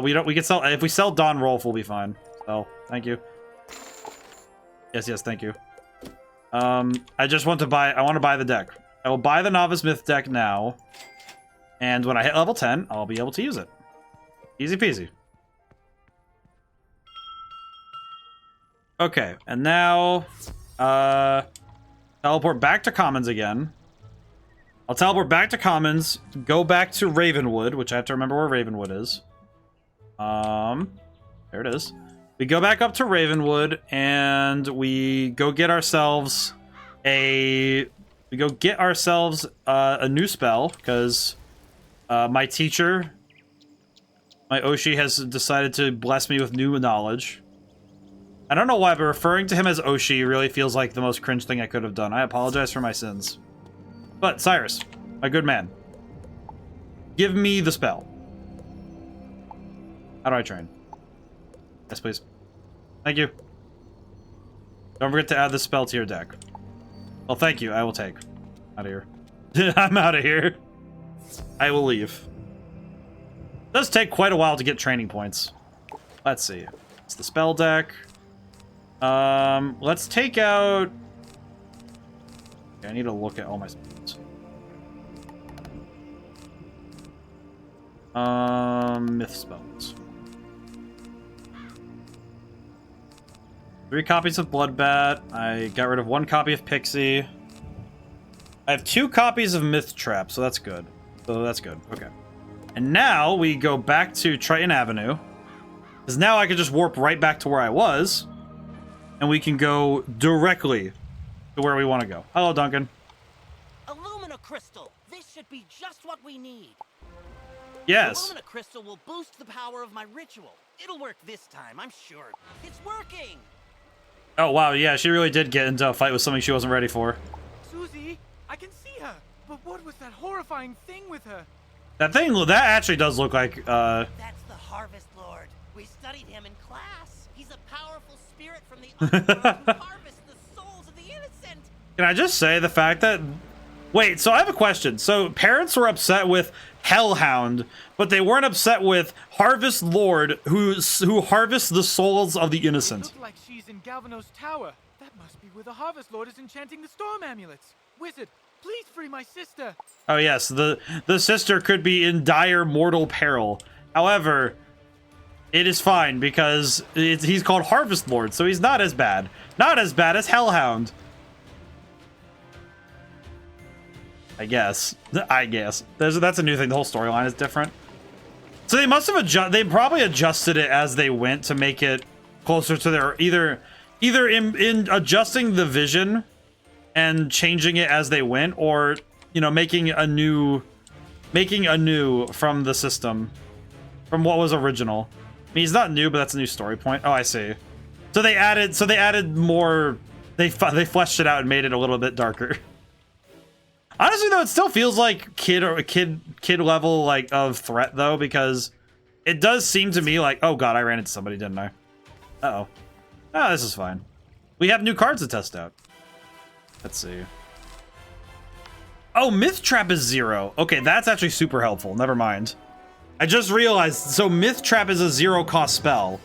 We can sell. If we sell Dawn Rolf, we'll be fine. So, thank you. Yes, thank you. I just want to buy. I want to buy the deck. I will buy the Novice Myth deck now, and when I hit level 10, I'll be able to use it. Easy peasy. Okay, and now, teleport back to Commons again. I'll teleport back to Commons, go back to Ravenwood, which I have to remember where Ravenwood is. There it is. We go back up to Ravenwood, and we go get ourselves a new spell, because my teacher, my Oshi, has decided to bless me with new knowledge. I don't know why, but referring to him as Oshi really feels like the most cringe thing I could have done. I apologize for my sins. But, Cyrus, my good man, give me the spell. How do I train? Yes, please. Thank you. Don't forget to add the spell to your deck. Well, thank you. I will take. Out of here. I'm out of here. I will leave. It does take quite a while to get training points. Let's see. It's the spell deck. Let's take out... Okay, I need to look at all my spells. Myth spells. 3 copies of Bloodbat. I got rid of 1 copy of Pixie. I have 2 copies of Myth Trap, so that's good. Okay. And now we go back to Triton Avenue. Because now I can just warp right back to where I was. And we can go directly to where we want to go. Hello, Duncan. Illumina Crystal. This should be just what we need. Yes. Illumina Crystal will boost the power of my ritual. It'll work this time, I'm sure. It's working. Oh, wow. Yeah, she really did get into a fight with something she wasn't ready for. Susie, I can see her. But what was that horrifying thing with her? That actually does look like, That's the Harvest Lord. We studied him in class. He's a powerful spirit from the underworld who harvests the souls of the innocent. Can I just say the fact that... Wait, so I have a question. So parents were upset with Hellhound, but they weren't upset with Harvest Lord, who harvests the souls of the innocent. It looked like she's in Galvanos Tower. That must be where the Harvest Lord is enchanting the storm amulets. Wizard, please free my sister. Oh yes, the sister could be in dire mortal peril. However, it is fine because he's called Harvest Lord, so he's not as bad. Not as bad as Hellhound. I guess. That's a new thing. The whole storyline is different. So they must have they probably adjusted it as they went to make it closer to their either in adjusting the vision and changing it as they went, or making a new making anew from the system, from what was original. I mean, he's not new, but that's a new story point. Oh, I see. So they added more. They fleshed it out and made it a little bit darker. Honestly, though, it still feels like kid level like of threat though, because it does seem to me like, oh god, I ran into somebody, didn't I? Uh-oh. Ah, this is fine. We have new cards to test out. Let's see. Oh, Myth Trap is 0. Okay, that's actually super helpful. Never mind. I just realized, so Myth Trap is a 0 cost spell.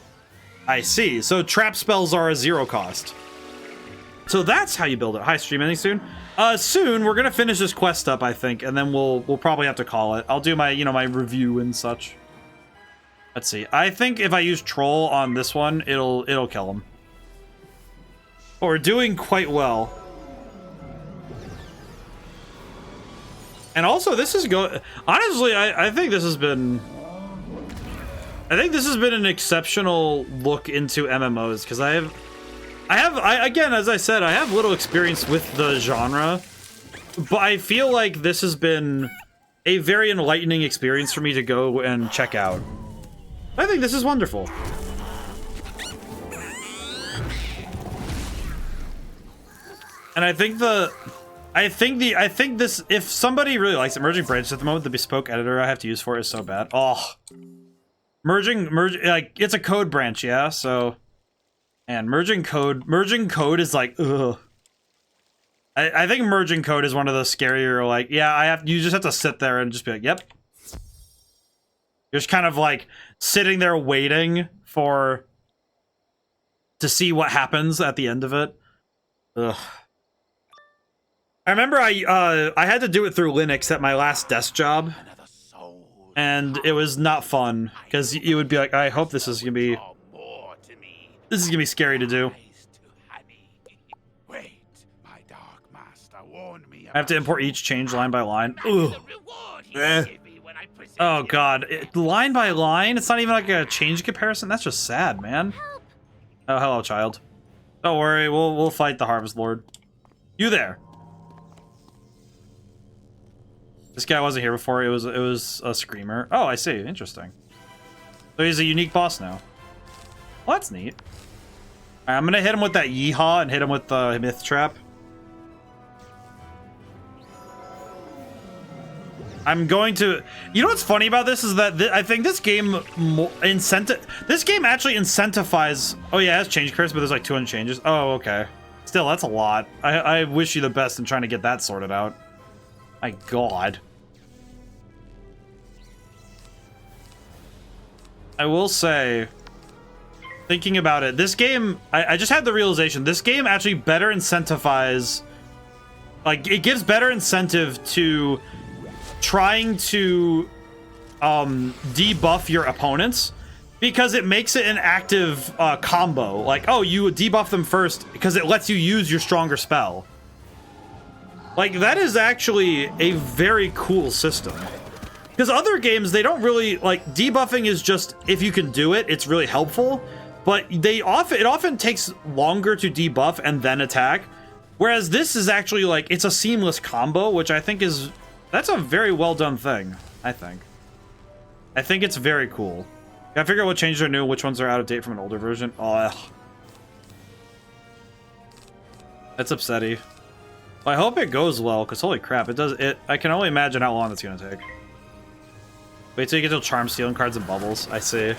I see. So trap spells are a 0 cost. So that's how you build it. Hi, stream ending soon? Soon, we're gonna finish this quest up, I think, and then we'll probably have to call it. I'll do my, my review and such. Let's see. I think if I use Troll on this one, it'll kill him. But we're doing quite well. And also, this is honestly, I think this has been... I think this has been an exceptional look into MMOs, because I again, as I said, I have little experience with the genre, but I feel like this has been a very enlightening experience for me to go and check out. I think this is wonderful. And I think this, if somebody really likes it, merging branches at the moment, the bespoke editor I have to use for it is so bad. Oh, merging, like, it's a code branch, yeah, so, and merging code is like, ugh. I think merging code is one of the scarier, like, yeah, you just have to sit there and just be like, yep. You're just kind of like sitting there waiting to see what happens at the end of it. Ugh. I remember I had to do it through Linux at my last desk job, and it was not fun because you would be like, I hope this is gonna be scary to do. I have to import each change line by line. Ugh. Oh god, line by line? It's not even like a change comparison? That's just sad, man. Oh, hello, child. Don't worry, we'll fight the Harvest Lord. You there. This guy wasn't here before, it was a screamer. Oh, I see, interesting. So he's a unique boss now. Well, that's neat. Alright, I'm gonna hit him with that Yeehaw and hit him with the Myth Trap. I'm going to... You know what's funny about this is that I think this game this game actually incentivizes... Oh yeah, it has change curse, but there's like 200 changes. Oh, okay. Still, that's a lot. I wish you the best in trying to get that sorted out. My god. I will say, thinking about it, this game... I just had the realization, this game actually better incentivizes... Like, it gives better incentive to... trying to debuff your opponents, because it makes it an active combo. Like, oh, you debuff them first because it lets you use your stronger spell. Like, that is actually a very cool system. Because other games, they don't really, like, debuffing is just, if you can do it, it's really helpful. But it often takes longer to debuff and then attack. Whereas this is actually, like, it's a seamless combo, which I think is... That's a very well done thing, I think. I think it's very cool. Gotta figure out what changes are new, which ones are out of date from an older version. Oh, ugh. That's upsetting. Well, I hope it goes well, because holy crap, I can only imagine how long it's gonna take. Wait till you get to charm stealing cards and bubbles, I see.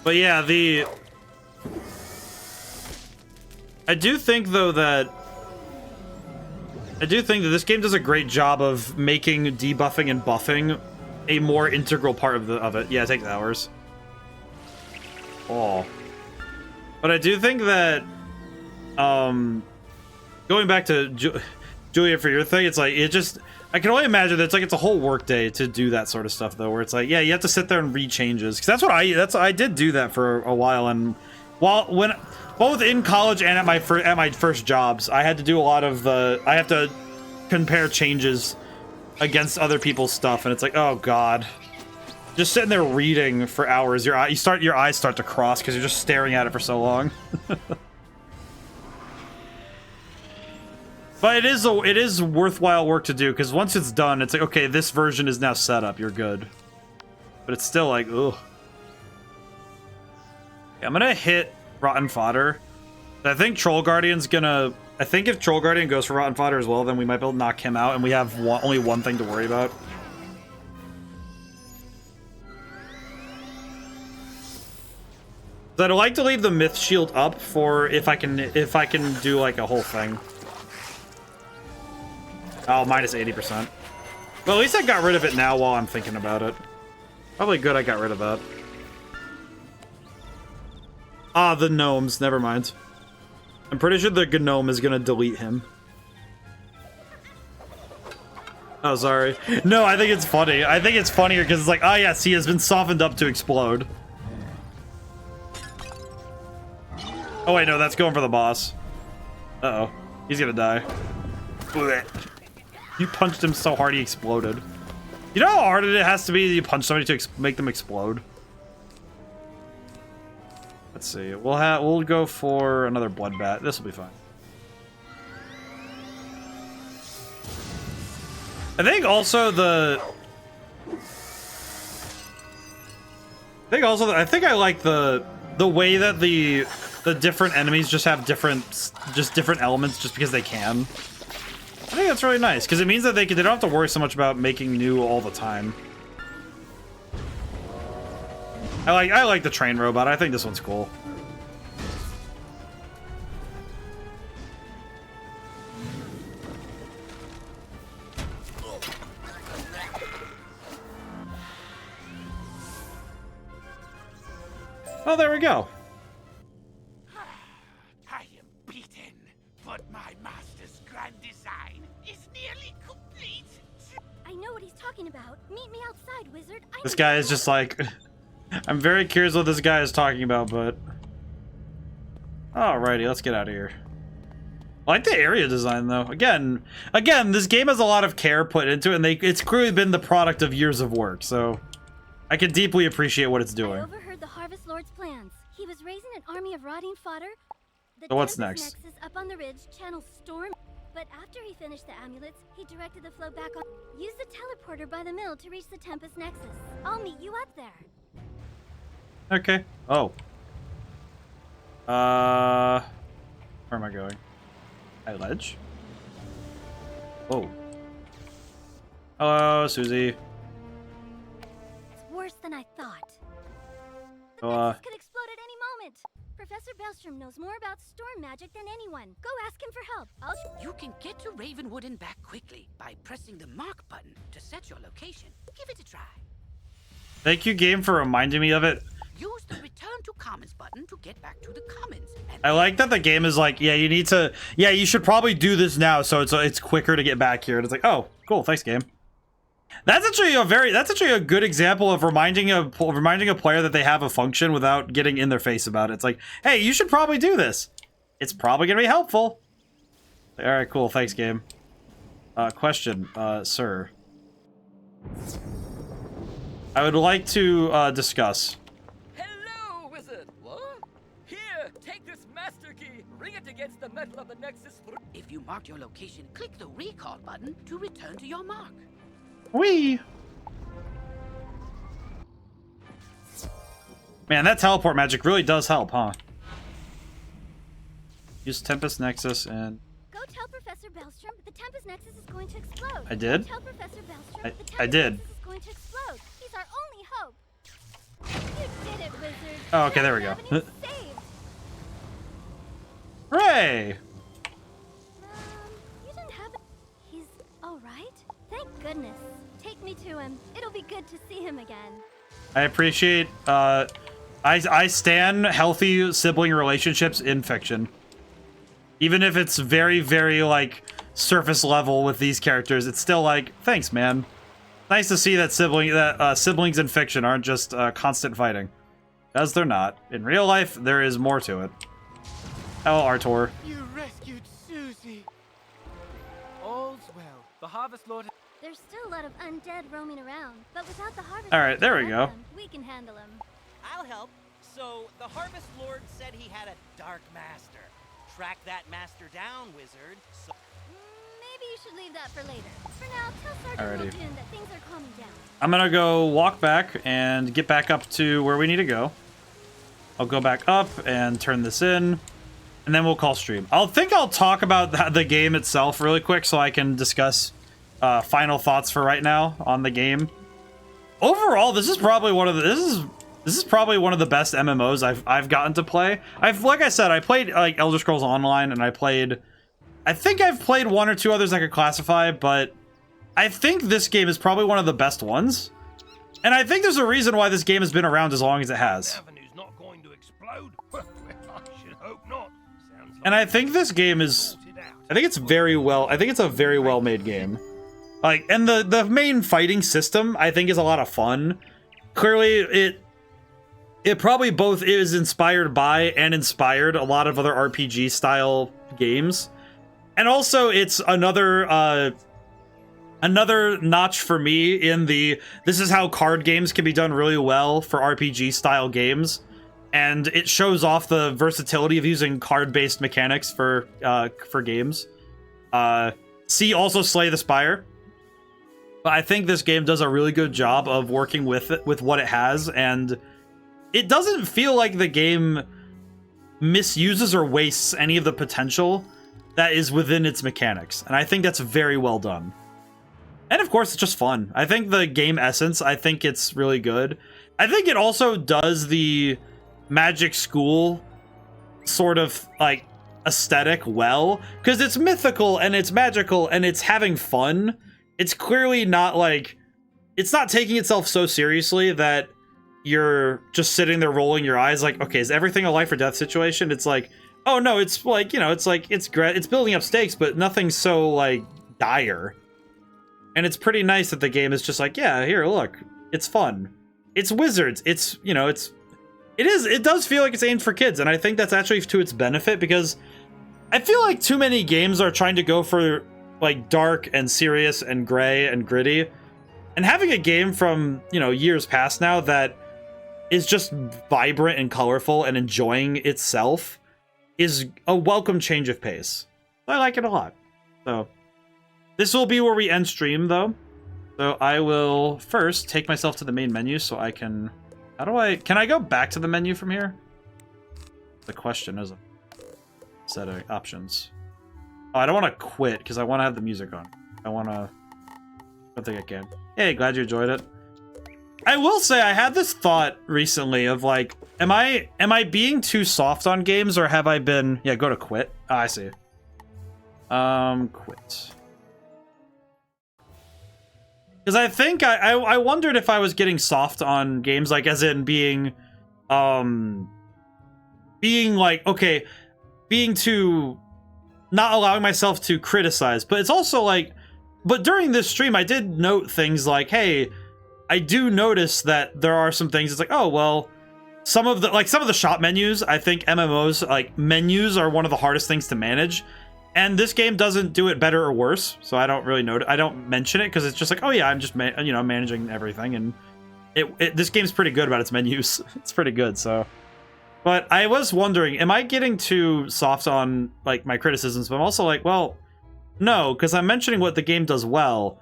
But yeah, I do think though that this game does a great job of making debuffing and buffing a more integral part of it. Yeah, it takes hours. Oh. But I do think that, going back to Julia for your thing, it's like, I can only imagine that it's a whole work day to do that sort of stuff though, where it's like, yeah, you have to sit there and read changes. Cause I did do that for a while, and both in college and at my first jobs, I had to do a lot of I have to compare changes against other people's stuff, and it's like, oh god, just sitting there reading for hours, your eyes start to cross because you're just staring at it for so long. But it is worthwhile work to do, because once it's done, it's like, okay, this version is now set up, you're good. But it's still like, ugh. I'm gonna hit Rotten Fodder. I think Troll Guardian's gonna... I think if Troll Guardian goes for Rotten Fodder as well, then we might be able to knock him out, and we have only one thing to worry about. So I'd like to leave the Myth Shield up for if I can do like a whole thing. Oh, minus 80%. Well, at least I got rid of it now while I'm thinking about it. Probably good I got rid of that. Ah, the gnomes. Never mind. I'm pretty sure the gnome is gonna delete him. Oh, sorry. No, I think it's funny. I think it's funnier because it's like, oh yes, he has been softened up to explode. Oh wait, no, that's going for the boss. Uh-oh. He's gonna die. You punched him so hard he exploded. You know how hard it has to be to punch somebody to make them explode? Let's see. We'll go for another bloodbath. This will be fine. I think also I like the way that the different enemies just have different elements just because they can. I think that's really nice because it means that they don't have to worry so much about making new all the time. I like the train robot. I think this one's cool. Oh, there we go. I am beaten, but my master's grand design is nearly complete. I know what he's talking about. Meet me outside, wizard. This guy is just like... I'm very curious what this guy is talking about, but... Alrighty, let's get out of here. I like the area design, though. Again, this game has a lot of care put into it, and it's clearly been the product of years of work, so... I can deeply appreciate what it's doing. I overheard the Harvest Lord's plans. He was raising an army of rotting fodder. So what's next? Nexus up on the ridge channels storm. But after he finished the amulets, he directed the flow back on. Use the teleporter by the mill to reach the Tempest Nexus. I'll meet you up there. Okay. Oh. Where am I going? High ledge? Oh. Hello, Susie. It's worse than I thought. The Oh, Nexus could explode at any moment. Professor Bellstrom knows more about storm magic than anyone. Go ask him for help. You can get to Ravenwood and back quickly by pressing the mark button to set your location. Give it a try. Thank you, game, for reminding me of it. Use the return to commons button to get back to the commons. I like that the game is like, yeah, you should probably do this now, so it's quicker to get back here. And it's like, oh, cool, thanks, game. That's actually a good example of reminding a player that they have a function without getting in their face about it. It's like, hey, you should probably do this. It's probably gonna be helpful. All right, cool, thanks, game. Question, sir. I would like to discuss. Hello, wizard. What? Here, take this master key. Ring it against the metal of the Nexus. If you marked your location, click the recall button to return to your mark. Whee! Man, that teleport magic really does help, huh? Use Tempest Nexus and... Go tell Professor Bellstrom the Tempest Nexus is going to explode. I did? Go tell Professor Bellstrom the Tempest I did. Nexus is going to explode. He's our only hope. You did it, wizard. Oh, okay, there we go. Saved. Hooray! You didn't have it. He's all right? Thank goodness. Take me to him. It'll be good to see him again. I appreciate, I stan healthy sibling relationships in fiction. Even if it's very, very, like, surface level with these characters, it's still like, thanks, man. Nice to see that siblings in fiction aren't just constant fighting. Because they're not. In real life, there is more to it. Oh, Artor. You rescued Susie. All's well. The Harvest Lord... There's still a lot of undead roaming around, but without the Harvest All right, there we go. we can handle them. I'll help. So, the Harvest Lord said he had a Dark Master. track that master down, Wizard. So Maybe you should leave that for later. For now, tell Sergeant Alrighty. Muldoon that things are calming down. I'm gonna go walk back and get back up to where we need to go. I'll go back up and turn this in, and then we'll call stream. I'll talk about the game itself really quick so I can discuss final thoughts for right now on the game. Overall, this is probably one of the this is probably one of the best MMOs I've gotten to play. Like I said, I played like Elder Scrolls Online, and I think I've played one or two others I could classify, but I think this game is probably one of the best ones. And I think there's a reason why this game has been around as long as it has. And I think this game is, I think it's a very well made game. Like, and the main fighting system I think is a lot of fun. Clearly it probably both is inspired by and inspired a lot of other RPG style games. And also it's another notch for me in this is how card games can be done really well for RPG style games. And it shows off the versatility of using card-based mechanics for games. See also Slay the Spire. But I think this game does a really good job of working with what it has, and it doesn't feel like the game misuses or wastes any of the potential that is within its mechanics. And I think that's very well done. And of course, it's just fun. I think the game essence, I think it's really good. I think it also does the Magic School sort of like aesthetic well, because it's mythical and it's magical and it's having fun. It's clearly not like, it's not taking itself so seriously that you're just sitting there rolling your eyes like, okay, is everything a life or death situation? It's like, oh no, it's like, you know, it's like, it's building up stakes, but nothing so like dire. And it's pretty nice that the game is just like, yeah, here, look, it's fun. It's Wizards. It's, you know, it does feel like it's aimed for kids, and I think that's actually to its benefit, because I feel like too many games are trying to go for like dark and serious and gray and gritty, and having a game from, you know, years past now that is just vibrant and colorful and enjoying itself is a welcome change of pace. I like it a lot. So this will be where we end stream though. So I will first take myself to the main menu so I can, can I go back to the menu from here? The question isn't. Set of options. Oh, I don't want to quit because I want to have the music on. I don't think I can. Hey, glad you enjoyed it. I will say I had this thought recently of like, am I being too soft on games, or have I been, yeah, go to quit. Ah, I see. Quit. Because I think I wondered if I was getting soft on games, like as in being like, okay, being too, not allowing myself to criticize. But it's also like, but during this stream I did note things like, hey, I do notice that there are some things, it's like, oh, well, some of the shop menus, I think MMOs, like, menus are one of the hardest things to manage. And this game doesn't do it better or worse, so I don't really notice. I don't mention it because it's just like, oh yeah, I'm just managing everything, and this game's pretty good about its menus. It's pretty good. So, but I was wondering, am I getting too soft on like my criticisms? But I'm also like, well, no, because I'm mentioning what the game does well,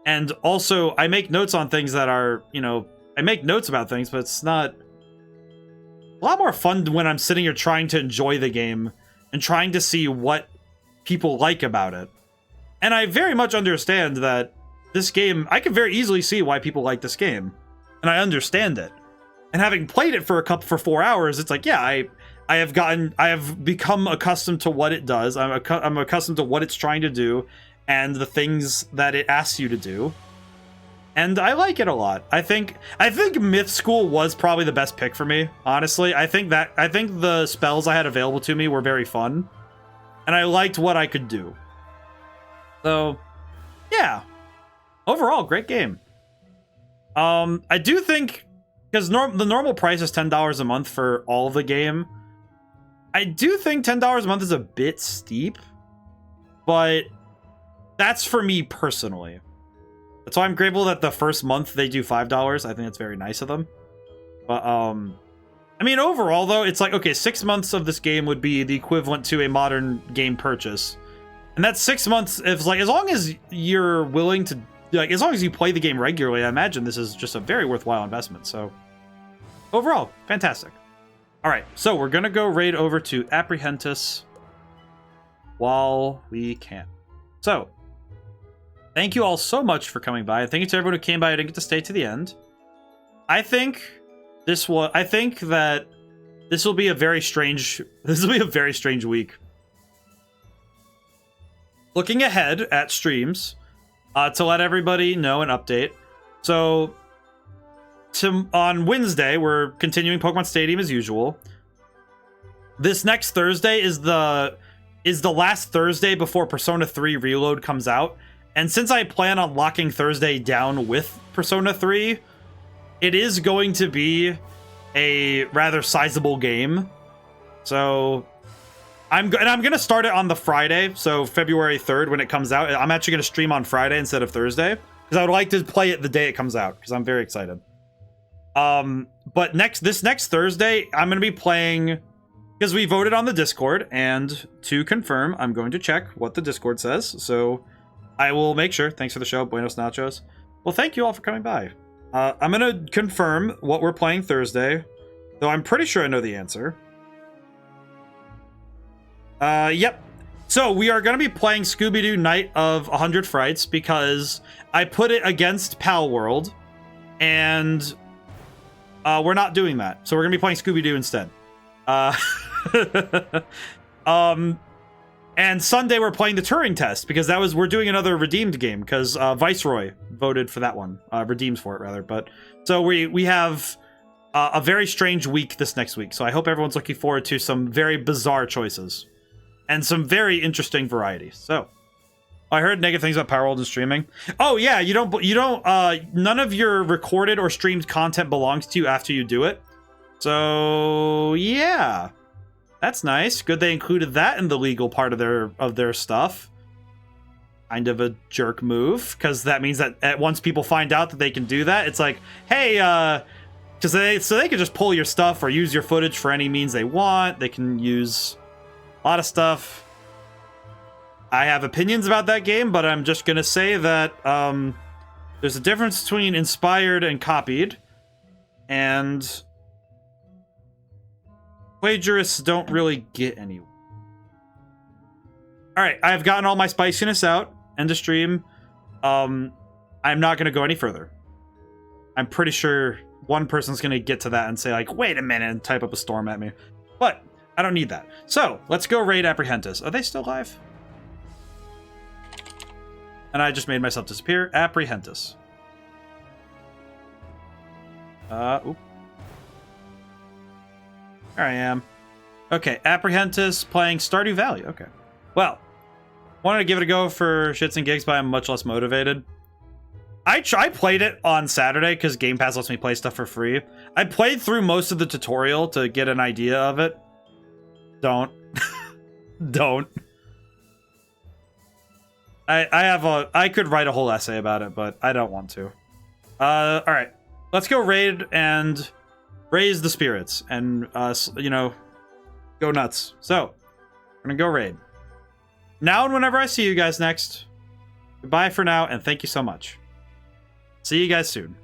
and also I make notes on things that are, you know, I make notes about things, but it's not a lot more fun when I'm sitting here trying to enjoy the game and trying to see what people like about it. And I very much understand that this game, I can very easily see why people like this game, and I understand it. And having played it for 4 hours, it's like, yeah, I have become accustomed to what it does. I'm accustomed to what it's trying to do and the things that it asks you to do, and I like it a lot. I think Myth School was probably the best pick for me, honestly. I think the spells I had available to me were very fun, and I liked what I could do. So, yeah. Overall, great game. I do think, because the normal price is $10 a month for all of the game, I do think $10 a month is a bit steep, but that's for me personally. So I'm grateful that the first month they do $5. I think that's very nice of them. But I mean, overall, though, it's like, okay, 6 months of this game would be the equivalent to a modern game purchase. And that's 6 months, if like, as long as you're willing to, like, as long as you play the game regularly, I imagine this is just a very worthwhile investment. So, overall, fantastic. All right, so we're going to go raid over to Apprehentus while we can. So, thank you all so much for coming by. Thank you to everyone who came by and didn't get to stay to the end. I think that this will be a very strange week. Looking ahead at streams, to let everybody know an update. So on Wednesday, we're continuing Pokemon Stadium as usual. This next Thursday is the last Thursday before Persona 3 Reload comes out. And since I plan on locking Thursday down with Persona 3, it is going to be a rather sizable game. So I'm going to start it on the Friday, so February 3rd when it comes out. I'm actually going to stream on Friday instead of Thursday because I would like to play it the day it comes out because I'm very excited. But this next Thursday, I'm going to be playing because we voted on the Discord, and to confirm, I'm going to check what the Discord says. So I will make sure. Thanks for the show, Buenos Nachos. Well, thank you all for coming by. I'm going to confirm what we're playing Thursday, though I'm pretty sure I know the answer. Yep. So we are going to be playing Scooby-Doo Night of 100 Frights because I put it against Pal World, and we're not doing that. So we're going to be playing Scooby-Doo instead. And Sunday we're playing the Turing Test because we're doing another redeemed game because Viceroy voted for that one, redeemed for it rather. But so we have a very strange week this next week. So I hope everyone's looking forward to some very bizarre choices and some very interesting variety. So I heard negative things about Power World and streaming. Oh yeah, you don't none of your recorded or streamed content belongs to you after you do it. So yeah. That's nice. Good they included that in the legal part of their stuff. Kind of a jerk move, because that means that once people find out that they can do that, it's like, hey, because they can just pull your stuff or use your footage for any means they want. They can use a lot of stuff. I have opinions about that game, but I'm just gonna say that there's a difference between inspired and copied, and plagiarists don't really get anywhere. Alright, I've gotten all my spiciness out. End of stream. I'm not going to go any further. I'm pretty sure one person's going to get to that and say, like, wait a minute, and type up a storm at me. But I don't need that. So, let's go raid Apprehentus. Are they still live? And I just made myself disappear. Apprehentus. Oop. There I am. Okay, Apprehentus playing Stardew Valley. Okay. Well, wanted to give it a go for shits and gigs, but I'm much less motivated. I played it on Saturday because Game Pass lets me play stuff for free. I played through most of the tutorial to get an idea of it. Don't. Don't. I could write a whole essay about it, but I don't want to. Alright. Let's go raid and raise the spirits and, go nuts. So, we're gonna go raid. Now and whenever I see you guys next, goodbye for now, and thank you so much. See you guys soon.